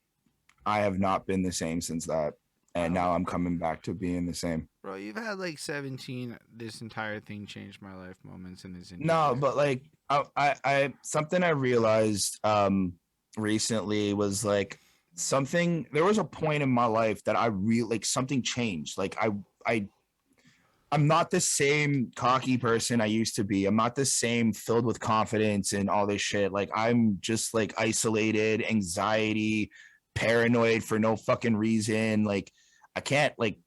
[SPEAKER 2] I have not been the same since that. And now I'm coming back to being the same.
[SPEAKER 1] Bro, you've had like 17 this entire thing changed my life moments in this interview.
[SPEAKER 2] No, but like I something I realized recently was like there was a point in my life that I really like something changed. Like I'm not the same cocky person I used to be. I'm not the same filled with confidence and all this shit. Like I'm just like isolated, anxiety, paranoid for no fucking reason. Like I can't like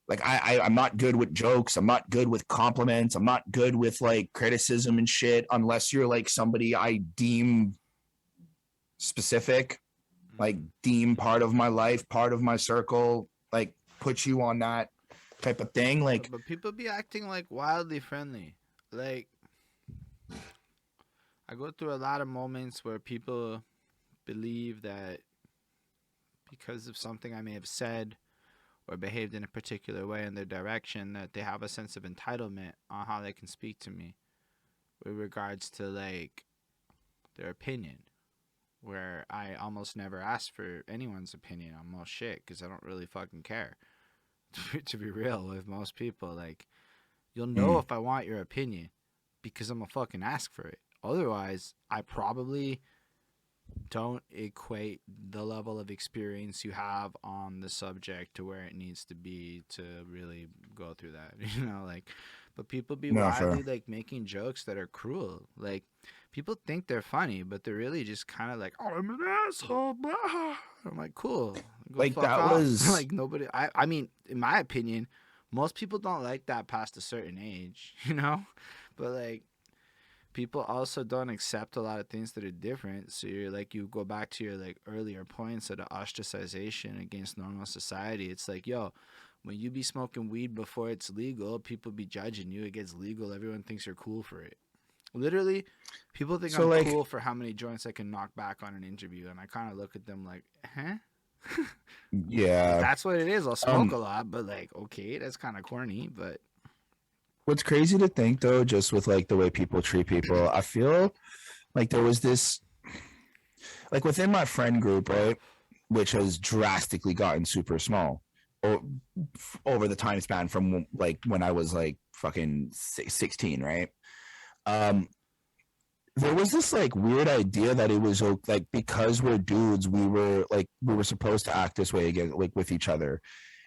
[SPEAKER 2] Like I'm not good with jokes. I'm not good with compliments. I'm not good with like criticism and shit unless you're like somebody I deem specific, like deem part of my life, part of my circle, like put you on that type of thing. Like,
[SPEAKER 1] But people be acting like wildly friendly. Like, I go through a lot of moments where people believe that because of something I may have said or behaved in a particular way in their direction, that they have a sense of entitlement on how they can speak to me with regards to like their opinion, where I almost never ask for anyone's opinion on most shit because I don't really fucking care. To be real with most people, like, you'll know if I want your opinion because I'm gonna fucking ask for it. Otherwise, I probably don't equate the level of experience you have on the subject to where it needs to be to really go through that. Like, but people be
[SPEAKER 2] no,
[SPEAKER 1] wildly
[SPEAKER 2] fair.
[SPEAKER 1] like making jokes that are cruel. Like, people think they're funny, but they're really just kind of like, oh, I'm an asshole. Blah. I'm like, cool, go
[SPEAKER 2] Like
[SPEAKER 1] fuck
[SPEAKER 2] that
[SPEAKER 1] off.
[SPEAKER 2] was
[SPEAKER 1] Like, nobody. I mean, in my opinion, most people don't like that past a certain age, But like, people also don't accept a lot of things that are different. So you're like, you go back to your like earlier points of the ostracization against normal society. It's like, yo, when you be smoking weed before it's legal, people be judging you. It gets legal, everyone thinks you're cool for it. Literally, people think
[SPEAKER 2] so
[SPEAKER 1] I'm
[SPEAKER 2] like
[SPEAKER 1] cool for how many joints I can knock back on an interview, and I kind of look at them like, huh? If
[SPEAKER 2] yeah.
[SPEAKER 1] that's what it is, I'll smoke a lot, but like, okay, that's kind of corny, but
[SPEAKER 2] What's crazy to think though, just with like the way people treat people, I feel like there was this like within my friend group, right, which has drastically gotten super small over the time span from like when I was like fucking 16, right? Um, there was this like weird idea that it was like because we're dudes, we were supposed to act this way again, like with each other,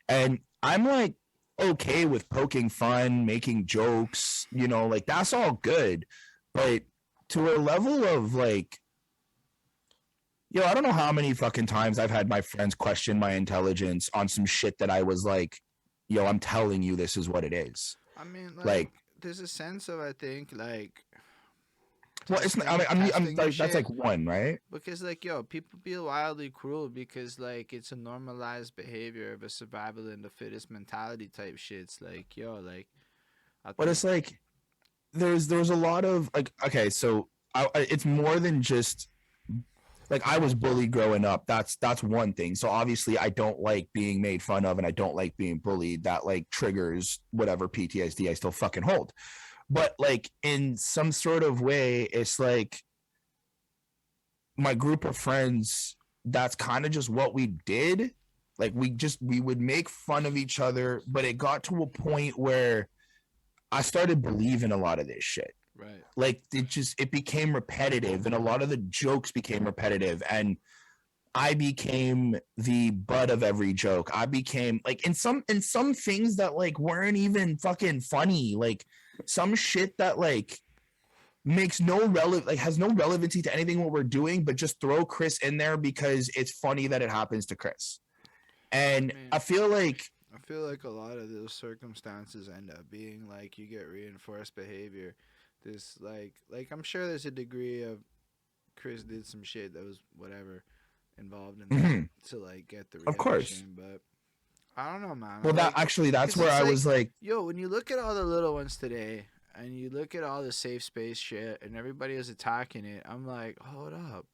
[SPEAKER 2] and I'm like okay with poking fun, making jokes, like that's all good, but to a level of like I don't know how many fucking times I've had my friends question my intelligence on some shit that I was like, I'm telling you this is what it is.
[SPEAKER 1] I mean, like,
[SPEAKER 2] Like,
[SPEAKER 1] there's a sense of, I think, like,
[SPEAKER 2] well, it's not, I mean, I'm
[SPEAKER 1] testing and
[SPEAKER 2] like, that's
[SPEAKER 1] shit.
[SPEAKER 2] like one, right?
[SPEAKER 1] Because, like, yo, people be wildly cruel because, like, it's a normalized behavior of a survival in the fittest mentality type shit. It's like, yo, like, I
[SPEAKER 2] But
[SPEAKER 1] think,
[SPEAKER 2] it's like, there's a lot of like, okay, so it's more than just like I was bullied growing up. That's one thing. So obviously I don't like being made fun of and I don't like being bullied. That like triggers whatever PTSD I still fucking hold. But like in some sort of way, it's like my group of friends, that's kind of just what we did. Like we would make fun of each other, but it got to a point where I started believing a lot of this shit.
[SPEAKER 1] right.
[SPEAKER 2] Like it became repetitive and a lot of the jokes became repetitive and I became the butt of every joke. I became like in some things that like weren't even fucking funny, like some shit that like makes no relevant, like has no relevancy to anything what we're doing, but just throw Chris in there because it's funny that it happens to Chris.
[SPEAKER 1] I
[SPEAKER 2] And
[SPEAKER 1] mean,
[SPEAKER 2] I feel like
[SPEAKER 1] I feel like a lot of those circumstances end up being like you get reinforced behavior. This, like I'm sure there's a degree of Chris did some shit that was whatever involved in that to like get the
[SPEAKER 2] of course.
[SPEAKER 1] reaction, but I don't know, man.
[SPEAKER 2] Well, that
[SPEAKER 1] Like,
[SPEAKER 2] actually that's
[SPEAKER 1] because
[SPEAKER 2] where
[SPEAKER 1] it's
[SPEAKER 2] I
[SPEAKER 1] like,
[SPEAKER 2] was like,
[SPEAKER 1] yo, when you look at all the little ones today, and you look at all the safe space shit, and everybody is attacking it, I'm like, hold up.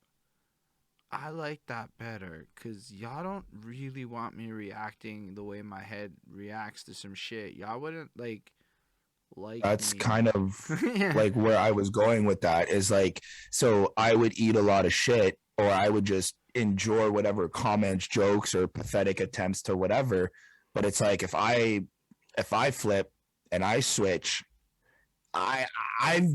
[SPEAKER 1] I like that better, cause y'all don't really want me reacting the way my head reacts to some shit. Y'all wouldn't like
[SPEAKER 2] that's
[SPEAKER 1] me.
[SPEAKER 2] kind of
[SPEAKER 1] Yeah.
[SPEAKER 2] like where I was going with that is like, so I would eat a lot of shit or I would just enjoy whatever comments, jokes, or pathetic attempts to whatever. But it's like if I flip and I switch, I I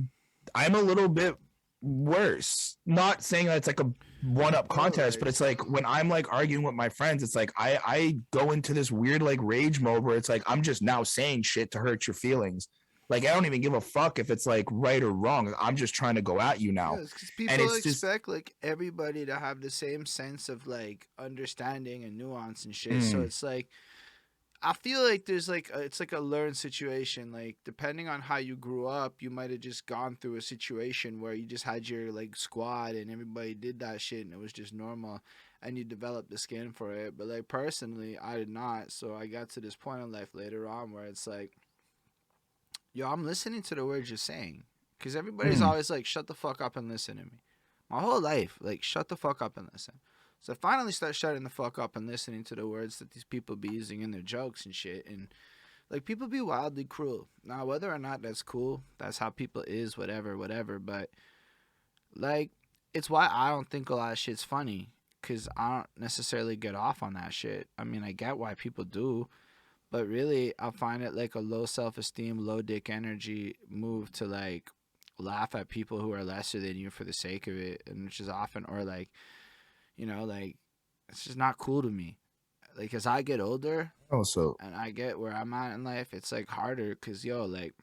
[SPEAKER 2] I'm a little bit worse. Not saying that it's like a one up
[SPEAKER 1] Bro,
[SPEAKER 2] contest, but
[SPEAKER 1] like,
[SPEAKER 2] it's like when I'm like arguing with my friends, it's like I go into this weird like rage mode where it's like I'm just now saying shit to hurt your feelings. Like I don't even give a fuck if it's like right or wrong. I'm just trying to go at you
[SPEAKER 1] yeah,
[SPEAKER 2] now.
[SPEAKER 1] it's because
[SPEAKER 2] And
[SPEAKER 1] people
[SPEAKER 2] it's just
[SPEAKER 1] expect like everybody to have the same sense of like understanding and nuance and shit. So
[SPEAKER 2] mm,
[SPEAKER 1] it's like I feel like there's like it's like a learned situation. Like depending on how you grew up, you might have just gone through a situation where you just had your like squad and everybody did that shit and it was just normal, and you developed the skin for it. But like personally, I did not. So I got to this point in life later on where it's like, yo, I'm listening to the words you're saying, because everybody's
[SPEAKER 2] Mm.
[SPEAKER 1] always like, shut the fuck up and listen to me. My whole life, like, shut the fuck up and listen. So I finally start shutting the fuck up and listening to the words that these people be using in their jokes and shit. And like, people be wildly cruel. Now, whether or not that's cool, that's how people is, whatever, whatever. But like, it's why I don't think a lot of shit's funny, because I don't necessarily get off on that shit. I mean, I get why people do, but really, I find it like a low self esteem, low dick energy move to like laugh at people who are lesser than you for the sake of it, and which is often, or like, like it's just not cool to me. Like as I get older
[SPEAKER 2] Also,
[SPEAKER 1] and I get where I'm at in life, it's like harder because yo, like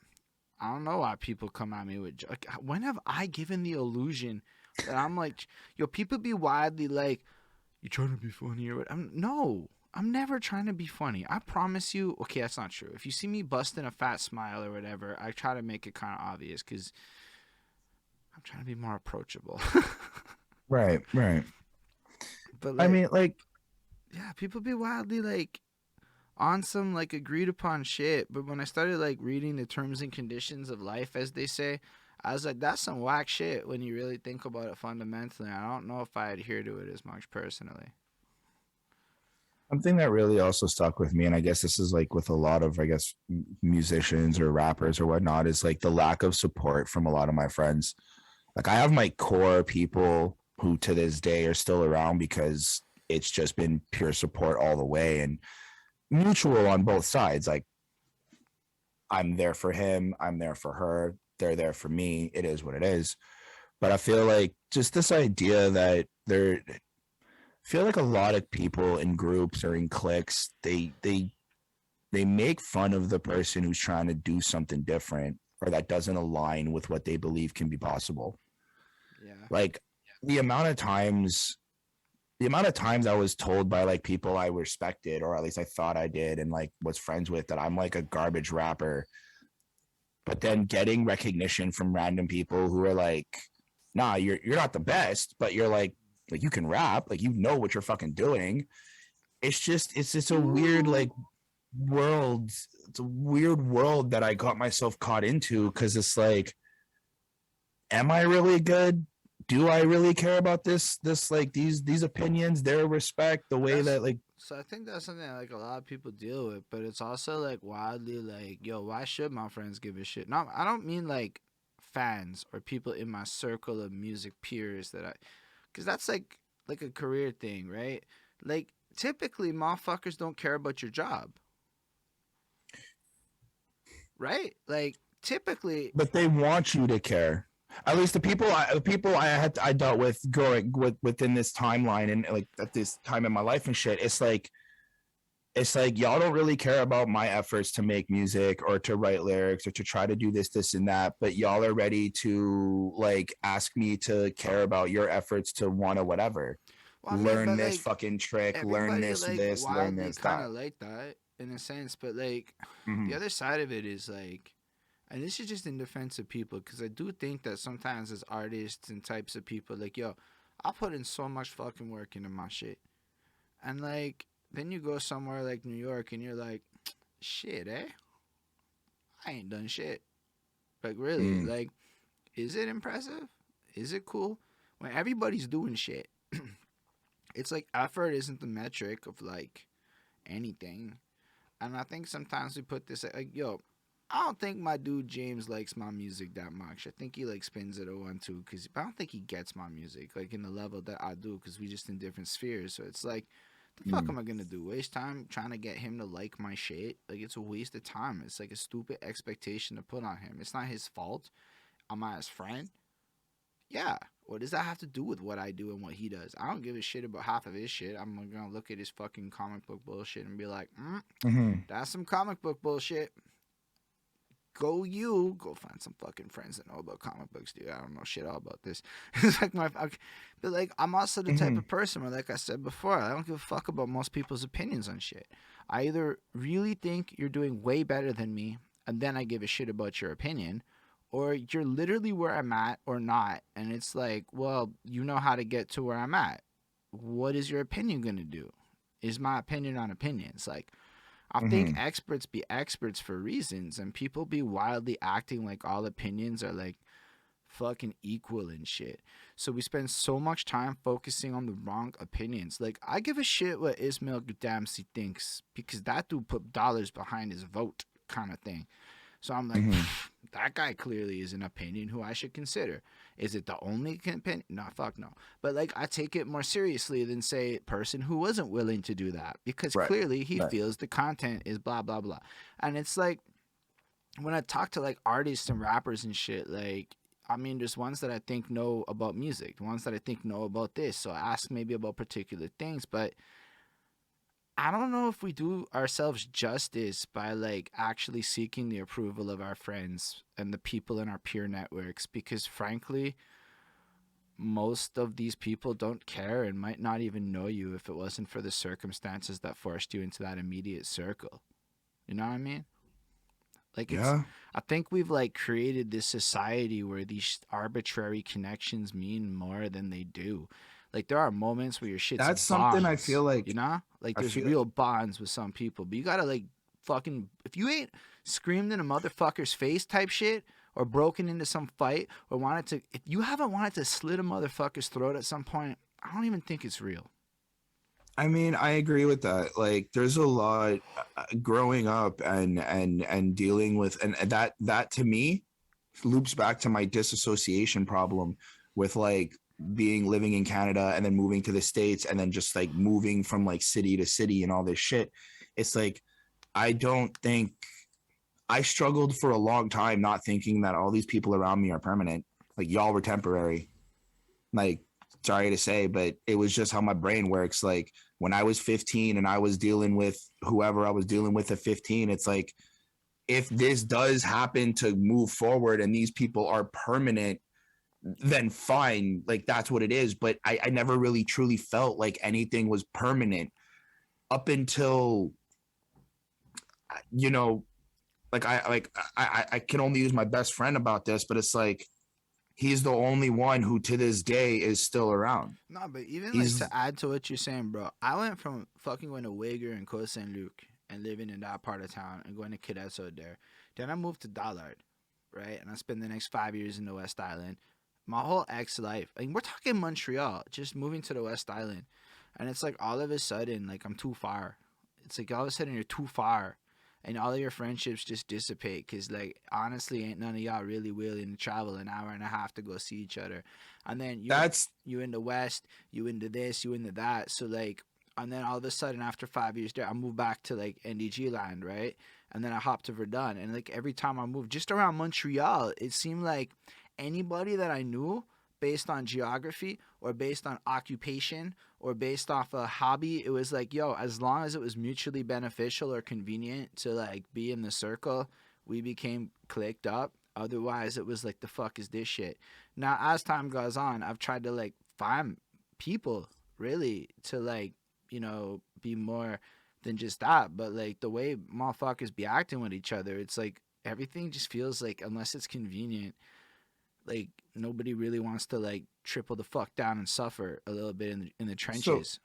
[SPEAKER 1] I don't know why people come at me with like, when have I given the illusion that I'm like, yo, people be wildly like, you trying to be funny or what? No, I'm never trying to be funny. I promise you. Okay, that's not true. If you see me busting a fat smile or whatever, I try to make it kind of obvious because I'm trying to be more approachable.
[SPEAKER 2] right, right.
[SPEAKER 1] But
[SPEAKER 2] I
[SPEAKER 1] like,
[SPEAKER 2] mean, like,
[SPEAKER 1] yeah, people be wildly like on some like agreed upon shit. But when I started like reading the terms and conditions of life, as they say, I was like, that's some whack shit when you really think about it fundamentally. I don't know if I adhere to it as much personally.
[SPEAKER 2] something that really also stuck with me, and I guess this is like with a lot of, I guess, musicians or rappers or whatnot, is like the lack of support from a lot of my friends. Like, I have my core people who to this day are still around because it's just been pure support all the way and mutual on both sides. Like, I'm there for him, I'm there for her, they're there for me. It is what it is. But I feel like just this idea that there feel like a lot of people in groups or in cliques, they make fun of the person who's trying to do something different or that doesn't align with what they believe can be possible.
[SPEAKER 1] Yeah.
[SPEAKER 2] Like the amount of times I was told by like people I respected, or at least I thought I did, and like was friends with, that I'm like a garbage rapper, but then getting recognition from random people who are like, nah, you're not the best, but you're like you can rap, like you know what you're fucking doing. It's just a weird
[SPEAKER 1] Ooh.
[SPEAKER 2] like world. It's a weird world that I got myself caught into, because it's like, am I really good? Do I really care about this like these opinions, their respect, the way
[SPEAKER 1] That's
[SPEAKER 2] that like
[SPEAKER 1] so. I think that's something that, like a lot of people deal with, but it's also like wildly like, yo, why should my friends give a shit? No, I don't mean like fans or people in my circle of music peers that because that's like a career thing, right? Like typically, motherfuckers don't care about your job, right? Like typically,
[SPEAKER 2] but they want you to care. At least the people I dealt with growing within this timeline and like at this time in my life and shit, it's like y'all don't really care about my efforts to make music or to write lyrics or to try to do this and that, but y'all are ready to like ask me to care about your efforts to want to whatever,
[SPEAKER 1] well, I mean,
[SPEAKER 2] learn
[SPEAKER 1] but
[SPEAKER 2] this
[SPEAKER 1] like
[SPEAKER 2] fucking trick, learn
[SPEAKER 1] everybody like
[SPEAKER 2] this, learn
[SPEAKER 1] wildly
[SPEAKER 2] this
[SPEAKER 1] kind
[SPEAKER 2] that.
[SPEAKER 1] of like that in a sense, but like the
[SPEAKER 2] Mm-hmm.
[SPEAKER 1] other side of it is like, and this is just in defense of people, because I do think that sometimes as artists and types of people, like, yo, I put in so much fucking work into my shit, and like then you go somewhere like New York and you're like, shit, I ain't done shit. Like really,
[SPEAKER 2] Mm.
[SPEAKER 1] like, is it impressive? Is it cool? When everybody's doing shit, it's like effort isn't the metric of like anything. And I think sometimes we put this like, yo, I don't think my dude James likes my music that much. I think he like spins it a one two, because I don't think he gets my music like in the level that I do, because we just in different spheres. So it's like, the fuck
[SPEAKER 2] Mm.
[SPEAKER 1] am I gonna do? Waste time trying to get him to like my shit? Like it's a waste of time. It's like a stupid expectation to put on him. It's not his fault. Am I his friend? Yeah. What does that have to do with what I do and what he does? I don't give a shit about half of his shit. I'm gonna look at his fucking comic book bullshit and be like,
[SPEAKER 2] Mm-hmm.
[SPEAKER 1] that's some comic book bullshit. Go find some fucking friends that know about comic books, dude. I don't know shit all about this. It's like but like I'm also the type
[SPEAKER 2] Mm-hmm.
[SPEAKER 1] of person where, like I said before, I don't give a fuck about most people's opinions on shit. I either really think you're doing way better than me, and then I give a shit about your opinion, or you're literally where I'm at or not. And it's like, well, you know how to get to where I'm at. What is your opinion going to do? Is my opinion on opinions? Like, I think
[SPEAKER 2] Hmm.
[SPEAKER 1] experts be experts for reasons, and people be wildly acting like all opinions are like fucking equal and shit. So we spend so much time focusing on the wrong opinions. Like, I give a shit what Ismail Gadamsi thinks because that dude put dollars behind his vote, kind of thing. So I'm like,
[SPEAKER 2] Hmm.
[SPEAKER 1] that guy clearly is an opinion who I should consider. Is it the only opinion? No, fuck no. But like, I take it more seriously than say person who wasn't willing to do that because
[SPEAKER 2] Right.
[SPEAKER 1] clearly he
[SPEAKER 2] Right.
[SPEAKER 1] feels the content is blah blah blah. And it's like when I talk to like artists and rappers and shit, like I mean, there's ones that I think know about music, ones that I think know about this. So I ask maybe about particular things, but I don't know if we do ourselves justice by like actually seeking the approval of our friends and the people in our peer networks because frankly, most of these people don't care and might not even know you if it wasn't for the circumstances that forced you into that immediate circle. You know what I mean? Like it's
[SPEAKER 2] Yeah.
[SPEAKER 1] I think we've like created this society where these arbitrary connections mean more than they do. Like there are moments where your shit's
[SPEAKER 2] That's something I
[SPEAKER 1] bonds,
[SPEAKER 2] feel
[SPEAKER 1] you
[SPEAKER 2] like
[SPEAKER 1] know? Like
[SPEAKER 2] I
[SPEAKER 1] there's
[SPEAKER 2] feel
[SPEAKER 1] real bonds with some people, but you gotta like fucking if you ain't screamed in a motherfucker's face type shit or broken into some fight or wanted to if you haven't wanted to slit a motherfucker's throat at some point, I don't even think it's real.
[SPEAKER 2] I mean, I agree with that. Like, there's a lot growing up and dealing with, and that to me loops back to my disassociation problem with like being living in Canada and then moving to the States and then just like moving from like city to city and all this shit. It's like I don't think I struggled for a long time not thinking that all these people around me are permanent. Like y'all were temporary. Like, sorry to say, but it was just how my brain works. Like when I was 15 and I was dealing with whoever I was dealing with at 15, it's like if this does happen to move forward and these people are permanent, then fine. Like that's what it is. But I never really truly felt like anything was permanent up until you know, I can only use my best friend about this, but it's like he's the only one who to this day is still around.
[SPEAKER 1] No, but even like
[SPEAKER 2] He's
[SPEAKER 1] to add to what you're saying, bro, I went from fucking going to Wager and Côte Saint Luc and living in that part of town and going to Kideso there. Then I moved to Dollard, right? And I spent the next 5 years in the West Island. My whole ex life, and we're talking Montreal, just moving to the West Island. And it's like all of a sudden, like I'm too far. It's like all of a sudden you're too far and all of your friendships just dissipate because like honestly ain't none of y'all really willing to travel an hour and a half to go see each other and then
[SPEAKER 2] that's
[SPEAKER 1] you in the west, you into this, you into that, so like and then all of a sudden after 5 years there I moved back to like NDG land, right? And then I hopped to Verdun and like every time I moved just around Montreal it seemed like anybody that I knew based on geography or based on occupation or based off a hobby, it was like, yo, as long as it was mutually beneficial or convenient to like be in the circle, we became clicked up. Otherwise, it was like, the fuck is this shit? Now, as time goes on, I've tried to like find people really to like, be more than just that. But like the way motherfuckers be acting with each other, it's like everything just feels like, unless it's convenient, like nobody really wants to like triple the fuck down and suffer a little bit in the
[SPEAKER 2] so
[SPEAKER 1] trenches.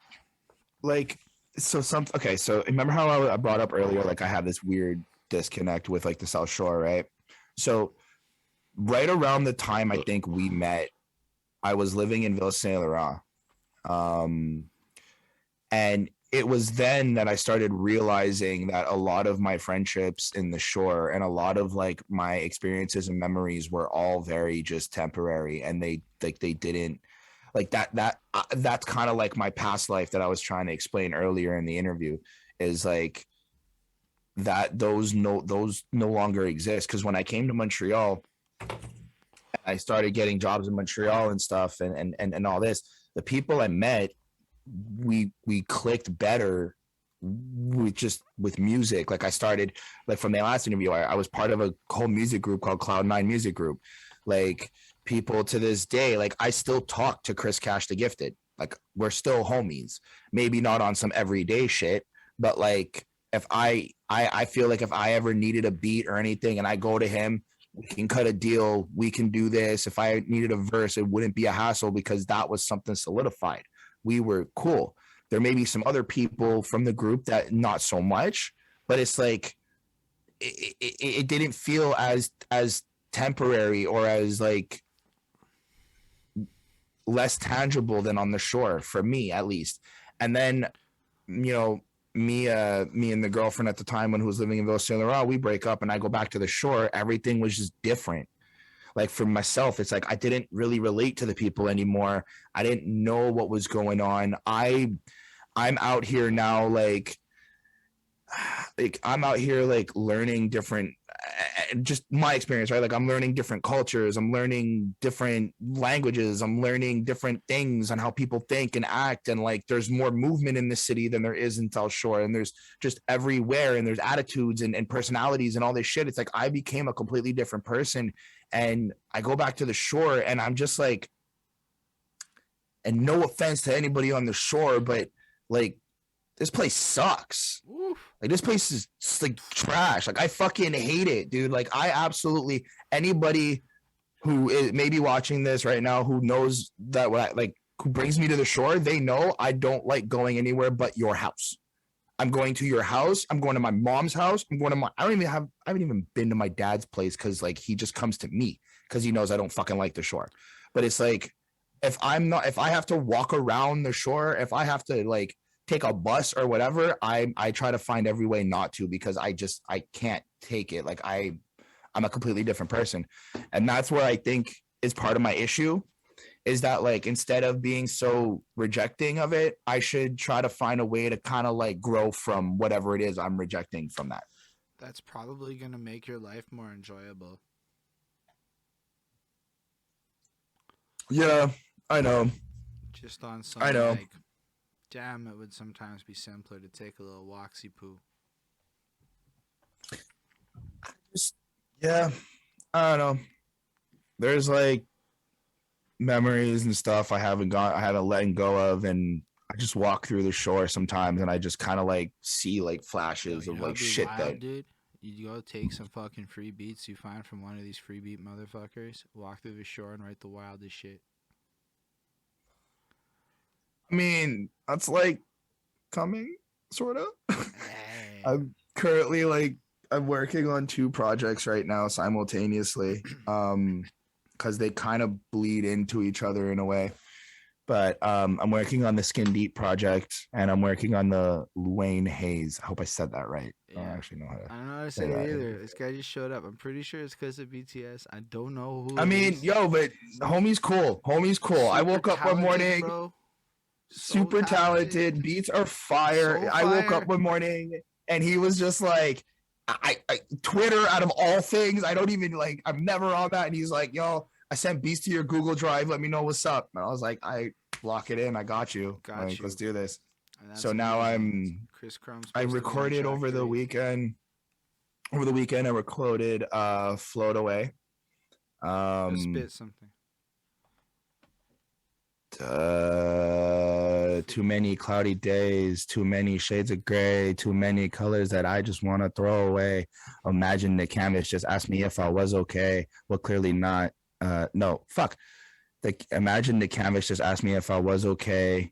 [SPEAKER 2] like so some okay. So remember how I brought up earlier, like I have this weird disconnect with like the South Shore, right? So right around the time I think we met, I was living in Ville Saint Laurent. Um, and it was then that I started realizing that a lot of my friendships in the shore and a lot of like my experiences and memories were all very just temporary, and they didn't like that's kind of like my past life that I was trying to explain earlier in the interview is like that those no longer exist because when I came to Montreal, I started getting jobs in Montreal and stuff and all this. The people I met, we clicked better with music. Like I started like from the last interview, I was part of a whole music group called Cloud9 Music Group. Like people to this day, like I still talk to Chris Cash the Gifted. Like we're still homies. Maybe not on some everyday shit, but like if I feel like if I ever needed a beat or anything and I go to him, we can cut a deal, we can do this. If I needed a verse, it wouldn't be a hassle because that was something solidified. We were cool. There may be some other people from the group that not so much, but it's like it didn't feel as temporary or as like less tangible than on the shore for me at least. And then, you know, me and the girlfriend at the time when who was living in Ville Saint Laurent, we break up and I go back to the shore. Everything was just different. Like for myself, it's like I didn't really relate to the people anymore. I didn't know what was going on. I'm out here now, like I'm out here like learning different, just my experience, right? Like I'm learning different cultures, I'm learning different languages, I'm learning different things on how people think and act, and like there's more movement in the city than there is in South Shore, and there's just everywhere, and there's attitudes and personalities and all this shit. It's like I became a completely different person, and I go back to the shore and I'm just like, and no offense to anybody on the shore, but like this place sucks. Oof. Like this place is like trash. Like I fucking hate it, dude. Like I absolutely, anybody who is maybe watching this right now who knows that what I like, who brings me to the shore, they know I don't like going anywhere but your house. I'm going to your house. I'm going to my mom's house. I haven't even been to my dad's place because like he just comes to me because he knows I don't fucking like the shore. But it's like if I have to walk around the shore, if I have to like take a bus or whatever, I try to find every way not to, because I can't take it. Like I'm a completely different person. And that's where I think is part of my issue, is that like instead of being so rejecting of it, I should try to find a way to kind of like grow from whatever it is I'm rejecting from that.
[SPEAKER 1] That's probably going to make your life more enjoyable.
[SPEAKER 2] Yeah, I know.
[SPEAKER 1] Just on something like, damn, it would sometimes be simpler to take a little walksy poo.
[SPEAKER 2] Yeah, I don't know. There's like memories and stuff I haven't letting go of, and I just walk through the shore sometimes and I just kind of like see like flashes of like shit wild, that
[SPEAKER 1] dude. You go take some fucking free beats you find from one of these free beat motherfuckers, walk through the shore and write the wildest shit.
[SPEAKER 2] I mean, that's like coming, sort of. Hey. I'm currently like, I'm working on 2 projects right now simultaneously, because they kind of bleed into each other in a way. But I'm working on the Skin Deep project, and I'm working on the Wayne Hayes. I hope I said that right. Yeah. I don't actually know how to.
[SPEAKER 1] I don't know how to say it either. This guy just showed up. I'm pretty sure it's because of BTS. I don't know who.
[SPEAKER 2] I mean, yo, but homie's cool. I woke up one morning. Bro. Super talented. Beats are fire. So I woke up one morning and he was just like, I Twitter out of all things. I don't even like, I'm never on that. And he's like, yo, I sent beats to your Google Drive. Let me know what's up. And I was like, I block it in. I got you. Let's do this. So now I recorded over the weekend. Over the weekend, I recorded Float Away.
[SPEAKER 1] Spit something.
[SPEAKER 2] Too many cloudy days, too many shades of gray, too many colors that I just want to throw away. Imagine the canvas just asked me if I was okay. Well, clearly not. No, fuck. Imagine the canvas just asked me if I was okay.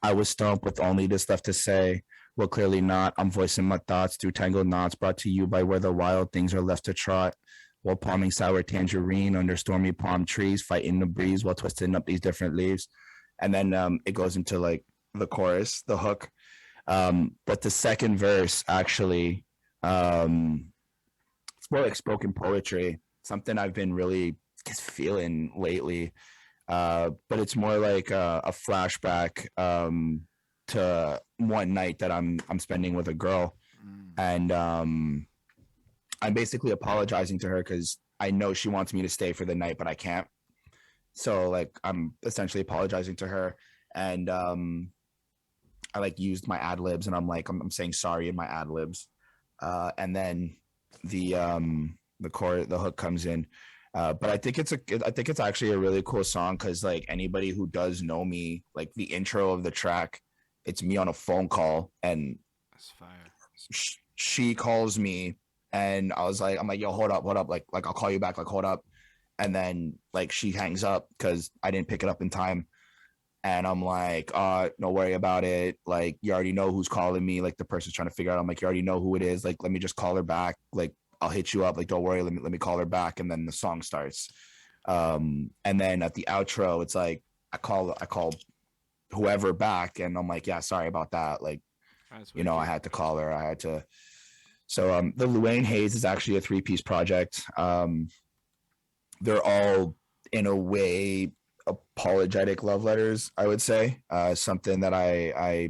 [SPEAKER 2] I was stumped with only this left to say. Well, clearly not. I'm voicing my thoughts through tangled knots, brought to you by where the wild things are left to trot. While palming sour tangerine under stormy palm trees, fighting the breeze while twisting up these different leaves. And then it goes into like the chorus, the hook. But the second verse actually, it's more like spoken poetry, something I've been really just feeling lately. But it's more like a flashback to one night that I'm spending with a girl. And I'm basically apologizing to her because I know she wants me to stay for the night, but I can't. So like I'm essentially apologizing to her, and I like used my ad libs, and I'm saying sorry in my ad libs, and then the hook comes in. But I think it's actually a really cool song because like anybody who does know me, like the intro of the track, it's me on a phone call and
[SPEAKER 1] That's fire.
[SPEAKER 2] She calls me, and I'm like, yo, hold up, like I'll call you back, like hold up, and then like she hangs up because I didn't pick it up in time, and I'm like, don't worry about it, like you already know who's calling me, like the person's trying to figure out. I'm like, you already know who it is, like let me just call her back, like I'll hit you up, like don't worry, let me call her back, and then the song starts. And then at the outro, it's like I call whoever back, and I'm like, yeah, sorry about that, like you know, I had to call her. I had to. So the Luane Hayes is actually a 3-piece project. They're all in a way apologetic love letters, I would say. Something that I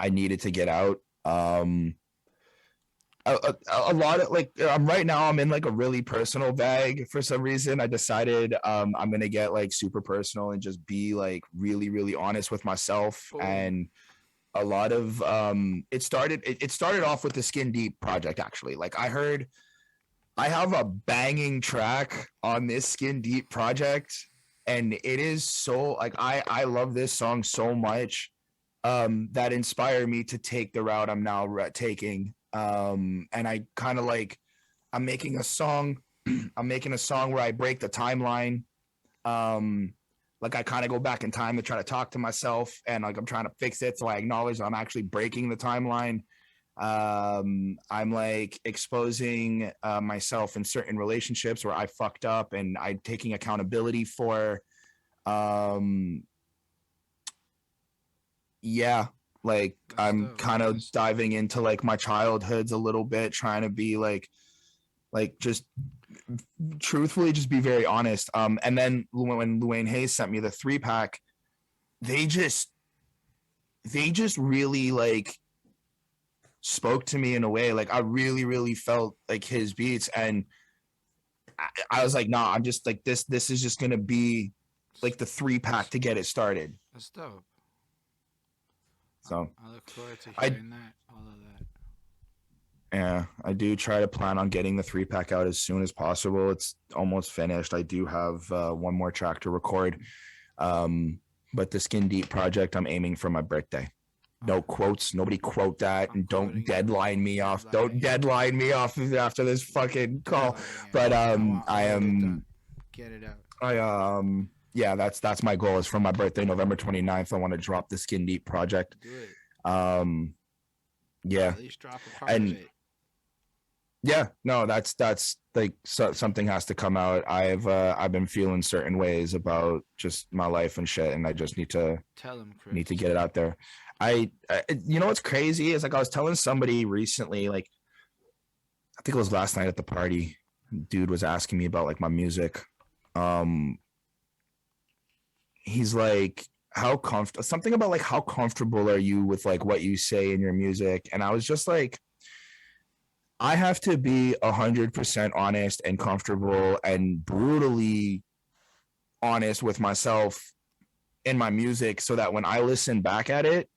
[SPEAKER 2] needed to get out. A lot of like right now I'm in like a really personal bag for some reason. I decided I'm gonna get like super personal and just be like really, really honest with myself. And a lot of it started off with the Skin Deep project, actually. Like I heard I have a banging track on this Skin Deep project, and it is so like I love this song so much that inspired me to take the route I'm now taking. And I kind of like I'm making a song where I break the timeline. Like I kind of go back in time to try to talk to myself, and like I'm trying to fix it. So I acknowledge I'm actually breaking the timeline. I'm like exposing myself in certain relationships where I fucked up, and I'm taking accountability for. Yeah, like I'm kind of diving into like my childhoods a little bit, trying to be like just truthfully just be very honest. And then when Luane Hayes sent me the 3-pack, they just really like spoke to me in a way. Like I really, really felt like his beats, and I was like, nah, I'm just like this is just gonna be like the 3-pack to get it started.
[SPEAKER 1] That's dope.
[SPEAKER 2] So
[SPEAKER 1] I look forward to hearing all of that.
[SPEAKER 2] Yeah, I do try to plan on getting the 3-pack out as soon as possible. It's almost finished. I do have one more track to record. But the Skin Deep project, I'm aiming for my birthday. No quotes. Nobody quote that, and don't deadline me off. Don't deadline me off after this fucking call. But I am
[SPEAKER 1] get it out.
[SPEAKER 2] Yeah, that's my goal. Is for my birthday, November 29th. I want to drop the Skin Deep project.
[SPEAKER 1] Do it.
[SPEAKER 2] Yeah.
[SPEAKER 1] At least drop a part of it.
[SPEAKER 2] Yeah, no, that's like something has to come out. I've been feeling certain ways about just my life and shit, and I just need to
[SPEAKER 1] tell him, Chris.
[SPEAKER 2] Need to get it out there. I you know what's crazy is like I was telling somebody recently, like I think it was last night at the party, dude was asking me about like my music. He's like, something about like how comfortable are you with like what you say in your music? And I was just like, I have to be 100% honest and comfortable and brutally honest with myself in my music, so that when I listen back at it,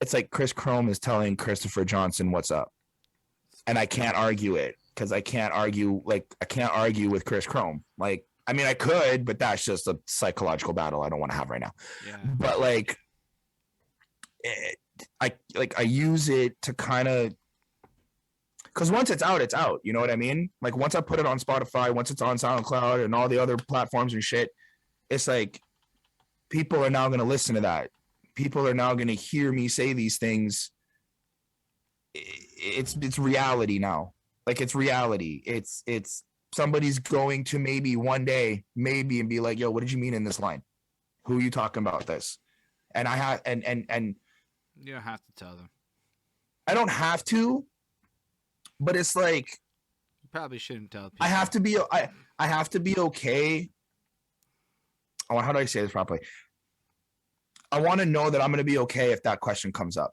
[SPEAKER 2] it's like Chris Chrome is telling Christopher Johnson what's up. And I can't argue it, because I can't argue with Chris Chrome. Like, I mean, I could, but that's just a psychological battle I don't want to have right now.
[SPEAKER 1] Yeah.
[SPEAKER 2] But like, I use it to kind of, because once it's out, it's out. You know what I mean? Like once I put it on Spotify, once it's on SoundCloud and all the other platforms and shit, it's like people are now going to listen to that. People are now going to hear me say these things. It's reality now. Like it's reality. It's somebody's going to maybe one day, maybe, and be like, yo, what did you mean in this line? Who are you talking about this? And I have, and
[SPEAKER 1] you don't have to tell them.
[SPEAKER 2] I don't have to, but it's like,
[SPEAKER 1] you probably shouldn't tell people.
[SPEAKER 2] I have to be okay. Oh, how do I say this properly? I want to know that I'm going to be okay if that question comes up.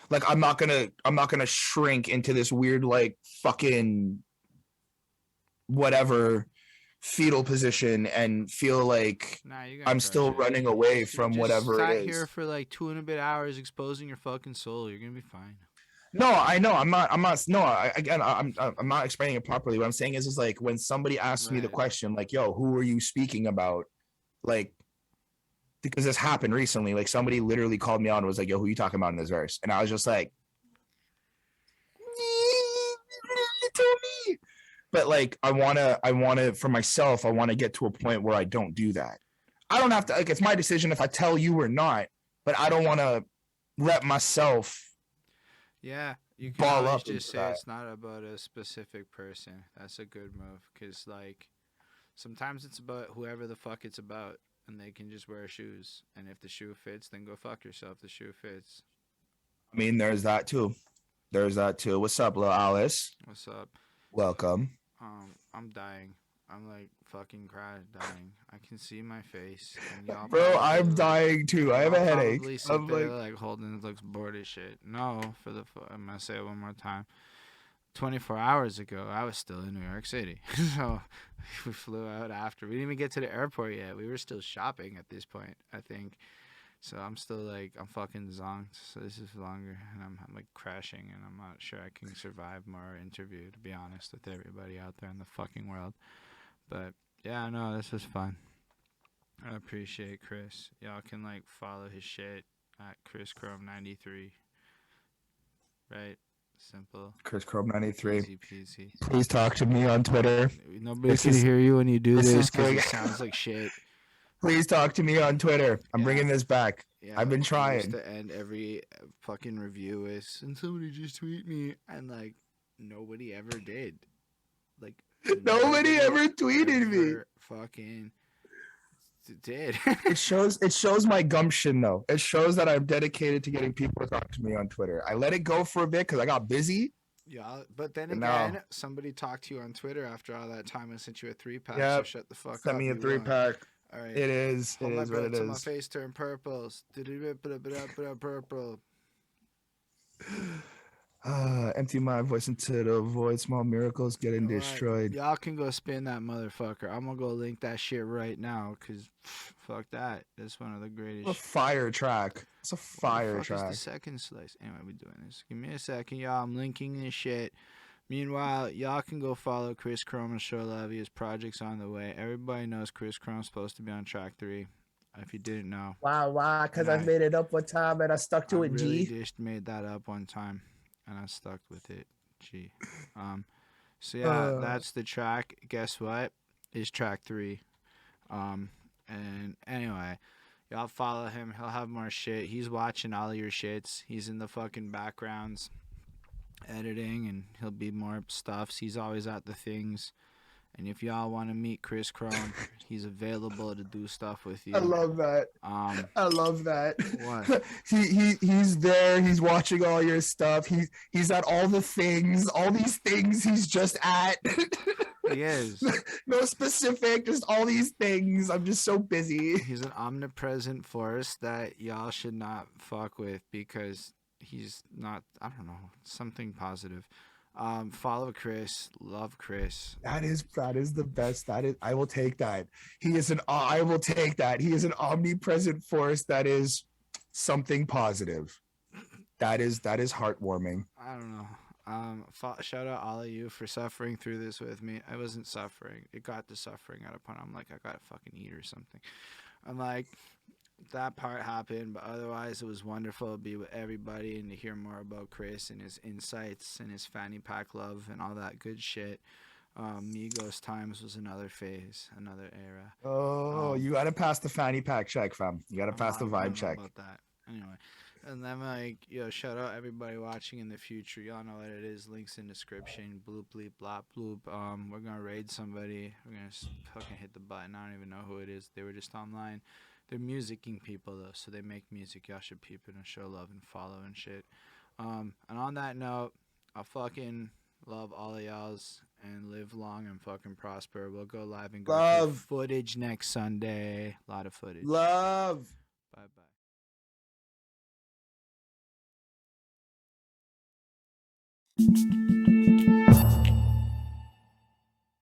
[SPEAKER 2] Like, I'm not going to shrink into this weird, like, fucking whatever fetal position and feel like I'm still running away from whatever it is.
[SPEAKER 1] Sat here for like 2 and a bit hours exposing your fucking soul. You're going to be fine.
[SPEAKER 2] No, I know. I'm not explaining it properly. What I'm saying is like when somebody asks me the question, like, yo, who are you speaking about? Like, because this happened recently. Like somebody literally called me out and was like, "Yo, who you talking about in this verse?" And I was just like, "To me." But like, I wanna for myself. I want to get to a point where I don't do that. I don't have to. Like, it's my decision if I tell you or not. But I don't want to let myself
[SPEAKER 1] Yeah, you can
[SPEAKER 2] ball
[SPEAKER 1] always
[SPEAKER 2] up
[SPEAKER 1] just
[SPEAKER 2] into
[SPEAKER 1] say
[SPEAKER 2] that.
[SPEAKER 1] it's not about a specific person. That's a good move, because like sometimes it's about whoever the fuck it's about, and they can just wear shoes. And if the shoe fits, then go fuck yourself. The shoe fits.
[SPEAKER 2] I mean, there's that too. There's that too. What's up, little Alice?
[SPEAKER 1] What's up?
[SPEAKER 2] Welcome.
[SPEAKER 1] I'm dying. I'm like fucking dying. I can see my face, and y'all
[SPEAKER 2] Bro,
[SPEAKER 1] probably
[SPEAKER 2] I'm dying too. I have
[SPEAKER 1] y'all
[SPEAKER 2] a headache.
[SPEAKER 1] probably sit
[SPEAKER 2] I'm
[SPEAKER 1] there
[SPEAKER 2] like,
[SPEAKER 1] like Holden looks bored as shit. No, I'm gonna say it one more time. 24 hours ago, I was still in New York City. So we flew out after. We didn't even get to the airport yet. We were still shopping at this point, I think. So I'm still like, I'm fucking zonked. So this is longer, and I'm like crashing, and I'm not sure I can survive more interview, to be honest, with everybody out there in the fucking world. But yeah, no, this was fun. I appreciate Chris. Y'all can like follow his shit at Chris Chrome 93. Right? Simple.
[SPEAKER 2] Chris Chrome 93.
[SPEAKER 1] Easy peasy.
[SPEAKER 2] Please talk to me on Twitter.
[SPEAKER 1] Nobody can hear you when you do
[SPEAKER 2] this
[SPEAKER 1] this
[SPEAKER 2] is
[SPEAKER 1] because
[SPEAKER 2] big.
[SPEAKER 1] it sounds like shit.
[SPEAKER 2] Please talk to me on Twitter. I'm
[SPEAKER 1] Yeah.
[SPEAKER 2] bringing this back.
[SPEAKER 1] Yeah,
[SPEAKER 2] I've been
[SPEAKER 1] I used
[SPEAKER 2] trying.
[SPEAKER 1] to end every fucking review with, and somebody just tweet me, and like nobody ever did. Like
[SPEAKER 2] Nobody ever tweeted me.
[SPEAKER 1] Fucking did.
[SPEAKER 2] It shows my gumption though. It shows that I'm dedicated to getting people to talk to me on Twitter. I let it go for a bit because I got busy.
[SPEAKER 1] Yeah, but then
[SPEAKER 2] But
[SPEAKER 1] again,
[SPEAKER 2] now-
[SPEAKER 1] somebody talked to you on Twitter after all that time and sent you a 3-pack.
[SPEAKER 2] Yep.
[SPEAKER 1] So shut the fuck up.
[SPEAKER 2] Send me a
[SPEAKER 1] you
[SPEAKER 2] 3-pack.
[SPEAKER 1] All right.
[SPEAKER 2] It is. It
[SPEAKER 1] Hold my
[SPEAKER 2] is what
[SPEAKER 1] breath
[SPEAKER 2] it
[SPEAKER 1] till my
[SPEAKER 2] is.
[SPEAKER 1] face turn purple. Purple.
[SPEAKER 2] Empty my voice into the void. Small miracles getting
[SPEAKER 1] All right,
[SPEAKER 2] destroyed.
[SPEAKER 1] y'all can go spin that motherfucker. I'm gonna go link that shit right now, cause fuck that. That's one of the greatest.
[SPEAKER 2] It's a fire track. It's a fire
[SPEAKER 1] What the fuck
[SPEAKER 2] track.
[SPEAKER 1] is the second slice? Anyway, we doing this. Give me a second, y'all. I'm linking this shit. Meanwhile, y'all can go follow Chris Chrome and show love. His project's on the way. Everybody knows Chris Chrome's supposed to be on track 3. If you didn't know.
[SPEAKER 2] Why? Because I
[SPEAKER 1] Right.
[SPEAKER 2] made it up one time and I stuck to
[SPEAKER 1] I
[SPEAKER 2] it,
[SPEAKER 1] really
[SPEAKER 2] G.
[SPEAKER 1] just made that up one time, and I stuck with it. G. So yeah, that's the track. Guess what? Is track 3. And anyway, y'all follow him. He'll have more shit. He's watching all of your shits. He's in the fucking backgrounds editing, and he'll be more stuffs. He's always at the things. And if y'all want to meet Chris Chrome, he's available to do stuff with you.
[SPEAKER 2] I love that. I love that.
[SPEAKER 1] What?
[SPEAKER 2] He's there. He's watching all your stuff. He's at all the things. All these things he's just at.
[SPEAKER 1] He is.
[SPEAKER 2] No specific, just all these things. I'm just so busy.
[SPEAKER 1] He's an omnipresent force that y'all should not fuck with because he's not, I don't know, something positive. Follow Chris, love Chris.
[SPEAKER 2] That is the best. I will take that. I will take that. He is an omnipresent force that is something positive. That is heartwarming.
[SPEAKER 1] I don't know. Shout out all of you for suffering through this with me. I wasn't suffering. It got to suffering at a point. I'm like, I gotta fucking eat or something. I'm like, that part happened, but otherwise it was wonderful to be with everybody and to hear more about Chris and his insights and his fanny pack love and all that good shit. Migos times was another phase, another era.
[SPEAKER 2] Oh, you gotta pass the fanny pack check, fam. You gotta pass the vibe check.
[SPEAKER 1] About that. Anyway, and then like, shout out everybody watching in the future. Y'all know what it is. Links in description. Bloop bleep blop bloop. We're gonna raid somebody. We're gonna fucking hit the button. I don't even know who it is. They were just online. They're musicking people though, so they make music. Y'all should peep it and show love and follow and shit. And on that note, I fucking love all of y'all's and live long and fucking prosper. We'll go live and go through footage next Sunday. A lot of footage.
[SPEAKER 2] Love.
[SPEAKER 1] Bye bye.